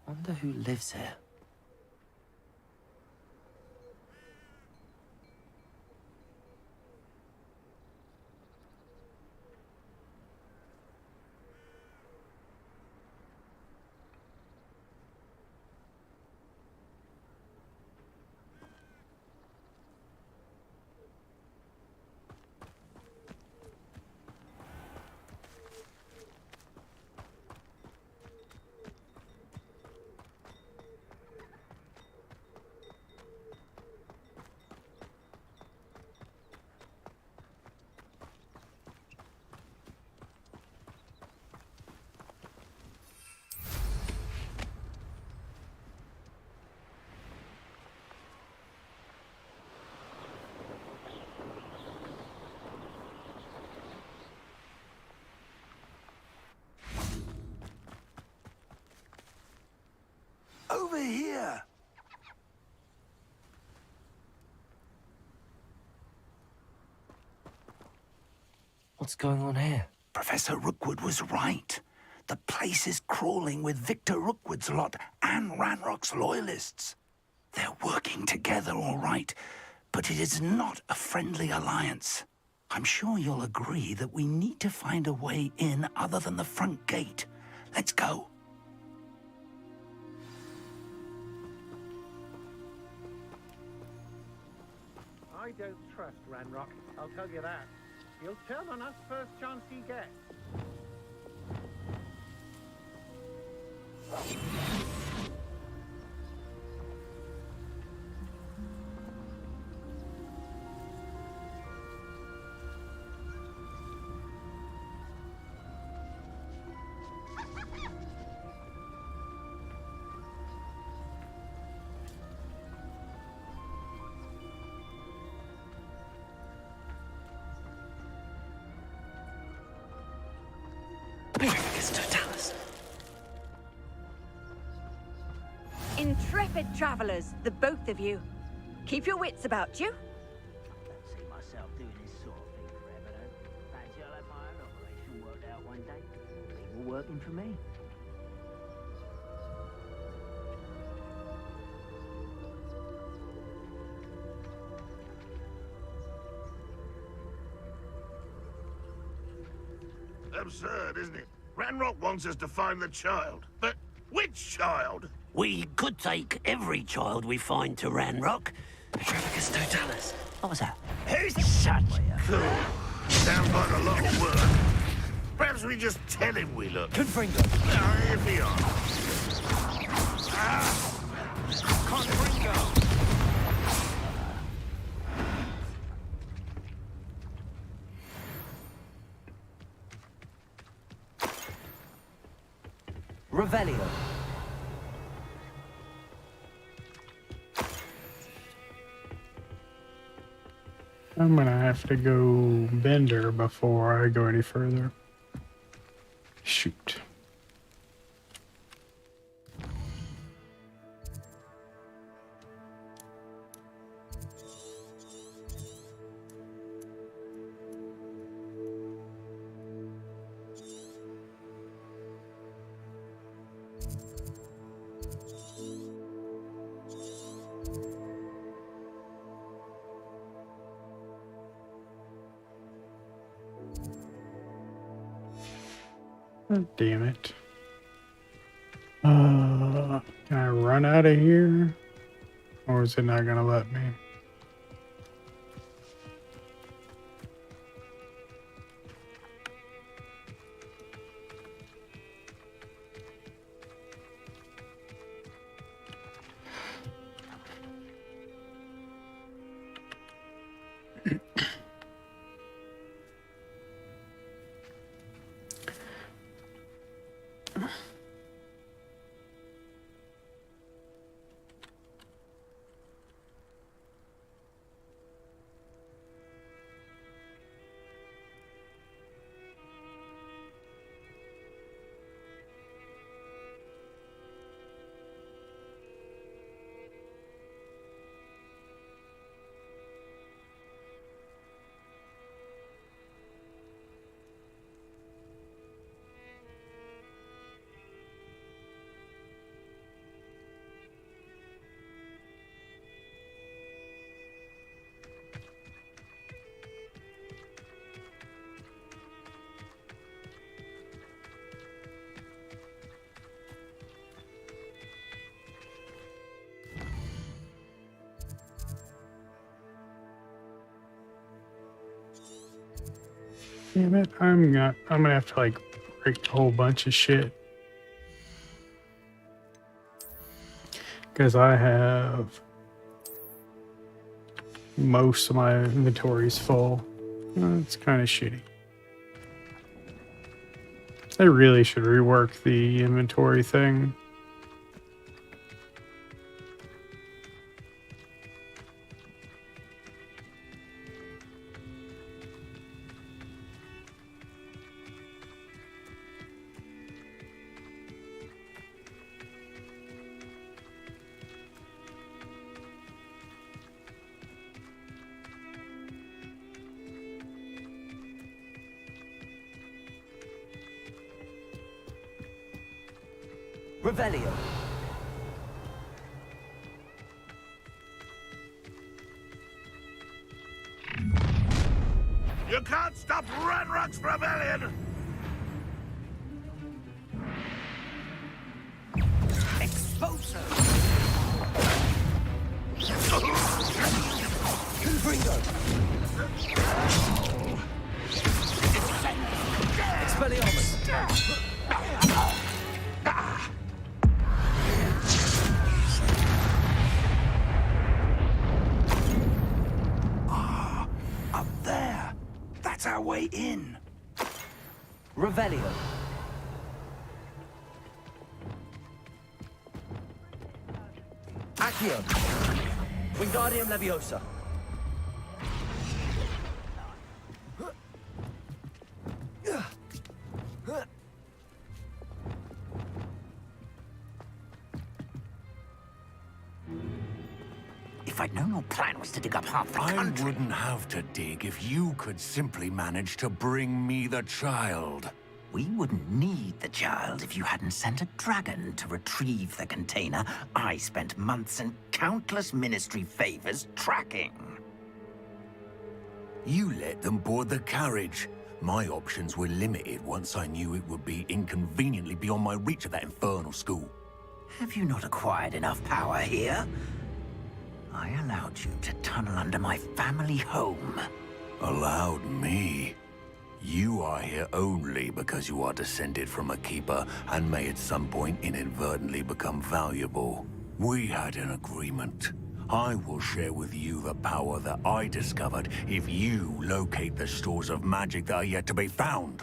Wonder who lives here. Over here! What's going on here? Professor Rookwood was right. The place is crawling with Victor Rookwood's lot and Ranrock's loyalists. They're working together, all right, but it is not a friendly alliance. I'm sure you'll agree that we need to find a way in other than the front gate. Let's go. I don't trust Ranrock, I'll tell you that. He'll turn on us first chance he gets. Intrepid travelers, the both of you. Keep your wits about you. Don't see myself doing this sort of thing forever, though. Fancy I'll have my own operation worked out one day. People working for me. Absurd, isn't it? Ranrock wants us to find the child. But which child? We could take every child we find to Ranrock. Petrificus totalis. What was that? Who's such? Cool. Sounds like a lot of work. Perhaps we just tell him we look. Confringo. Here we are. Confringo. Revelio. I'm gonna have to go Bender before I go any further. Shoot. Oh, damn it. Can I run out of here? Or is it not gonna let me? Damn it, I'm gonna have to like break a whole bunch of shit. Because I have most of my inventories full. It's kind of shitty. I really should rework the inventory thing. Revelio. You can't stop Ranrock's rebellion! Expulso. Confringo. Expelliarmus. Up there. That's our way in. Revelio. Accio. Wingardium Leviosa. If I'd known your plan was to dig up half the country... I wouldn't have to dig if you could simply manage to bring me the child. We wouldn't need the child if you hadn't sent a dragon to retrieve the container I spent months and countless ministry favors tracking. You let them board the carriage. My options were limited once I knew it would be inconveniently beyond my reach at that infernal school. Have you not acquired enough power here? I allowed you to tunnel under my family home. Allowed me? You are here only because you are descended from a keeper and may at some point inadvertently become valuable. We had an agreement. I will share with you the power that I discovered if you locate the stores of magic that are yet to be found.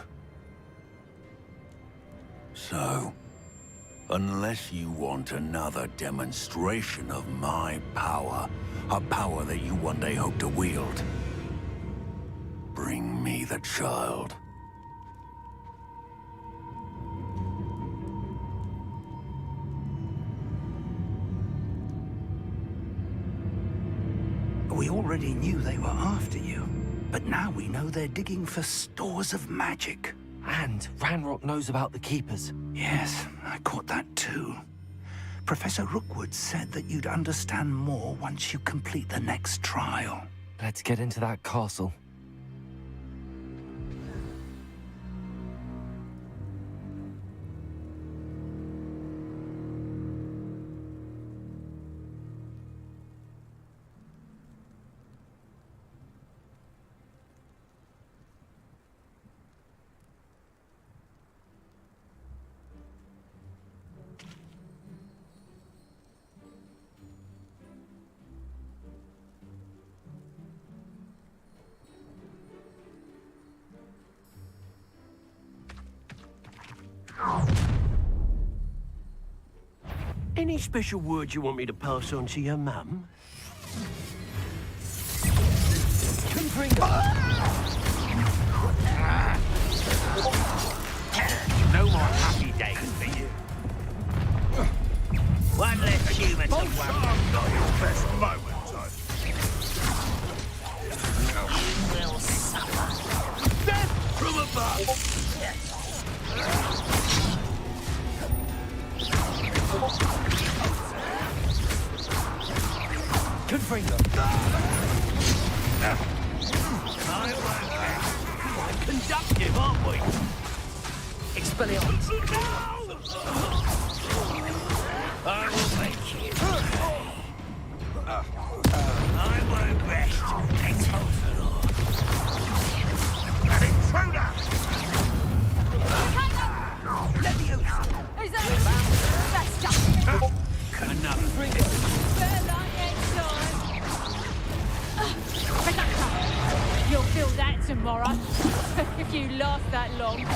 So, unless you want another demonstration of my power, a power that you one day hope to wield, bring me the child. We already knew they were after you, but now we know they're digging for stores of magic. And Ranrock knows about the Keepers. Yes, I caught that too. Professor Rookwood said that you'd understand more once you complete the next trial. Let's get into that castle. Any special words you want me to pass on to your mum? No more happy days for you. One less human to worry. Not your best moments, We'll suffer. Death from above! Confringo. Quite conductive, aren't we? Expelliarmus. I will make you. I won't rest. Expulsador. An intruder! Leviosa. Is that that's just Another. better luck next time. You'll feel that tomorrow if you last that long. And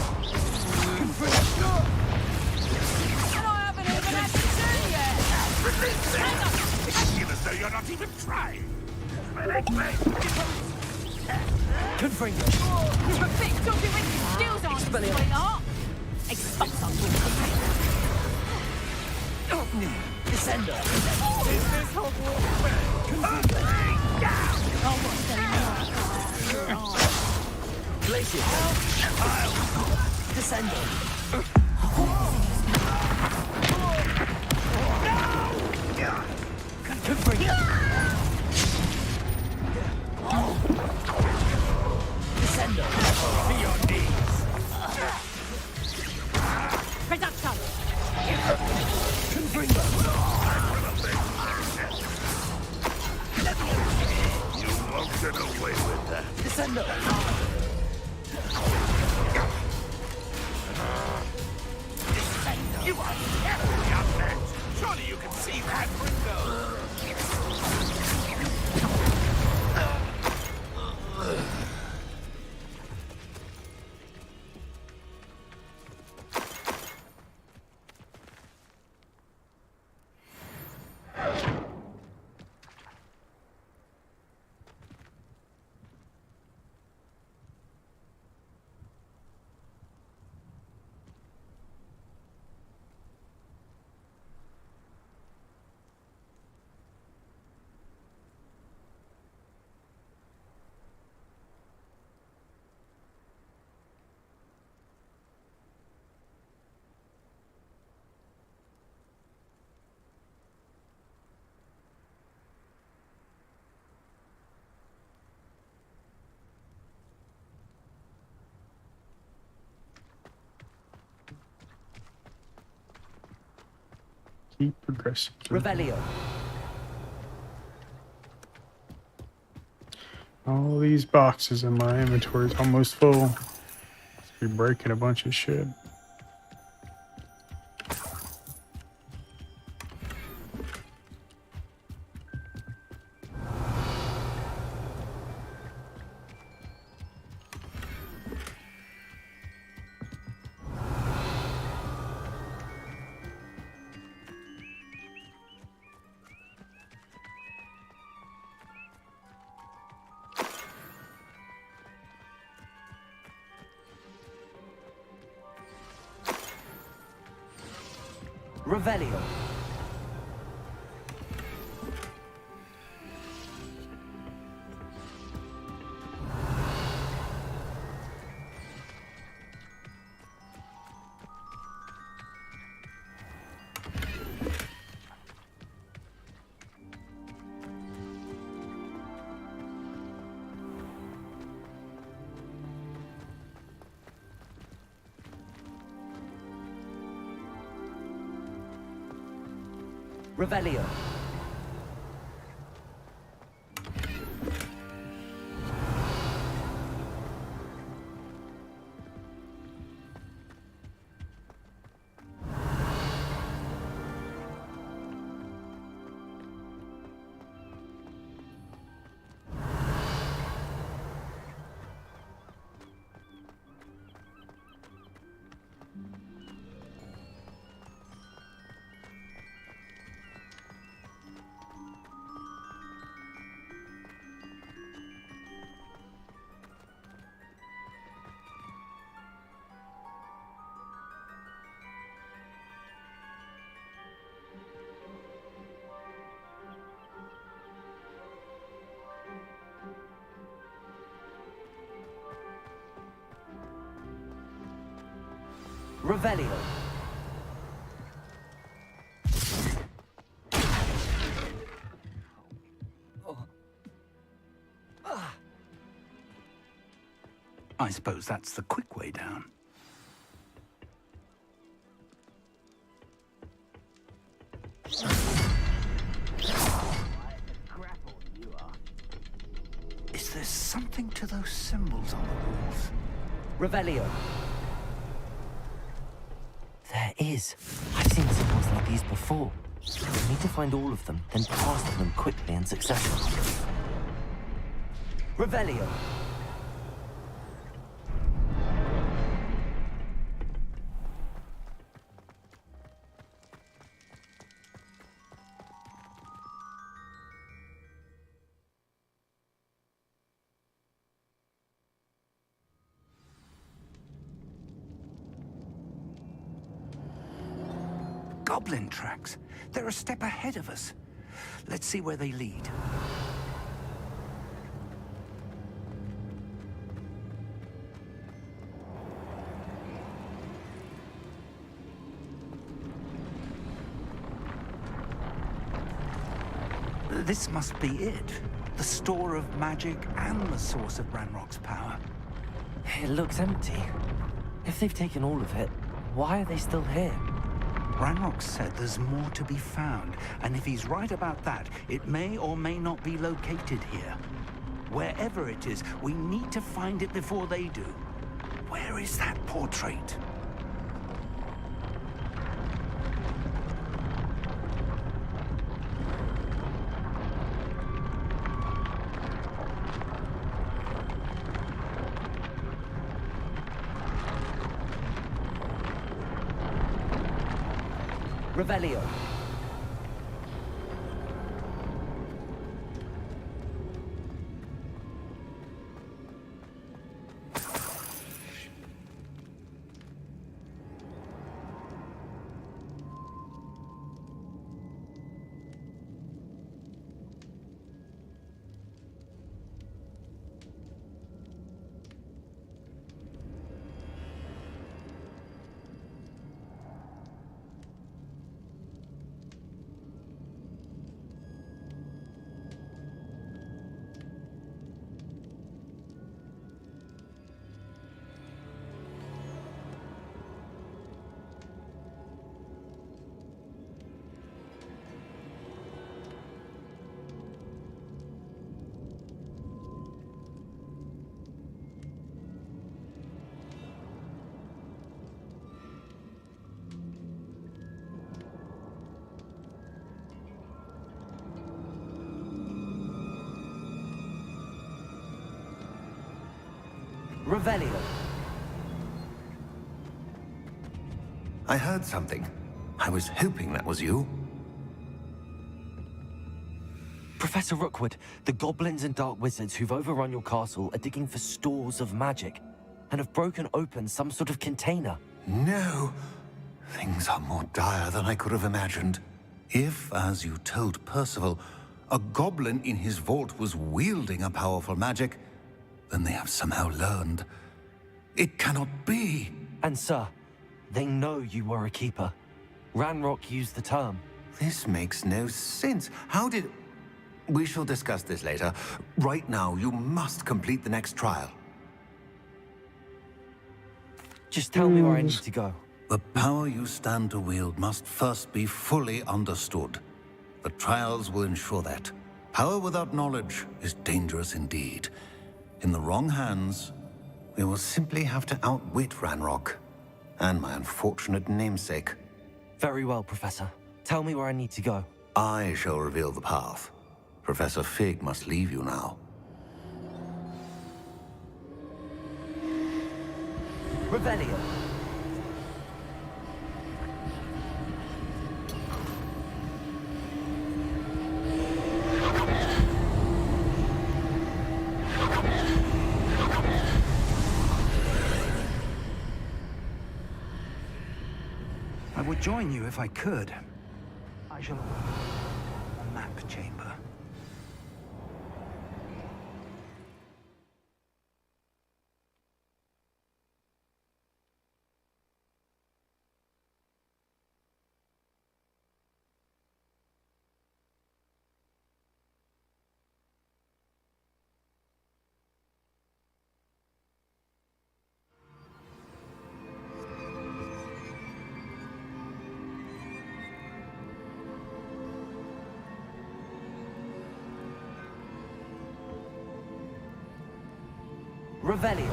I haven't even had to do yet. Release them! Feel as though you're not even trying. Confringo. You're a bit talking with your skills on, sweetheart. Expulso. Descendo. Is this Hogwarts? Oh, what's going on? Glacier. Descendo. Reduction! You won't get away with that. Descendo! You are terribly outmatched. Surely you can see that, Ringo. Keep progressing. Revelio. All these boxes in my inventory is almost full. Must be breaking a bunch of shit. Revelio. Revelio. Revelio. I suppose that's the quick way down. Is there something to those symbols on the walls? Revelio. There is. I've seen symbols like these before. I need to find all of them, then pass them quickly in succession. Revelio. Goblin tracks. They're a step ahead of us. Let's see where they lead. This must be it. The store of magic and the source of Ranrock's power. It looks empty. If they've taken all of it, why are they still here? Ranrock said there's more to be found, and if he's right about that, it may or may not be located here. Wherever it is, we need to find it before they do. Where is that portrait? Revelio. Revelio. I heard something. I was hoping that was you. Professor Rookwood, the goblins and dark wizards who've overrun your castle are digging for stores of magic and have broken open some sort of container. No. Things are more dire than I could have imagined. If, as you told Percival, a goblin in his vault was wielding a powerful magic, then they have somehow learned. It cannot be. And sir, they know you were a keeper. Ranrock used the term. This makes no sense. How did... We shall discuss this later. Right now, you must complete the next trial. Just tell me where I need to go. The power you stand to wield must first be fully understood. The trials will ensure that. Power without knowledge is dangerous indeed. In the wrong hands, we will simply have to outwit Ranrock and my unfortunate namesake. Very well, Professor. Tell me where I need to go. I shall reveal the path. Professor Fig must leave you now. Revelio. I would join you if I could. I shall... a map chamber. Revelio.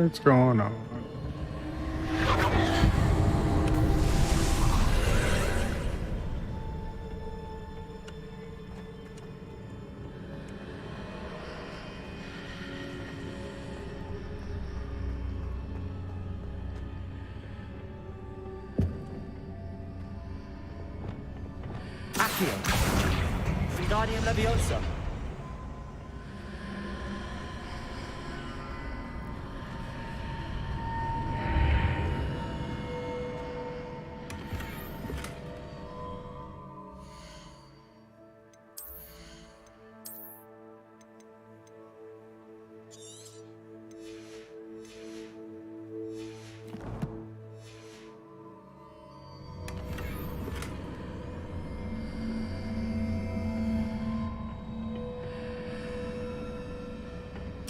What's going on? Accio. Wingardium Leviosa.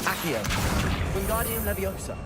Accio. Wingardium Leviosa.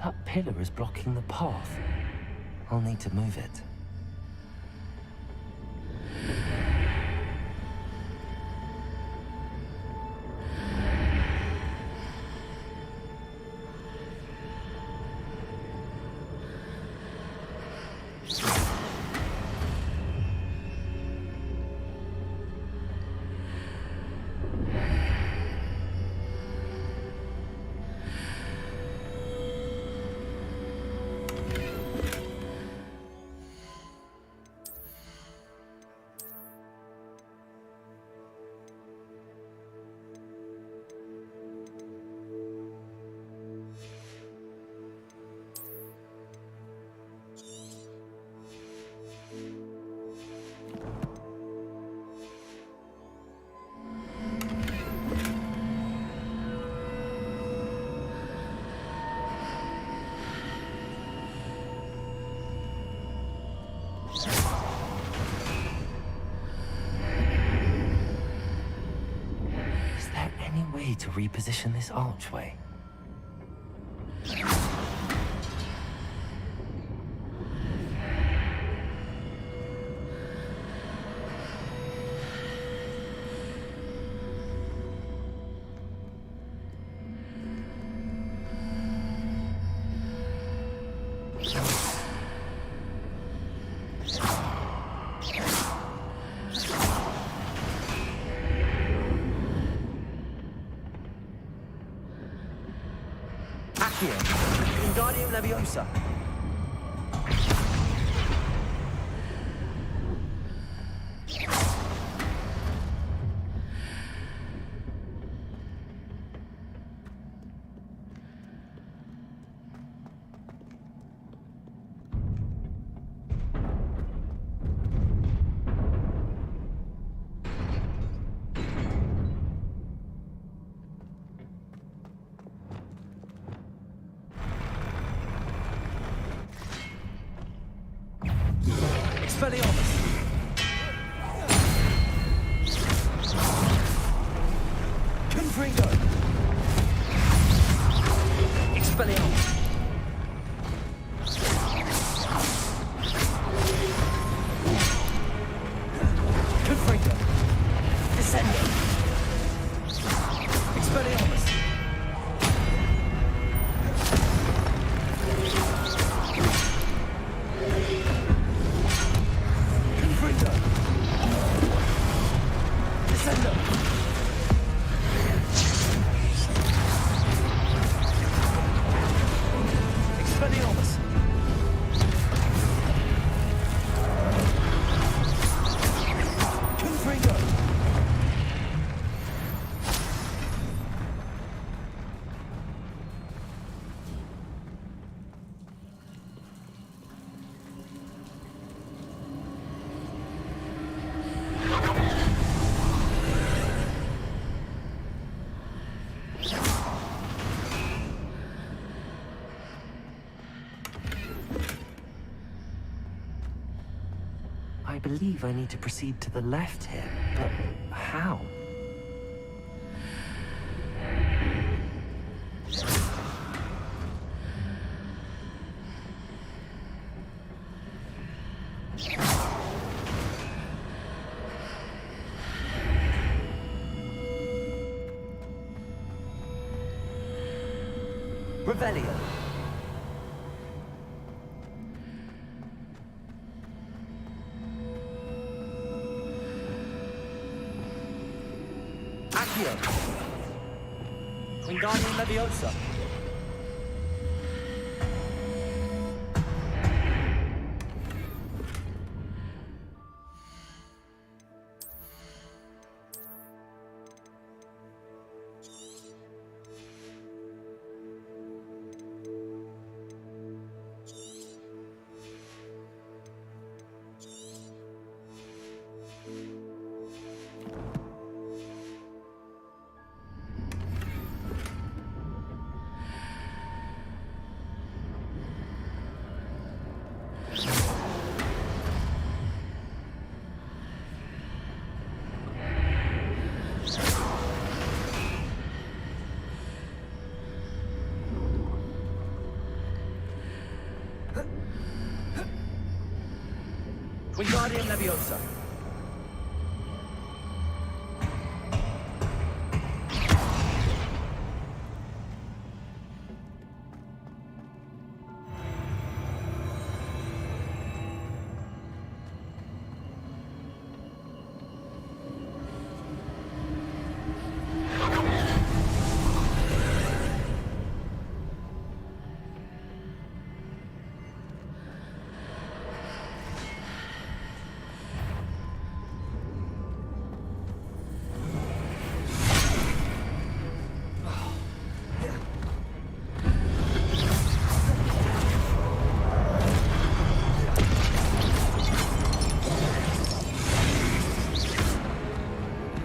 That pillar is blocking the path. I'll need to move it. To reposition this archway. Accio. Wingardium Leviosa. Expelliarmus! Confringo! Expelliarmus! Confringo! Descendo! Expelliarmus! Expelliarmus! Confringo! I believe I need to proceed to the left here, but how? Revelio! Accio! Wingardium Leviosa! Wingardium Leviosa!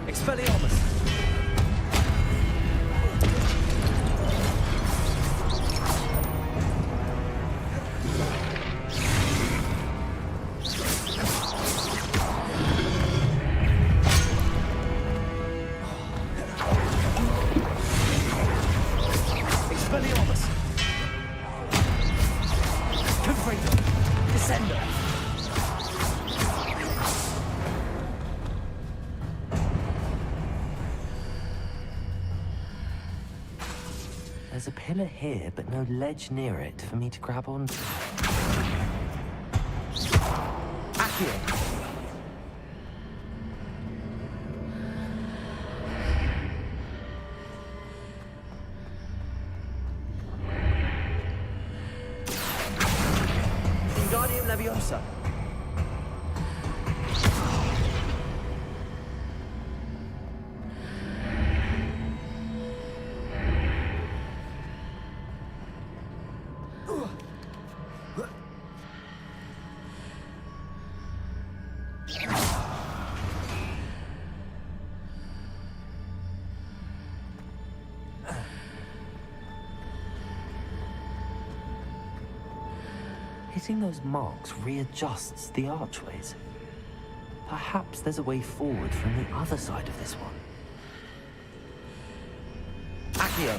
Expelliarmus! Expelliarmus! Confringo! Descendo! There's a pillar here, but no ledge near it for me to grab onto. Accio! Wingardium Leviosa! Hitting those marks readjusts the archways. Perhaps there's a way forward from the other side of this one. Accio!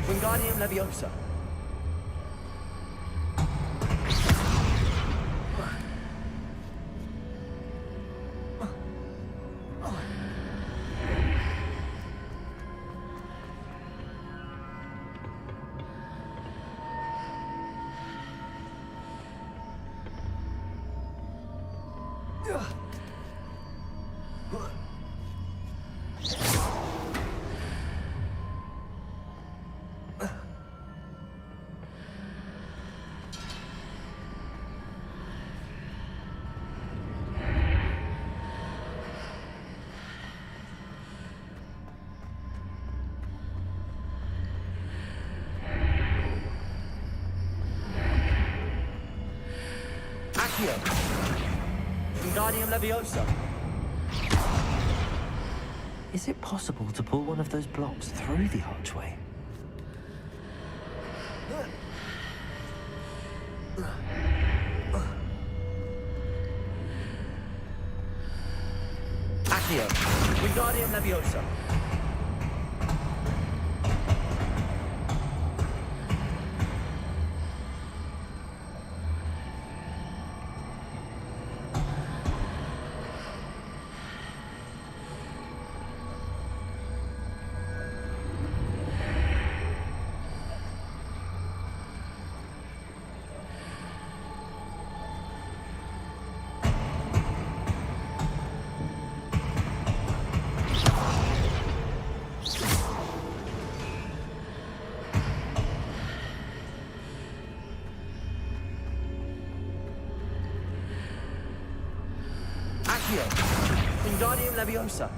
Wingardium Leviosa! Accio. Wingardium Leviosa. Is it possible to pull one of those blocks through the archway? Accio. Wingardium Leviosa. Accio. Wingardium Leviosa.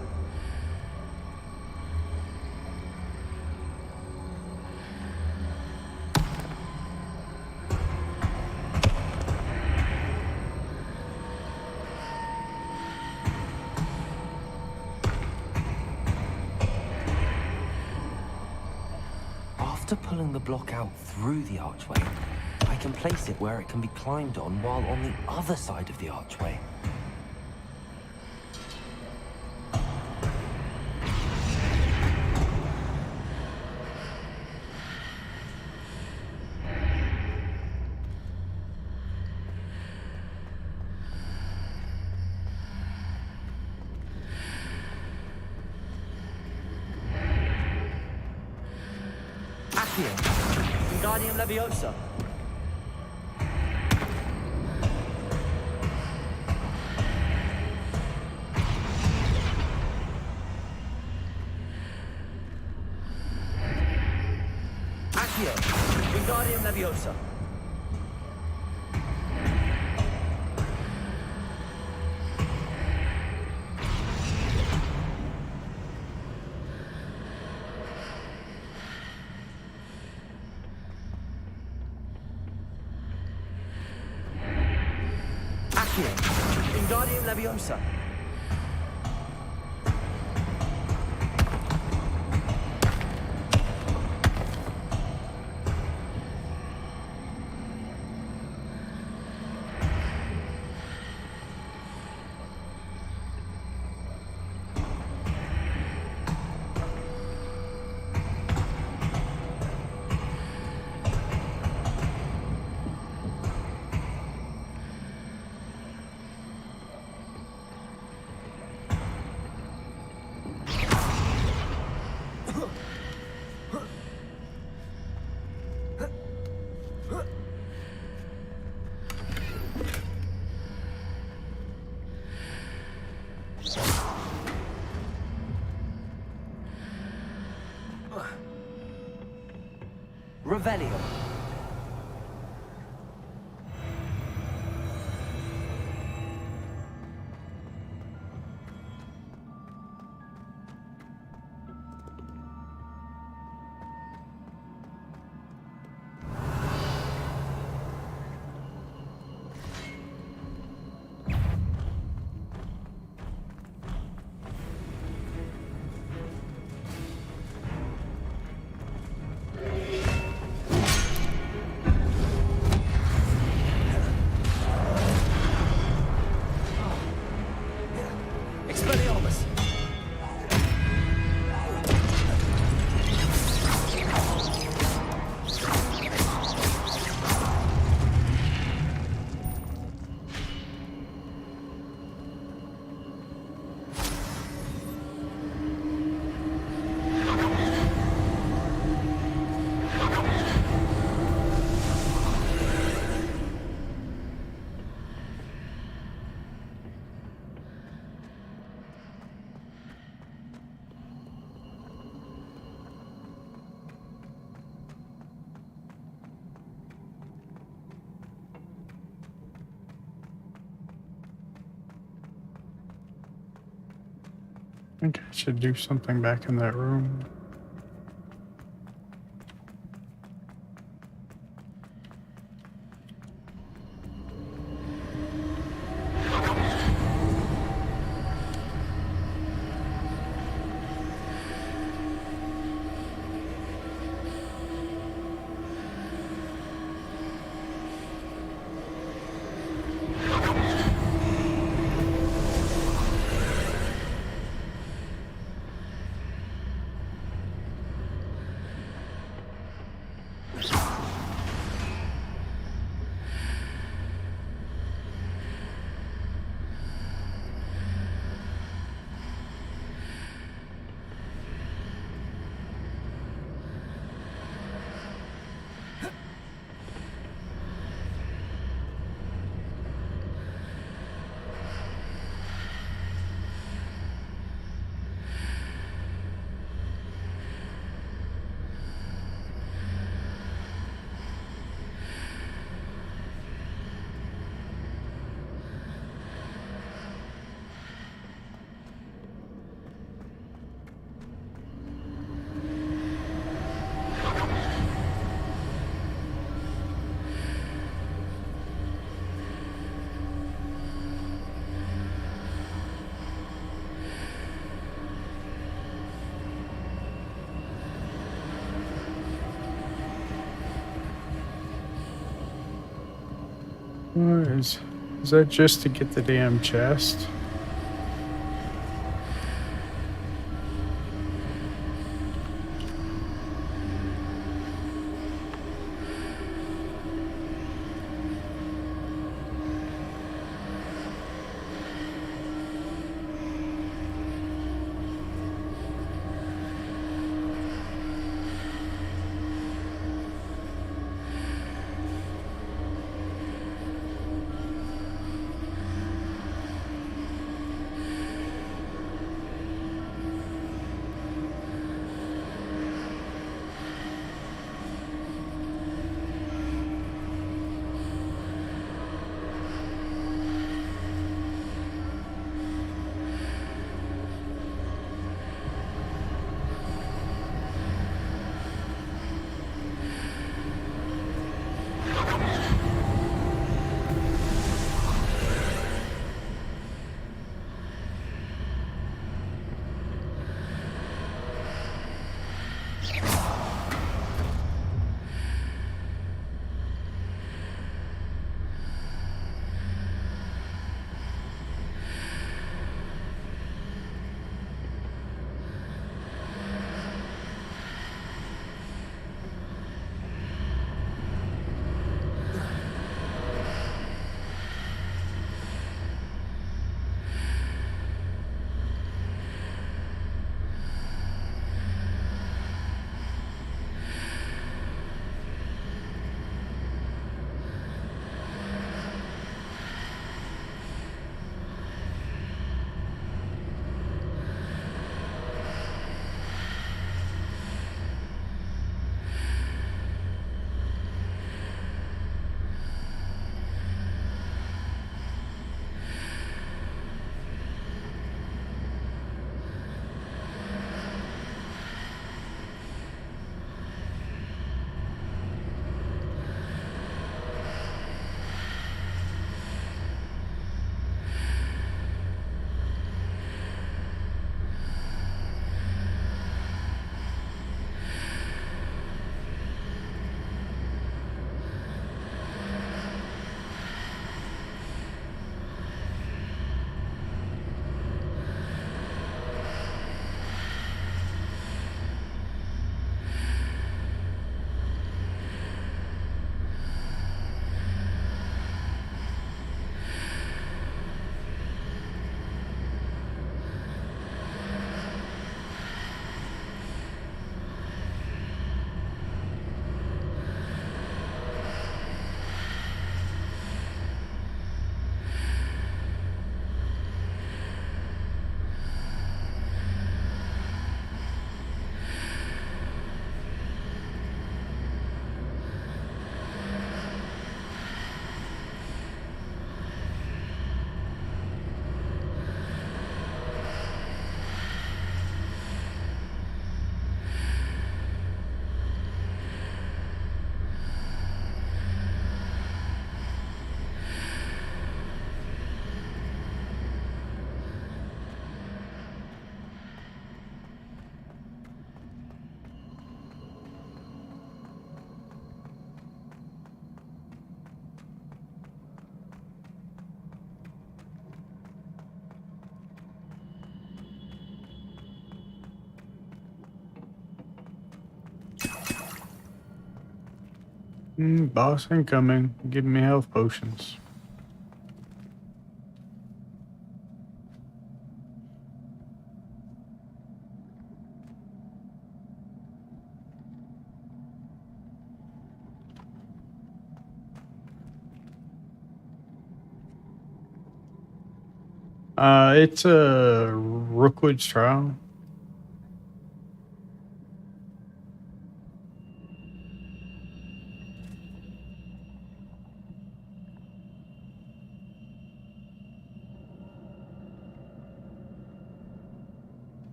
After pulling the block out through the archway, I can place it where it can be climbed on while on the other side of the archway. Accio. Wingardium Leviosa. Accio. Wingardium Leviosa. Accio. Wingardium Leviosa. Revelio. Expelliarmus. I think I should do something back in that room. Is that just to get the damn chest? Boss incoming. Give me health potions. It's a Rookwood's trial.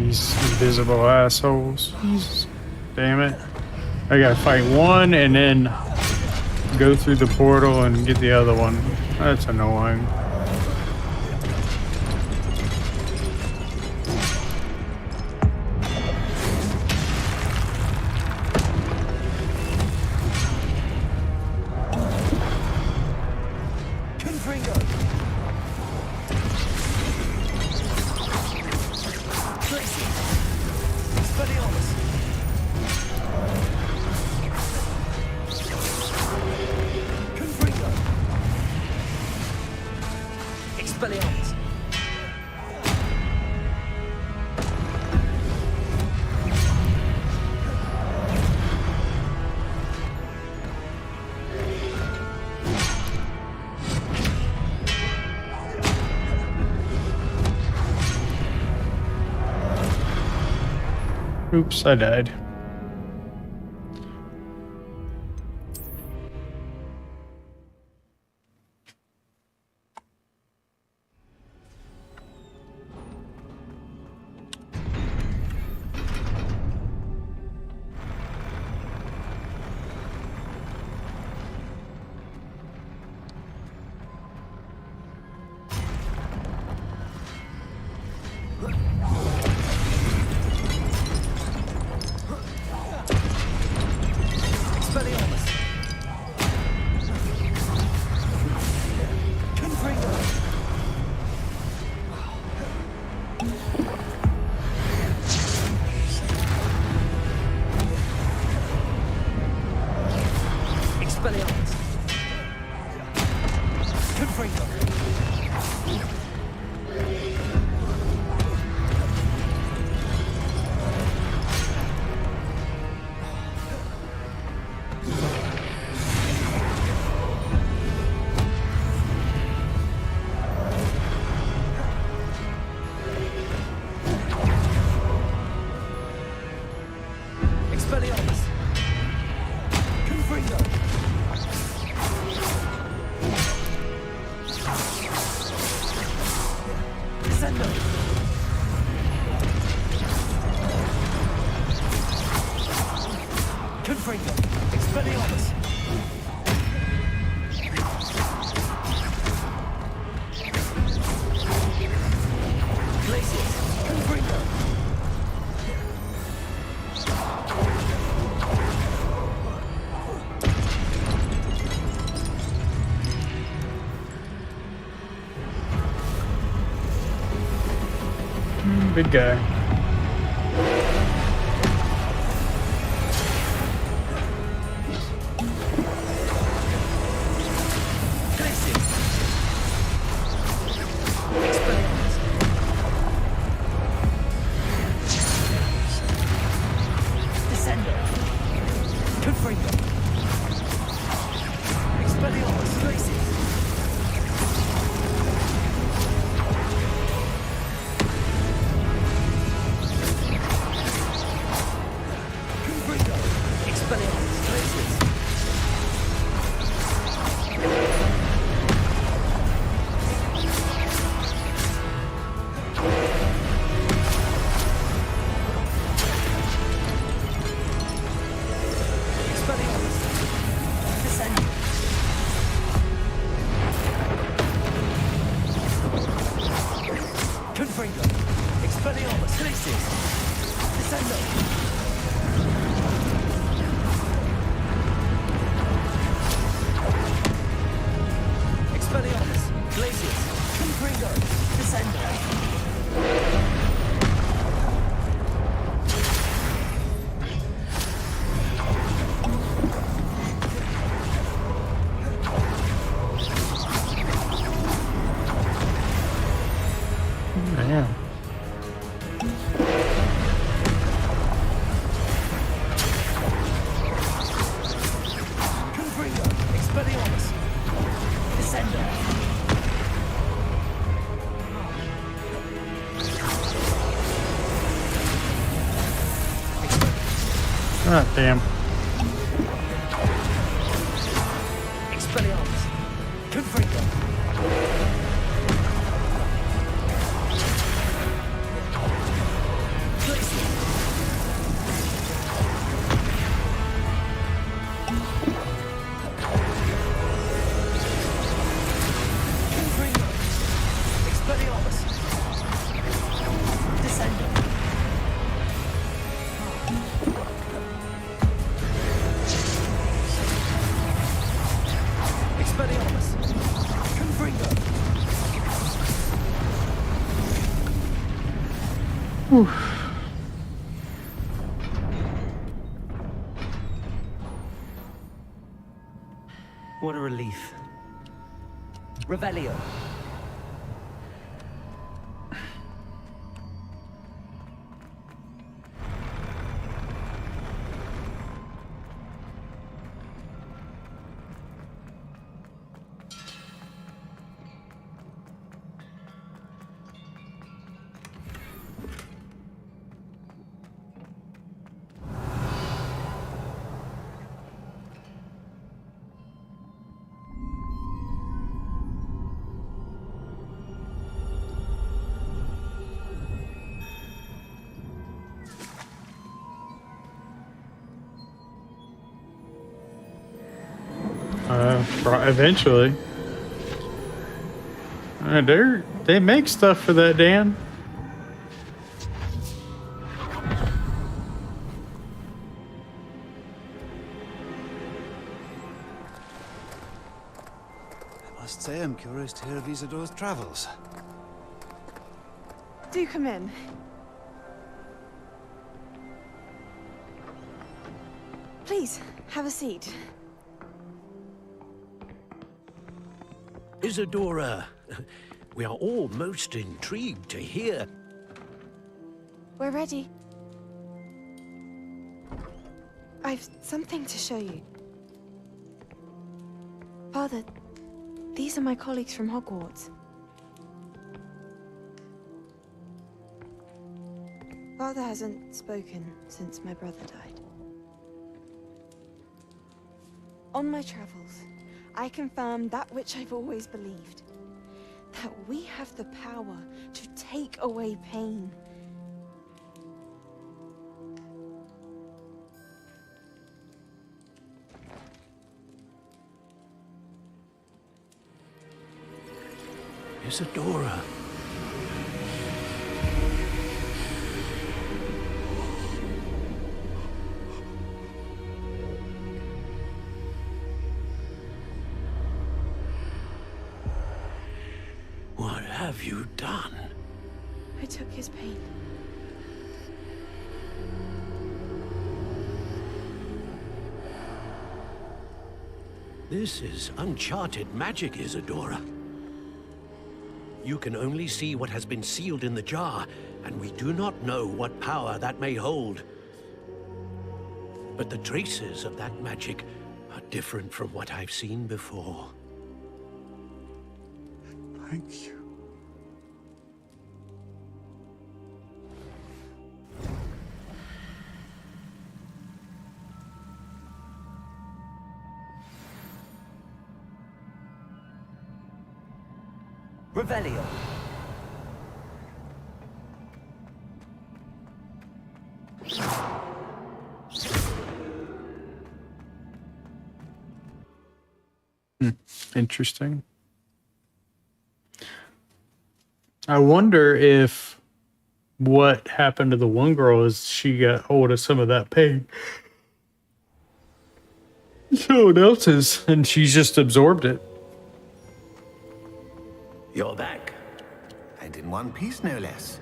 These invisible assholes. Jesus. Damn it. I gotta fight one and then go through the portal and get the other one. That's annoying. Oops, I died. Big guy. Ah, damn. Expelliarmus. Confringo. Whew. What a relief. Revelio. Eventually. They make stuff for that, Dan. I must say I'm curious to hear of Isidore's travels. Do come in. Please, have a seat. Isidora, we are all most intrigued to hear. We're ready. I've something to show you. Father, these are my colleagues from Hogwarts. Father hasn't spoken since my brother died. On my travels, I confirmed that which I've always believed. That we have the power to take away pain. Isidora. What have you done? I took his pain. This is uncharted magic, Isidora. You can only see what has been sealed in the jar, and we do not know what power that may hold. But the traces of that magic are different from what I've seen before. Thank you. Revelio. Interesting. I wonder if what happened to the one girl is she got hold of some of that pain. Someone else's, and she's just absorbed it. You're back. And in one piece, no less.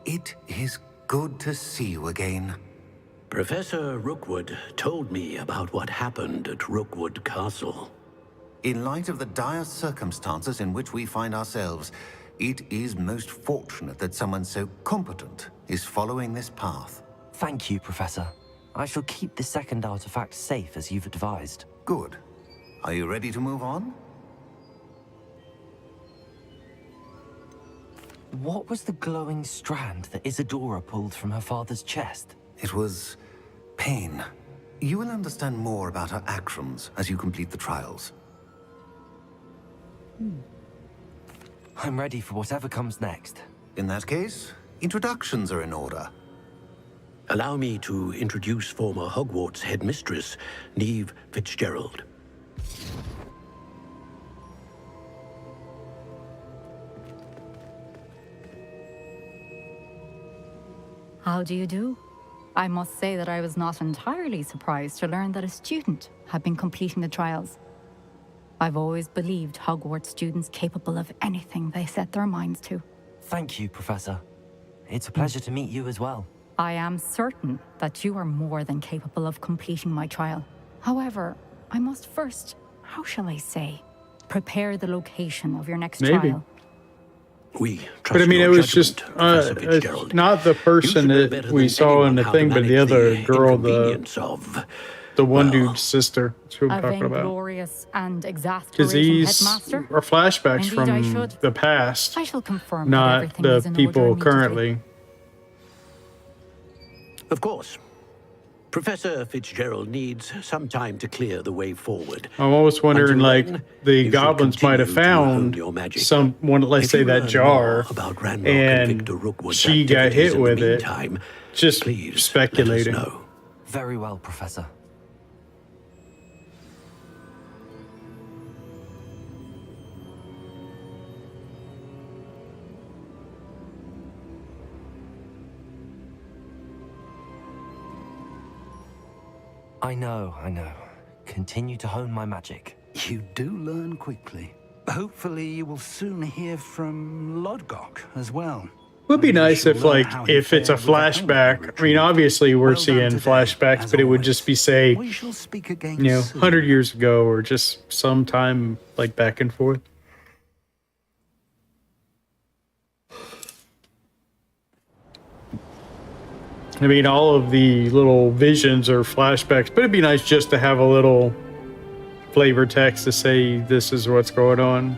It is good to see you again. Professor Rookwood told me about what happened at Rookwood Castle. In light of the dire circumstances in which we find ourselves, it is most fortunate that someone so competent is following this path. Thank you, Professor. I shall keep the second artifact safe as you've advised. Good. Are you ready to move on? What was the glowing strand that Isidora pulled from her father's chest? It was pain. You will understand more about her actions as you complete the trials. I'm ready for whatever comes next. In that case, introductions are in order. Allow me to introduce former Hogwarts headmistress, Neve Fitzgerald. How do you do? I must say that I was not entirely surprised to learn that a student had been completing the trials. I've always believed Hogwarts students capable of anything they set their minds to. Thank you, Professor. It's a pleasure to meet you as well. I am certain that you are more than capable of completing my trial. However, I must first, how shall I say, prepare the location of your next trial. But I mean, it was just not the person that we saw in the thing, but the other girl, the one dude's sister. That's who I'm A talking about. vainglorious and Because exasperating these headmaster? are flashbacks Indeed, I from should. the past, I shall confirm that not everything the is in order people immediately. currently. Of course. Professor Fitzgerald needs some time to clear the way forward. I'm always wondering, Until like, then, the you should goblins might have continue to hone found your magic. someone, let's If say you that learn jar, more about Ranrock and and Victor Rookwood's she got activities hit in the with it. meantime, Just please speculating. let us know. Very well, Professor. I know. Continue to hone my magic. You do learn quickly. Hopefully you will soon hear from Lodgok as well. Would be nice if, like, if it's a flashback. I mean, obviously we're seeing flashbacks, but it would just be, say, We shall speak again 100 years ago, or just sometime like back and forth. I mean, all of the little visions are flashbacks, but it'd be nice just to have a little flavor text to say this is what's going on.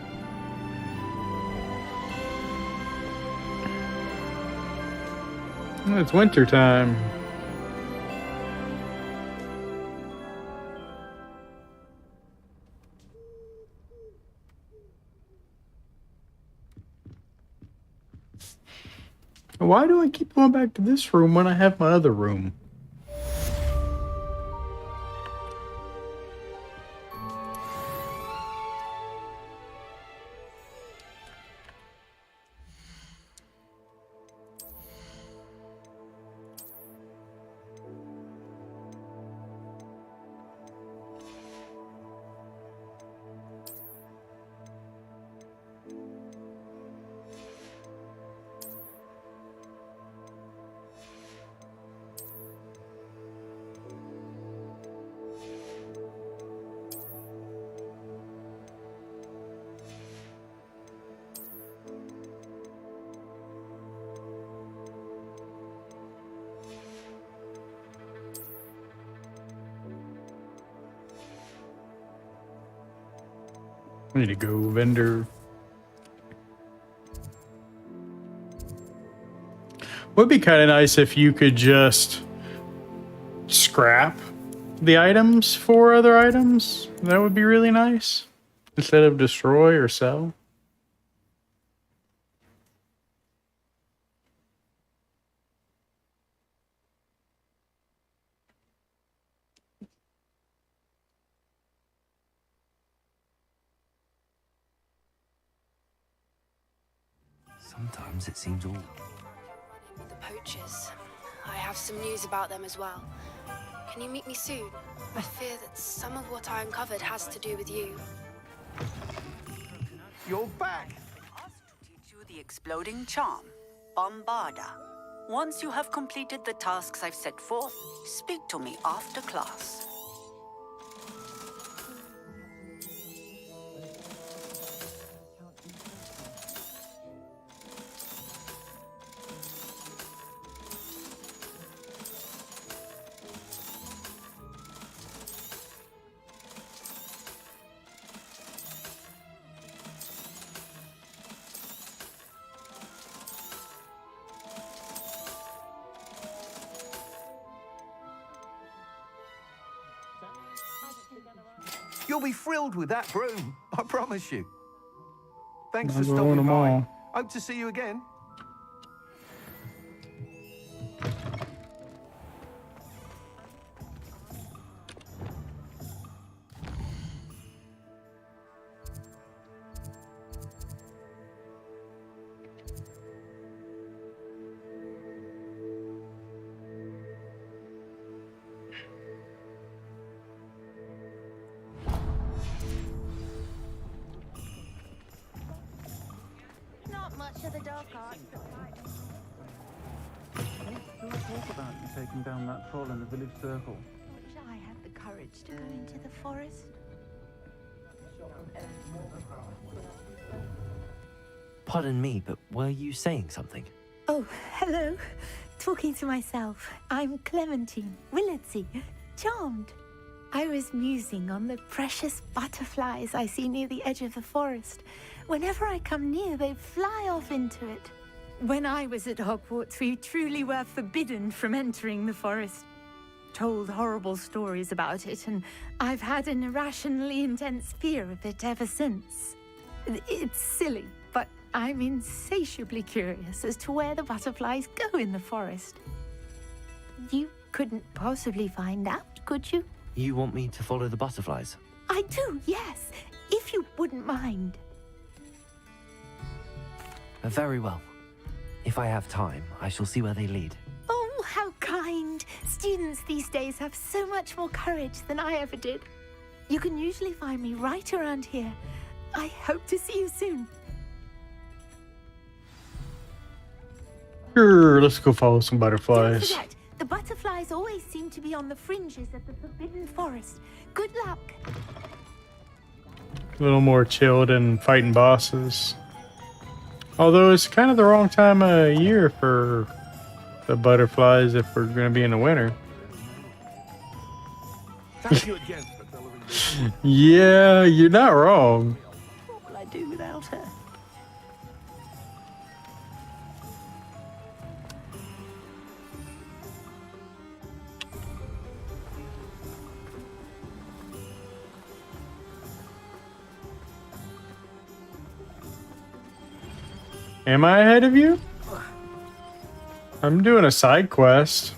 It's winter time. Why do I keep going back to this room when I have my other room? I need to go, vendor. Would be kind of nice if you could just scrap the items for other items. That would be really nice. Instead of destroy or sell. Sometimes it seems all... The poachers. I have some news about them as well. Can you meet me soon? I fear that some of what I uncovered has to do with you. You're back! Teach you the exploding charm, Bombarda. Once you have completed the tasks I've set forth, speak to me after class. You'll be thrilled with that broom, I promise you. Thanks for I'm going stopping them by. all. Hope to see you again. to the dark arts that might... Still talk about you taking down that troll in the village circle. Wish I had the courage to go into the forest. Pardon me, but were you saying something? Oh, hello. Talking to myself. I'm Clementine Willardsey. Charmed. I was musing on the precious butterflies I see near the edge of the forest. Whenever I come near, they fly off into it. When I was at Hogwarts, we truly were forbidden from entering the forest. Told horrible stories about it, and I've had an irrationally intense fear of it ever since. It's silly, but I'm insatiably curious as to where the butterflies go in the forest. You couldn't possibly find out, could you? You want me to follow the butterflies? I do, yes, if you wouldn't mind. Very well. If I have time, I shall see where they lead. Oh, how kind. Students these days have so much more courage than I ever did. You can usually find me right around here. I hope to see you soon. Sure, let's go follow some Don't butterflies. forget, the butterflies always seem to be on the fringes of the Forbidden Forest. Good luck. A little more chilled and fighting bosses. Although it's kind of the wrong time of year for the butterflies if we're going to be in the winter. Thank you again for delivering. Yeah, you're not wrong. What will I do without her? Am I ahead of you? I'm doing a side quest.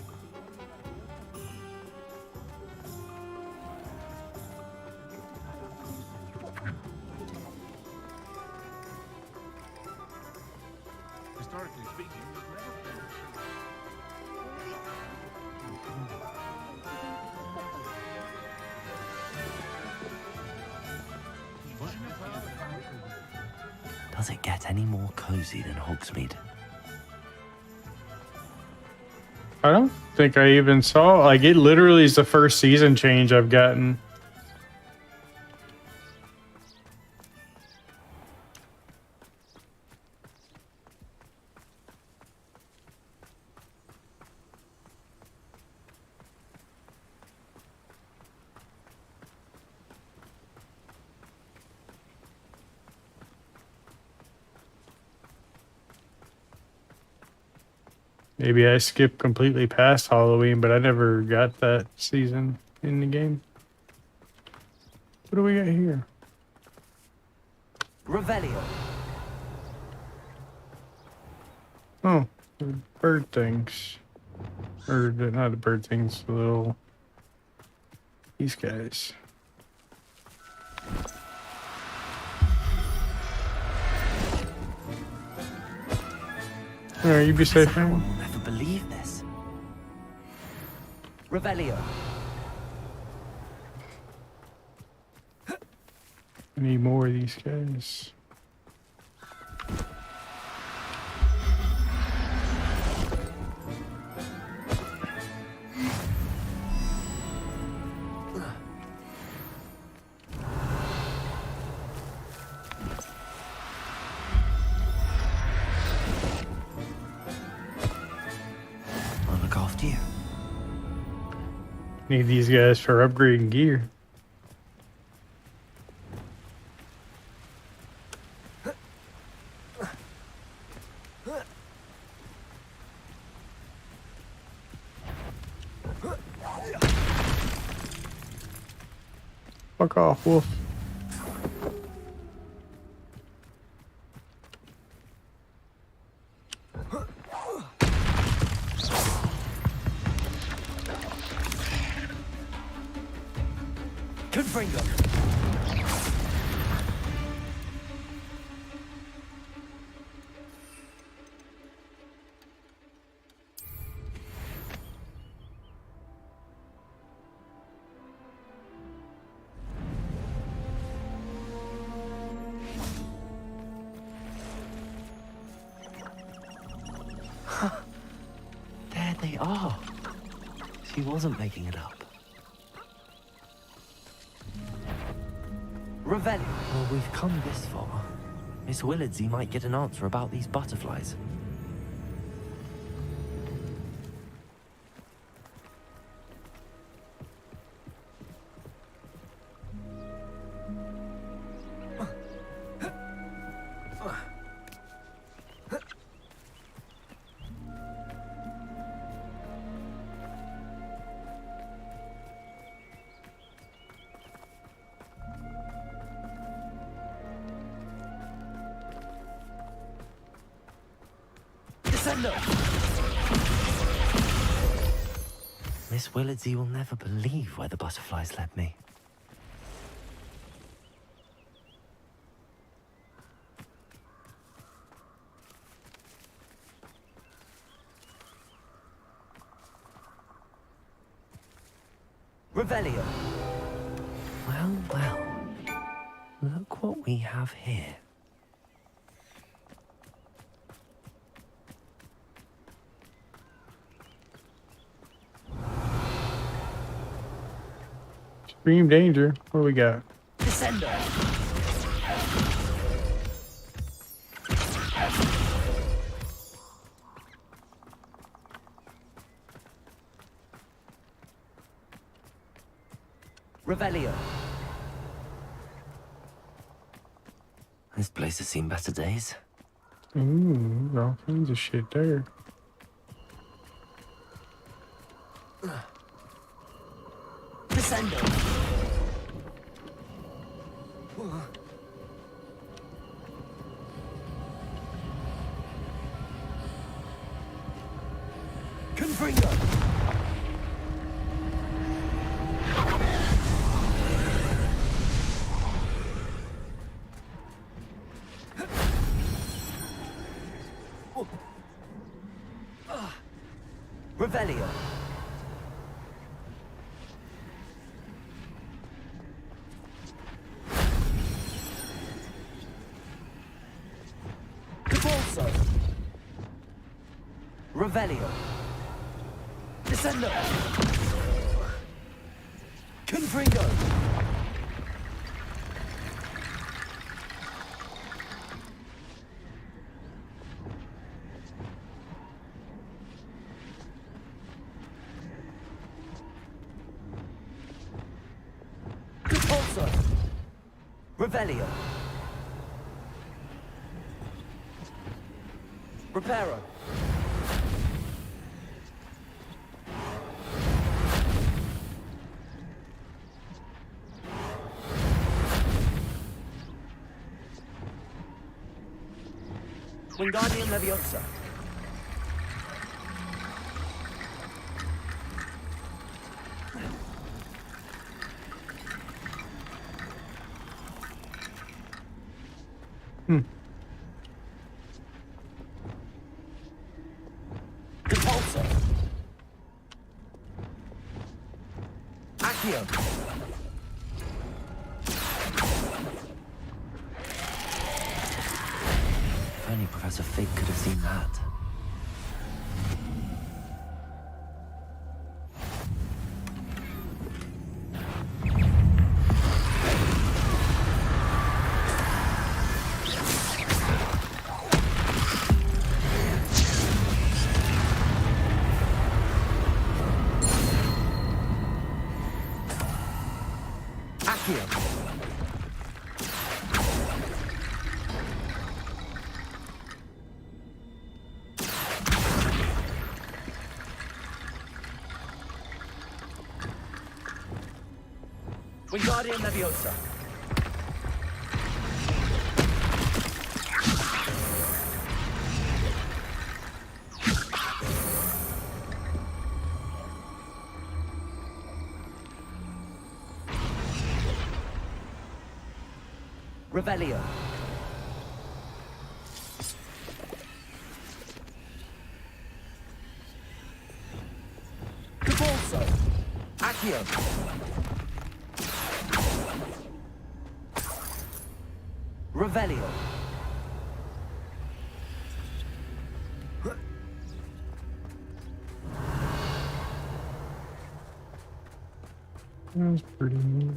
Historically speaking, it's never Does it get any more cozy than Hogsmeade? I don't think I even saw, like, it literally is the first season change I've gotten. Maybe I skipped completely past Halloween, but I never got that season in the game. What do we got here? Revelio. Oh, the bird things. Or not the bird things, the little... These guys. Alright, you be safe, man. I'll never believe this. Revelio. I need more of these guys. I'll look after you. Need these guys for upgrading gear. Fuck off, wolf. Confringo. They are. She wasn't making it up. Revelio. Well, we've come this far. Miss Willardsey might get an answer about these butterflies. Miss Willardsey will never believe where the butterflies led me. Revelio. Well, well. Look what we have here. Extreme danger. What do we got? Descendo. Revelio. This place has seen better days. Ooh, all kinds of shit there. Descendo. Confringo. Revelio. Capolso. Revelio. Descendo. Confringo. Capolso. Revelio. Reparo. Wingardium Leviosa. Repulsor. Accio. If only Professor Fig could have seen that. Wingardium Leviosa. Revelio. Capolso. Accio. Revelio. That's pretty neat.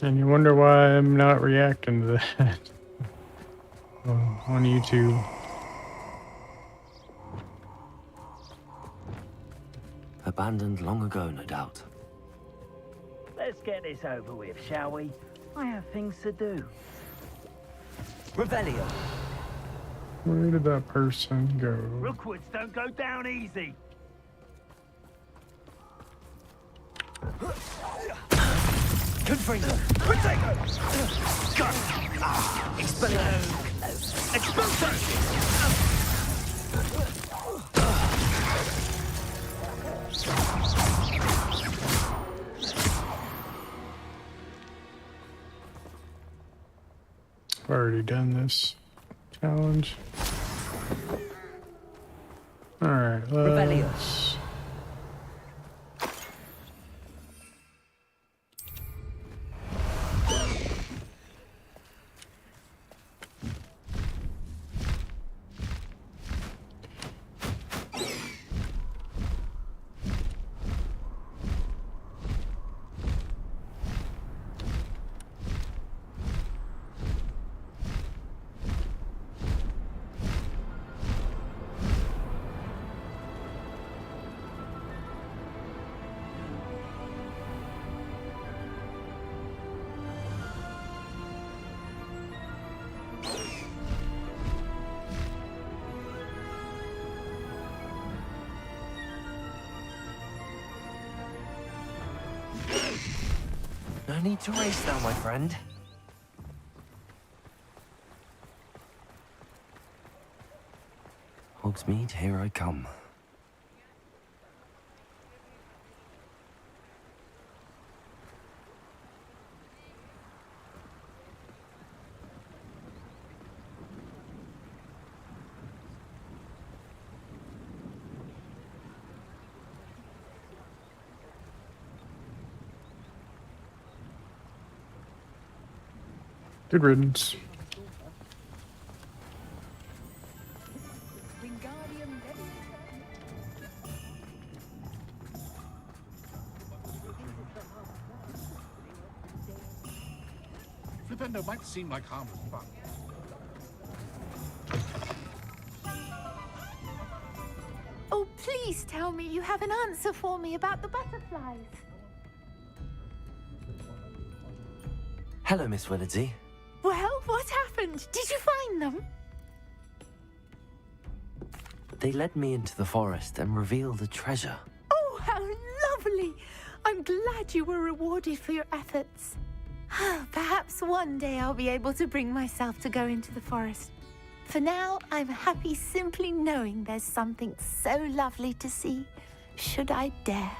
And you wonder why I'm not reacting to that on YouTube. Abandoned long ago, no doubt. Let's get this over with, shall we? I have things to do. Revelio. Where did that person go? Rookwoods don't go down easy. Confringo. Protego. Expelliarmus. Expulso. I've already done this challenge. All right, let's... No need to race now, my friend. Hogsmeade, here I come. Good riddance. Flipendo might seem like harmless fun. Oh, please tell me you have an answer for me about the butterflies. Hello, Miss Willardsey. Well, what happened? Did you find them? They led me into the forest and revealed a treasure. Oh, how lovely! I'm glad you were rewarded for your efforts. Perhaps one day I'll be able to bring myself to go into the forest. For now, I'm happy simply knowing there's something so lovely to see, should I dare.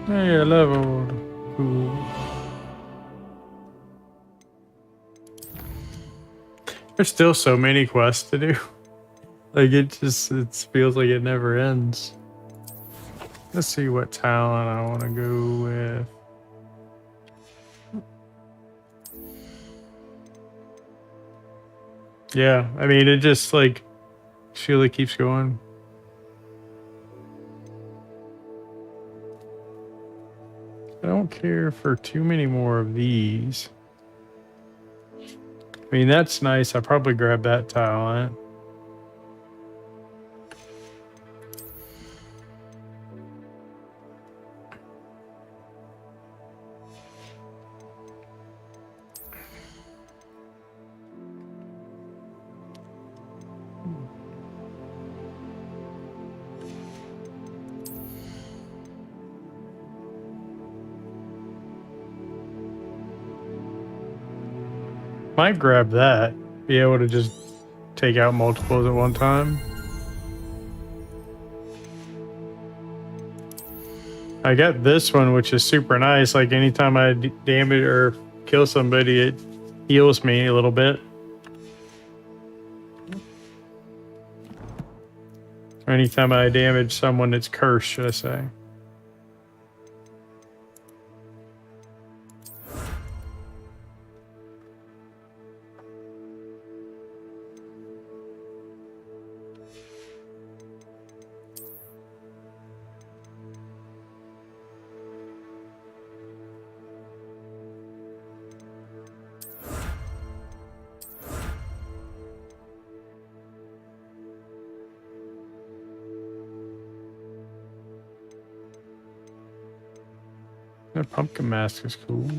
Hey, I leveled. Cool. There's still so many quests to do. Like it feels like it never ends. Let's see what talent I want to go with. Yeah, I mean it just like surely keeps going. I don't care for too many more of these. I mean, that's nice. I probably grab that talent. Might grab that. Be able to just take out multiples at one time. I got this one, which is super nice. Like anytime I damage or kill somebody, it heals me a little bit. Or anytime I damage someone that's cursed, should I say. That pumpkin mask is cool.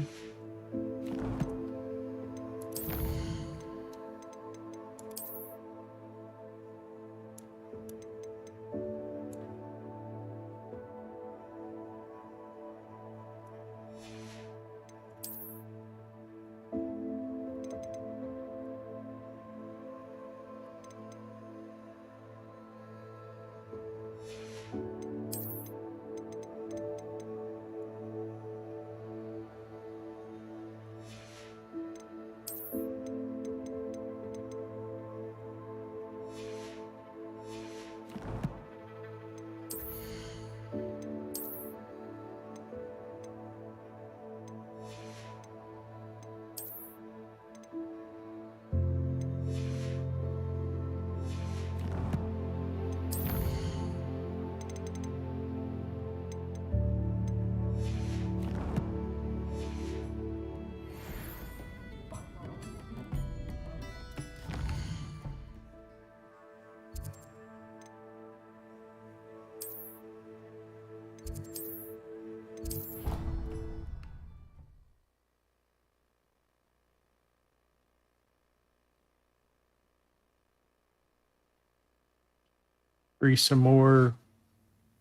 Breathe some more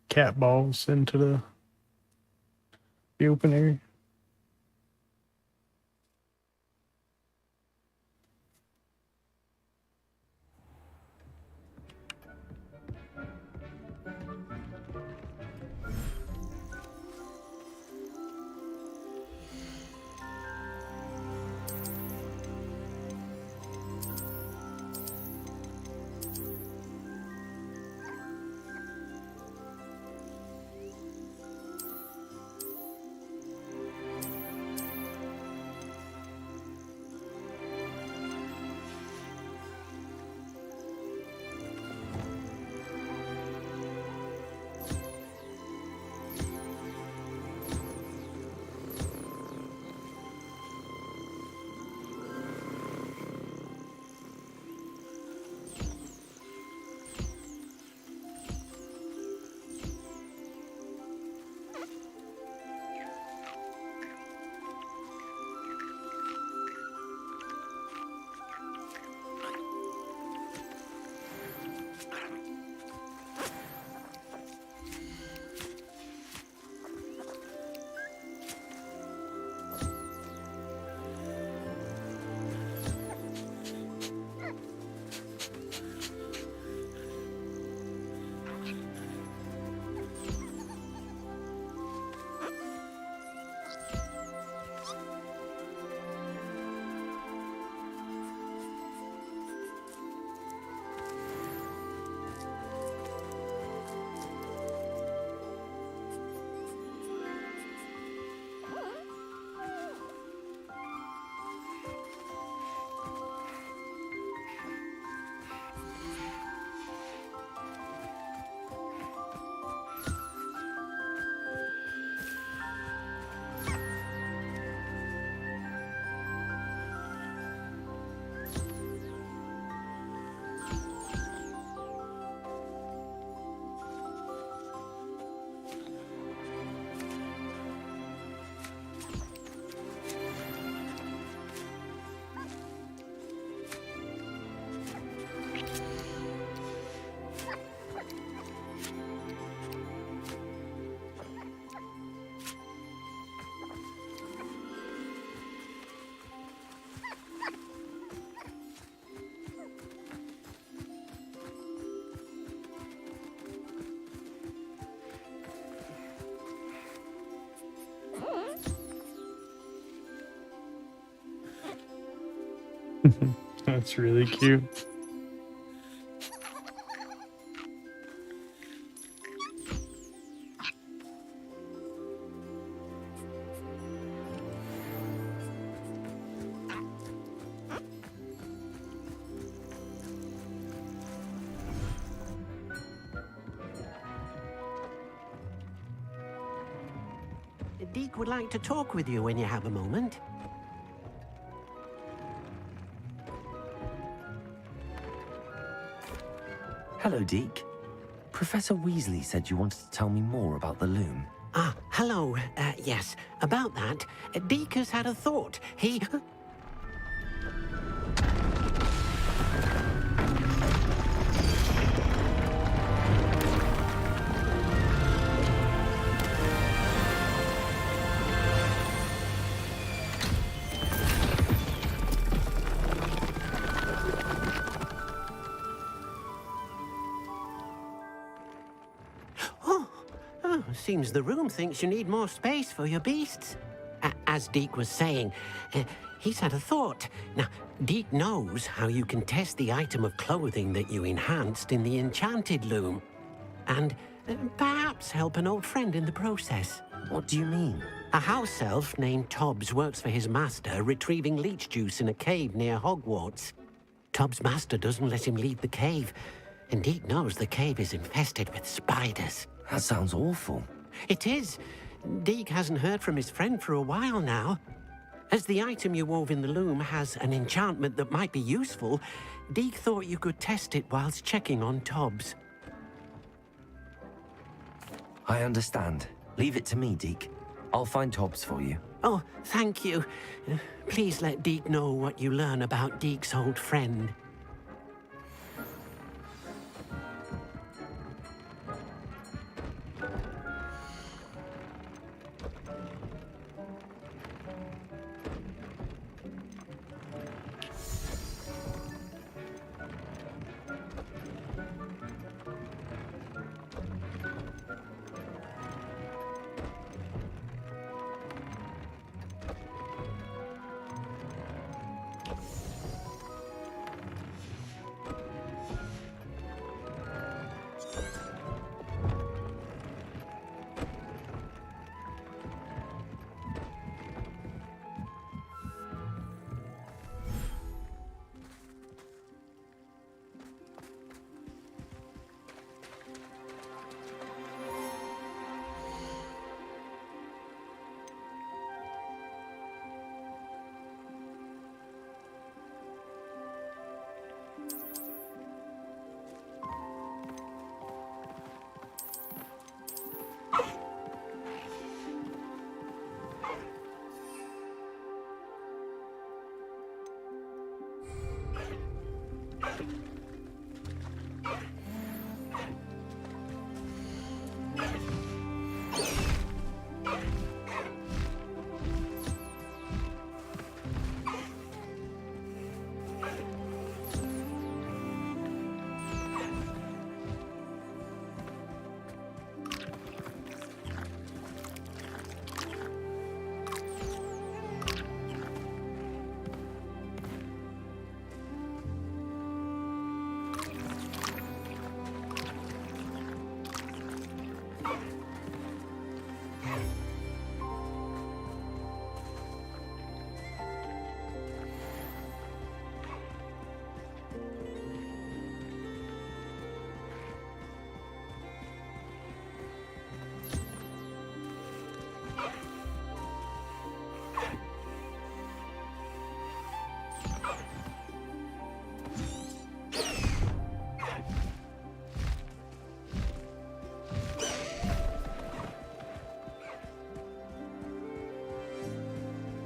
cat balls into the open area. That's really cute. Deek would like to talk with you when you have a moment. Hello, Deke. Professor Weasley said you wanted to tell me more about the loom. Ah, hello. Yes, about that. Deek has had a thought. He... Seems the room thinks you need more space for your beasts. As Deek was saying, he's had a thought. Now, Deek knows how you can test the item of clothing that you enhanced in the enchanted loom. And perhaps help an old friend in the process. What do you mean? A house elf named Tobbs works for his master, retrieving leech juice in a cave near Hogwarts. Tobbs' master doesn't let him leave the cave, and Deek knows the cave is infested with spiders. That sounds awful. It is. Deek hasn't heard from his friend for a while now. As the item you wove in the loom has an enchantment that might be useful, Deek thought you could test it whilst checking on Tobbs. I understand. Leave it to me, Deke. I'll find Tobbs for you. Oh, thank you. Please let Deek know what you learn about Deek's old friend.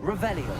Revelio.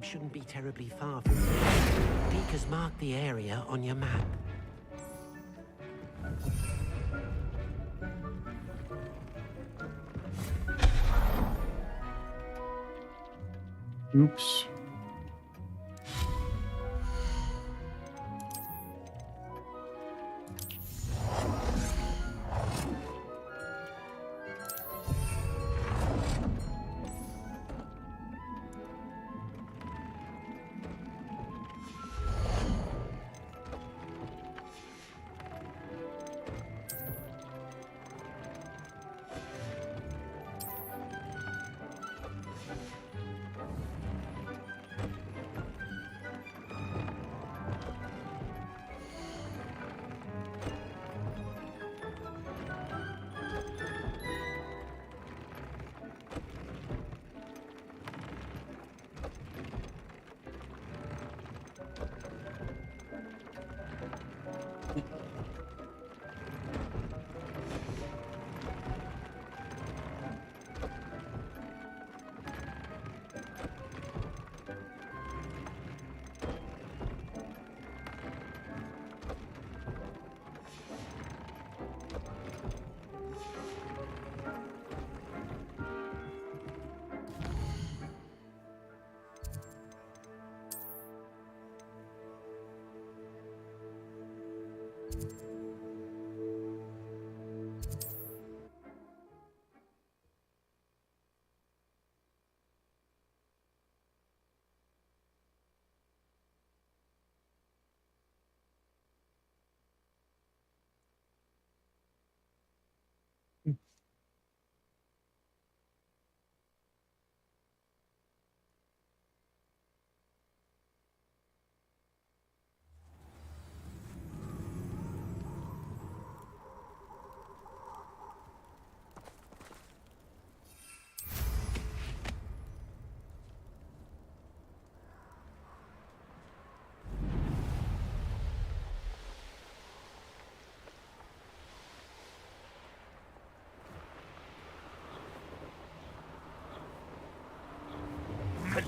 shouldn't be terribly far from here. Deek has marked the area on your map. Oops.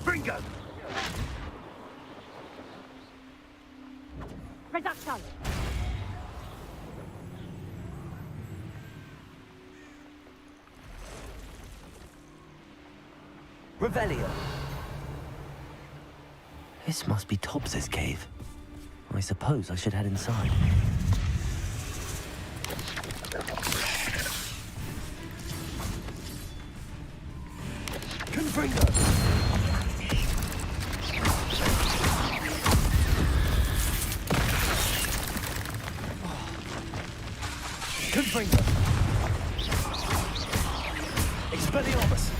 Bingo! Reduction! Revelio. This must be Tobbs's cave. I suppose I should head inside. Confringo! Confringo! Expelliarmus!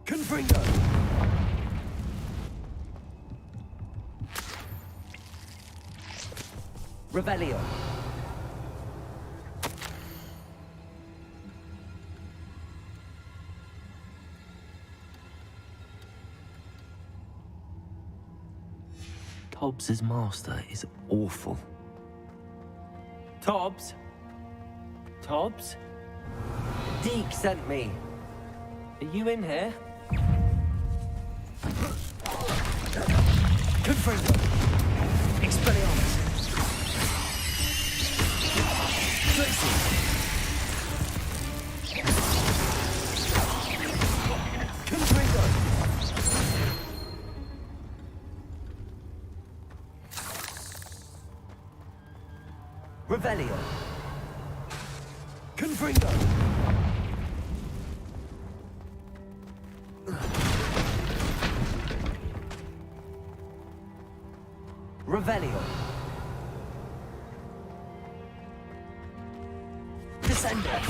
Confringo! Revelio. Tobbs's master is awful. Tobbs? Tobbs? Deek sent me. Are you in here? Confringo! Expelliarmus! Revelio. Confringo! Revelio. Descender!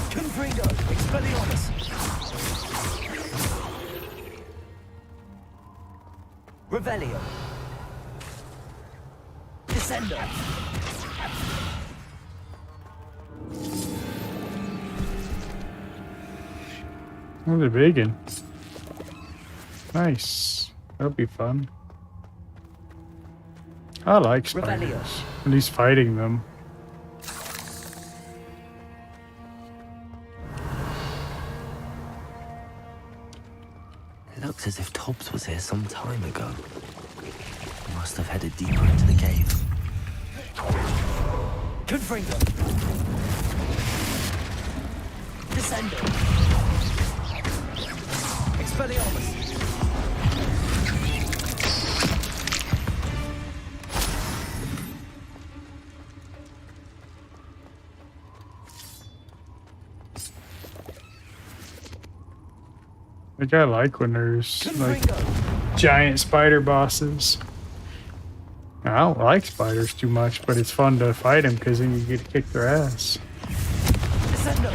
Confringo! Expelliarmus! Revelio. Descender! Oh, they're vegan. Nice. That'll be fun. I like spiders. At least fighting them. It looks as if Tobbs was here some time ago. He must have headed deeper into the cave. Confringo! Descendo! Expelliarmus! Like, I like when there's like giant spider bosses. I don't like spiders too much, but it's fun to fight them because then you get to kick their ass. Descendo!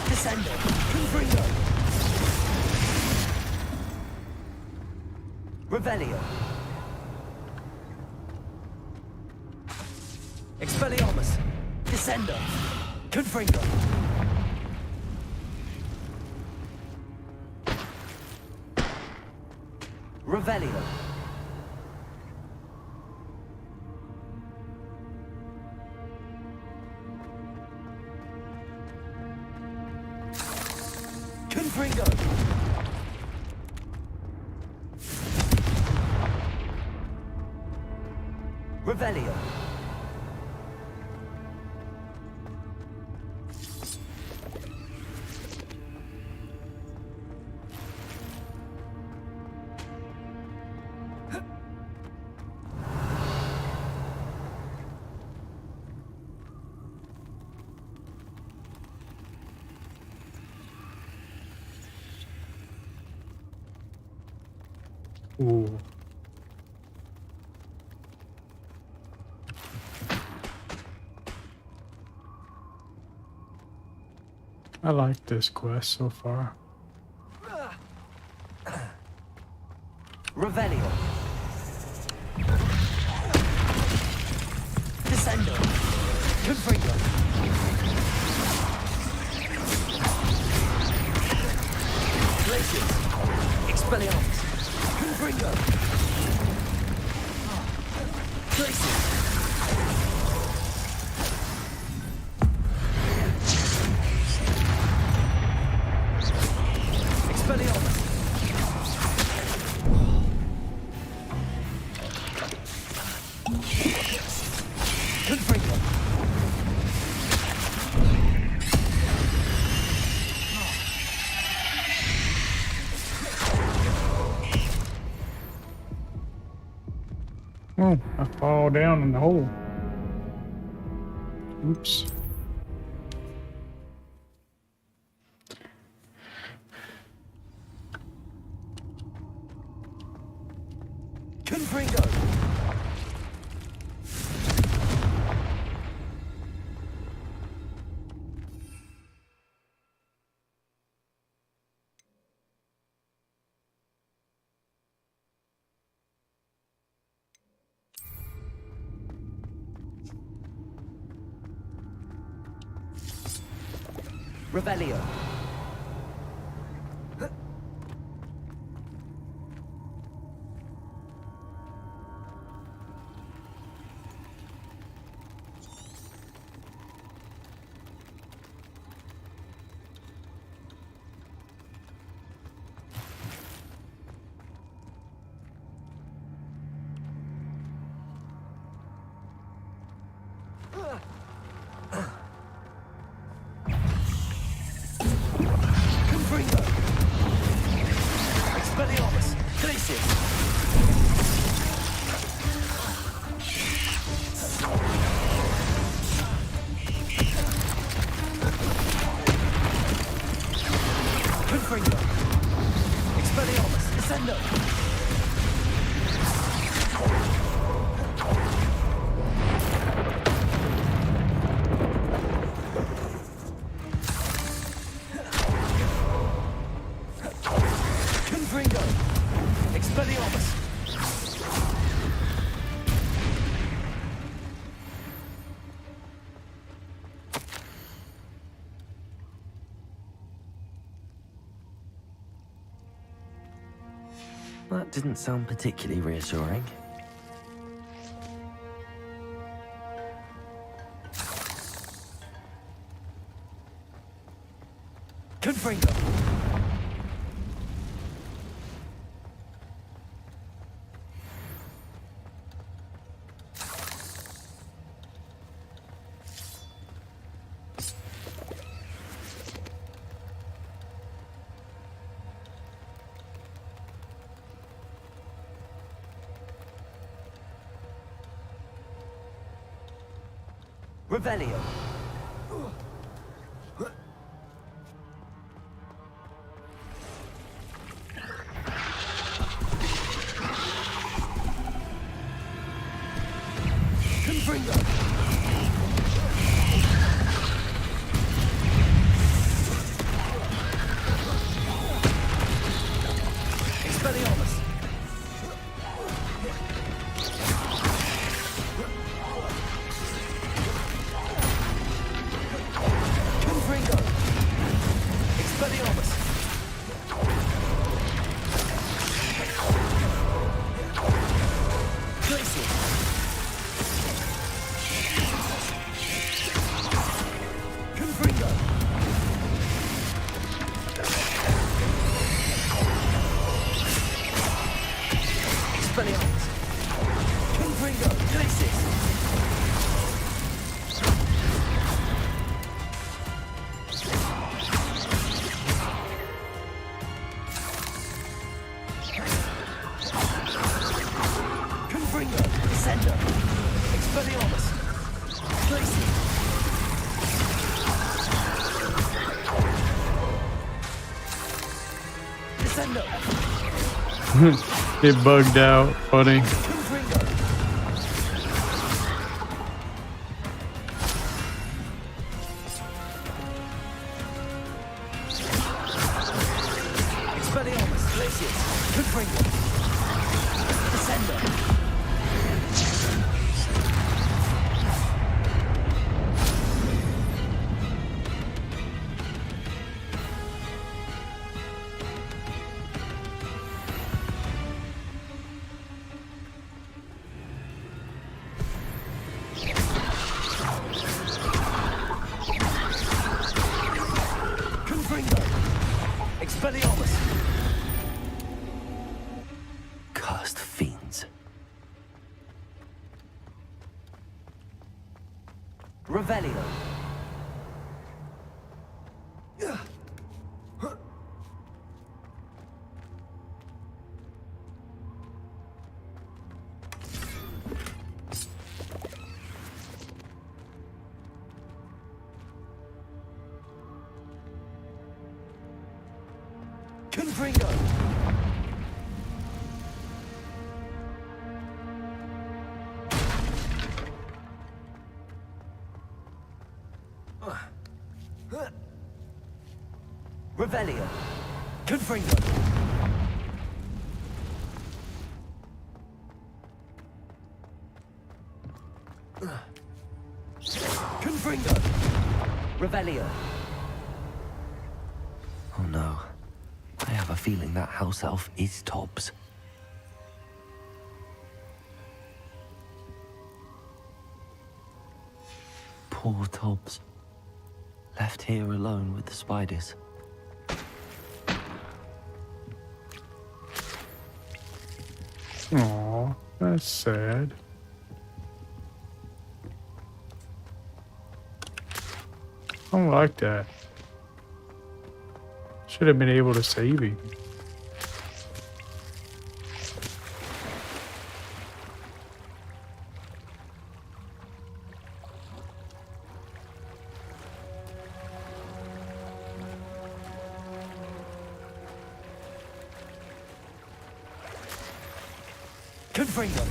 Descendo! Confringo! Revelio! Expelliarmus! Descendo! Confringo! Revelio! Confringo! Revelio! Ooh. I like this quest so far. Revelio! Descendo! Confringo! Glacius! Expelliarmus! Confringo! Glacius! Expelliarmus! Confringo! Oh, I fall down in the hole. Oops. Confringo! Revelio. Confringo. Expelliarmus. Glacius. Confringo. Expelliarmus. Descendo. Confringo. Expelliarmus. That didn't sound particularly reassuring. Confringo. Revelio. Confringo. Expelliarmus. Confringo. Expelliarmus. Glacier. Confringo. Expelliarmus. Confringo. Glacier. Confringo. Descender. Expelliarmus. Glacier. Descender. It bugged out. Funny. Confringo. Expelliarmus. Glacier. Confringo. Descender. Confringo. Expelliarmus. Cursed fiends. Revelio. Confringo. Revelio. Confringo. Confringo. Revelio. Oh no. I have a feeling that house elf is Tobbs. Poor Tobbs. Left here alone with the spiders. Aw, that's sad. I don't like that. Should have been able to save him. Confringo.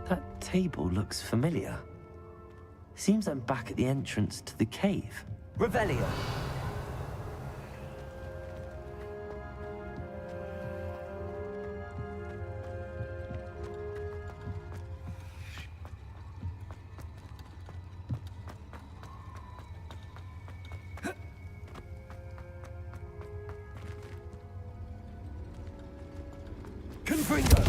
That table looks familiar. Seems I'm back at the entrance to the cave. Revelio! Confringo!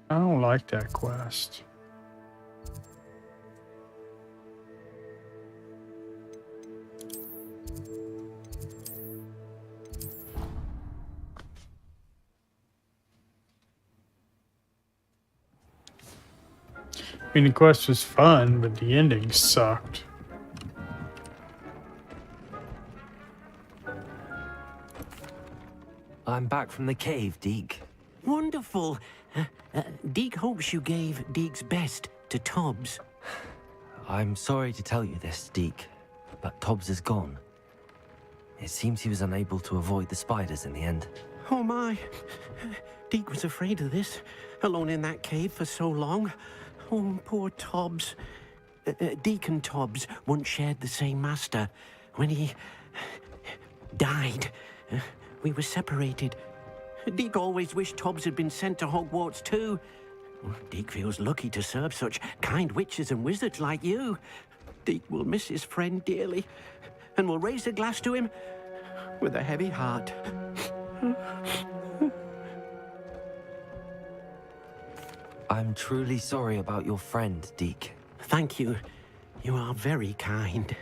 I don't like that quest. I mean, the quest was fun, but the ending sucked. I'm back from the cave, Deke. Wonderful. Deke hopes you gave Deke's best to Tobbs. I'm sorry to tell you this, Deke, but Tobbs is gone. It seems he was unable to avoid the spiders in the end. Oh my. Deke was afraid of this, alone in that cave for so long. Oh, poor Tobbs. Deke and Tobbs once shared the same master. When he died, we were separated. Deke always wished Tobbs had been sent to Hogwarts too. Deke feels lucky to serve such kind witches and wizards like you. Deke will miss his friend dearly, and will raise a glass to him with a heavy heart. I'm truly sorry about your friend, Deke. Thank you. You are very kind.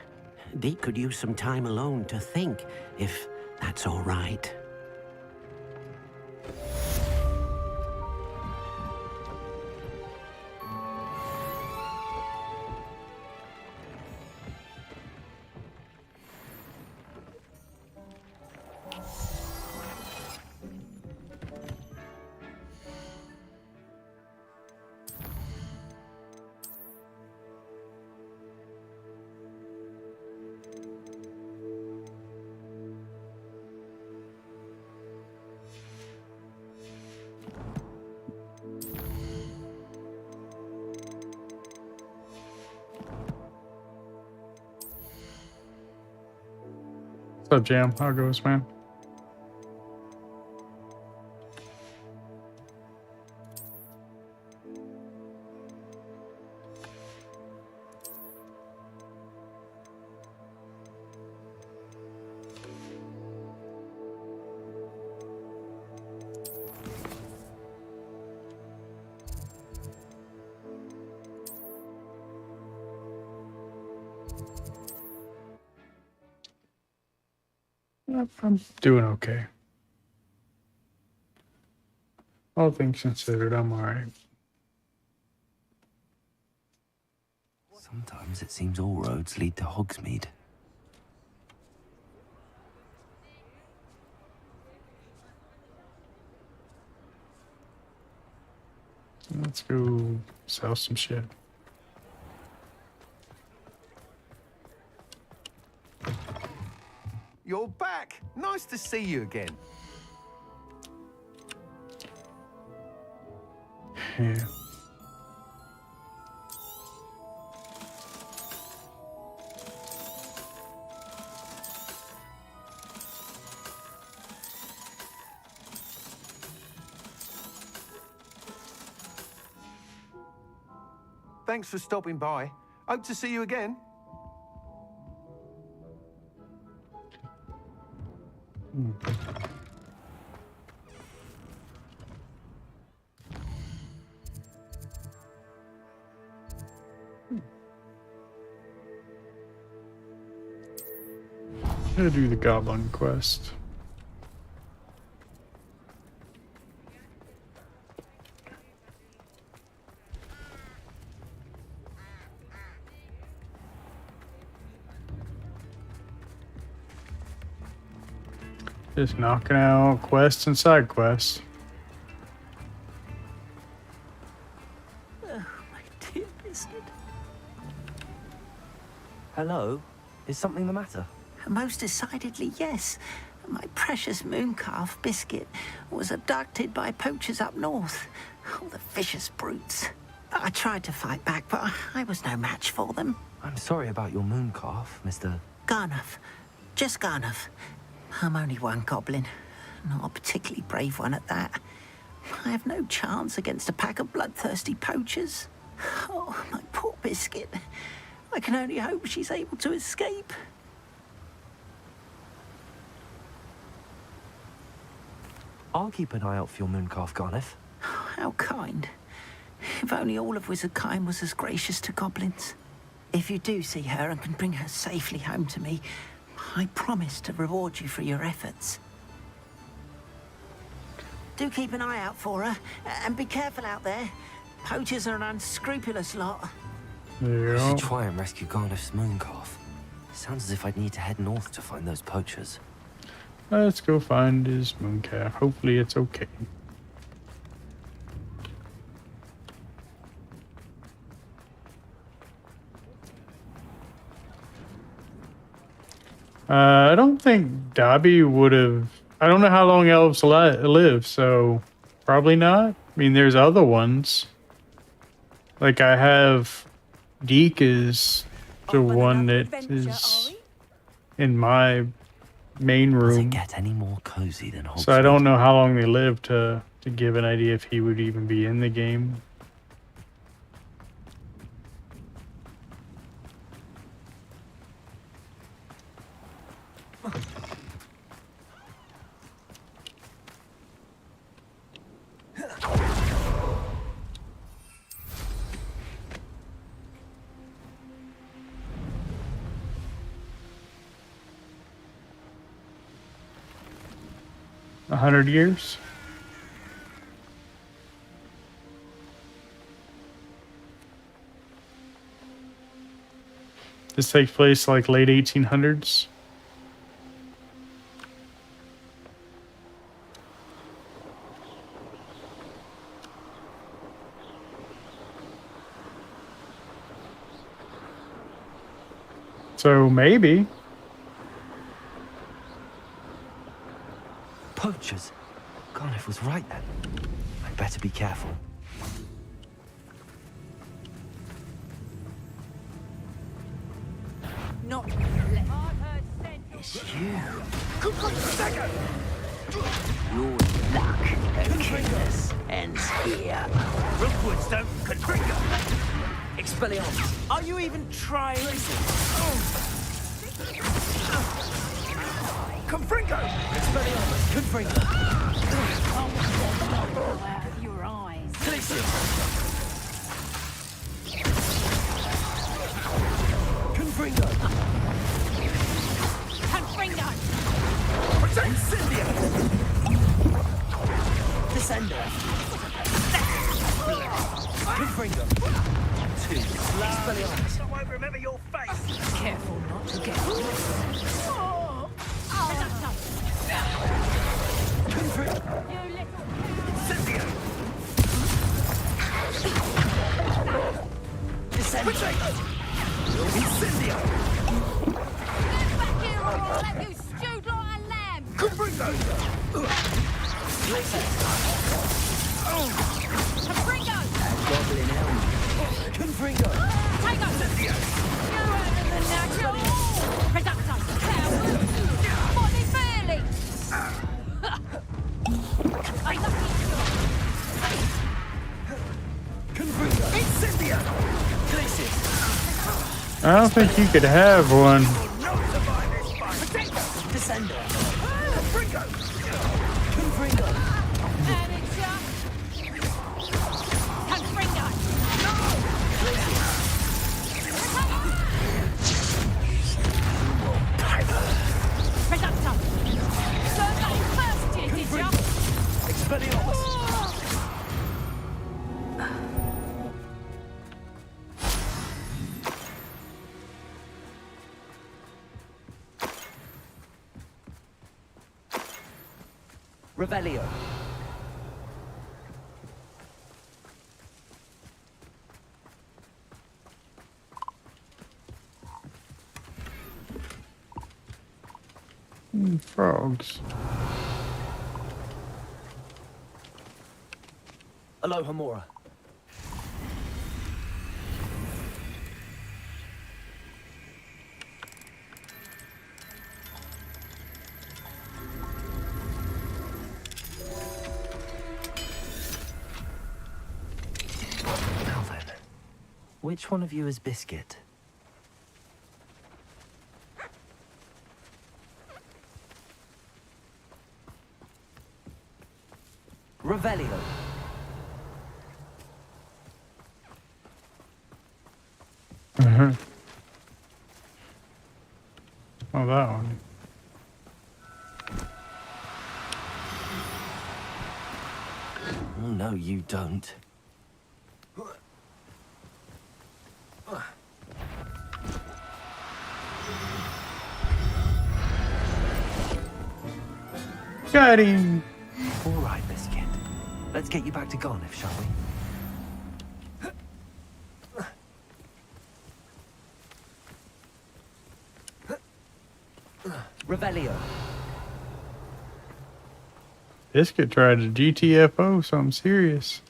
Deke could use some time alone to think, if that's all right. What's up, Jam? How goes, man? I'm doing okay. All things considered, I'm alright. Sometimes it seems all roads lead to Hogsmeade. Let's go sell some shit. You're back. Nice to see you again. Yeah. Thanks for stopping by. Hope to see you again. I'm gonna do the goblin quest. Just knocking out quests and side quests. Oh, my dear Biscuit. Hello? Is something the matter? Most decidedly, yes. My precious mooncalf, Biscuit, was abducted by poachers up north. Oh, the vicious brutes. I tried to fight back, but I was no match for them. I'm sorry about your mooncalf, Mr. Garnuff. Just Garnuff. I'm only one goblin. Not a particularly brave one at that. I have no chance against a pack of bloodthirsty poachers. Oh, my poor Biscuit. I can only hope she's able to escape. I'll keep an eye out for your mooncalf, Garnuff. How kind. If only all of Wizardkind was as gracious to goblins. If you do see her and can bring her safely home to me, I promise to reward you for your efforts. Do keep an eye out for her, and be careful out there. Poachers are an unscrupulous lot. There you I go. should try and rescue Garnuff's mooncalf. Sounds as if I'd need to head north to find those poachers. Let's go find his mooncalf. Hopefully it's okay. I don't think Dobby would have... I don't know how long elves live, so probably not. I mean, there's other ones. Like I have... Deke is the one that is in my main room. Does it get any more cozy than Hogsmeade? So I don't know how long they live to give an idea if he would even be in the game. A 100 years? This takes place like late 1800s. So maybe. Poachers? Garnuff was right then. I'd better be careful. Not It's you. Your luck, Achilles, ends here. Rookwoods don't Confringo! Expelliarmus! Are you even trying? Confringo! Expelliarmus! Confringo! Out of your eyes. Glacius! Confringo! Confringo! Incendio! Descender! Confringo! Two. Expelliarmus! I won't remember your face! Careful not to get Incendio! Descendo! Incendio! back here or I'll let you stewed like a lamb! Confringo! Confringo! Goblin Elm! Confringo! Take us! Incendio! You're out of the natural! Reducto! Coward! Body fairly! I love Confringo! Incendio! Glacius! I don't think you could have one. Descender! Confringo! Confringo! And it's Confringo! Revelio. Frogs. Aloha Mora. Now then, which one of you is Biscuit? Revelio. Oh, that one. Oh, no, you don't. Got him. All right, Biscuit. Let's get you back to Garniff, shall we? Revelio. Biscuit tried to GTFO, so I'm serious.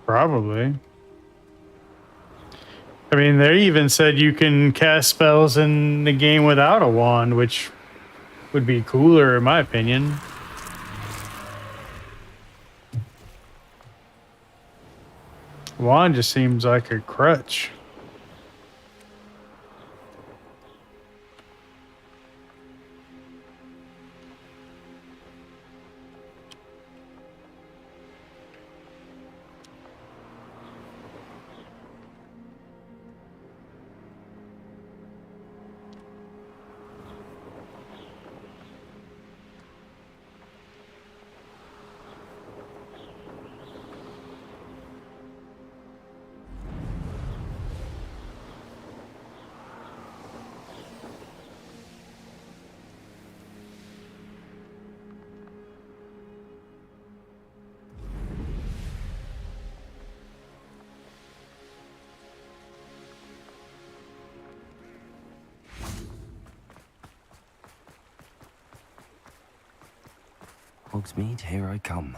Probably. I mean, they even said you can cast spells in the game without a wand, which would be cooler in my opinion. Wand just seems like a crutch. Hogsmeade, here I come.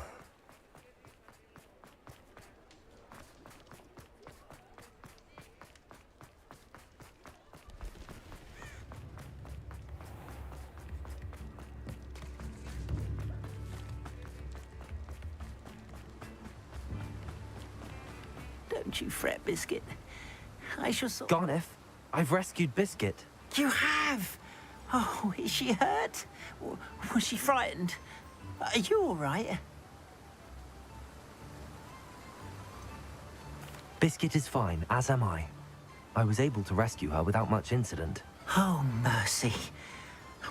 Don't you fret, Biscuit. I shall sort... Garniff, I've rescued Biscuit. You have? Oh, is she hurt? Was she frightened? Are you all right? Biscuit is fine, as am I. I was able to rescue her without much incident. Oh, mercy.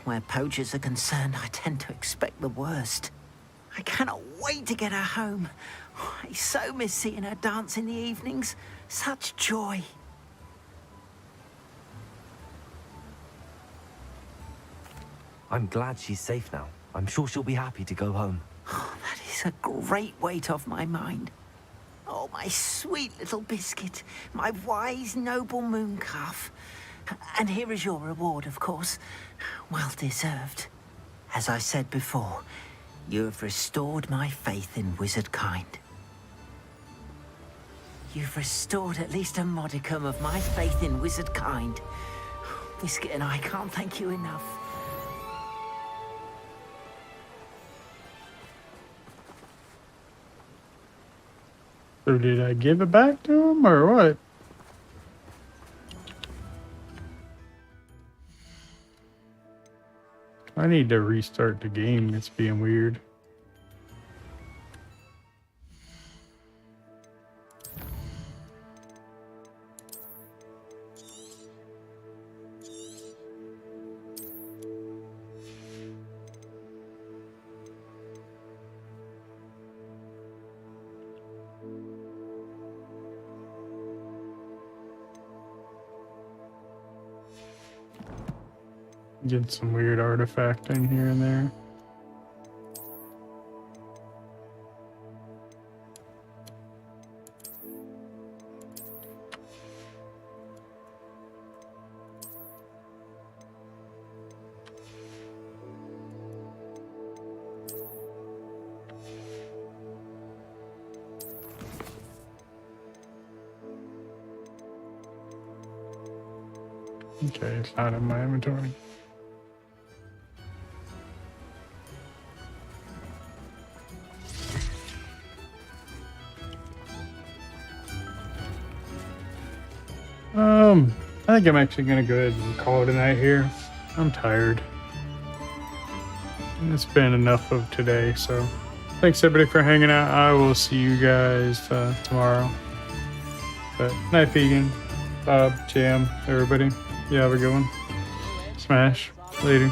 Where poachers are concerned, I tend to expect the worst. I cannot wait to get her home. I so miss seeing her dance in the evenings. Such joy. I'm glad she's safe now. I'm sure she'll be happy to go home. Oh, that is a great weight off my mind. Oh, my sweet little Biscuit, my wise, noble moon calf. And here is your reward, of course. Well deserved. As I said before, you have restored my faith in wizard kind. You've restored at least a modicum of my faith in wizard kind. Biscuit and I can't thank you enough. So did I give it back to him or what? I need to restart the game. It's being weird. Get some weird artifacting here and there. Okay, it's not in my inventory. I think I'm actually gonna go ahead and call it a night here. I'm tired. It's been enough of today, so thanks everybody for hanging out. I will see you guys tomorrow. But night, Vegan, Bob, Jam, everybody. You have a good one. Smash. Later.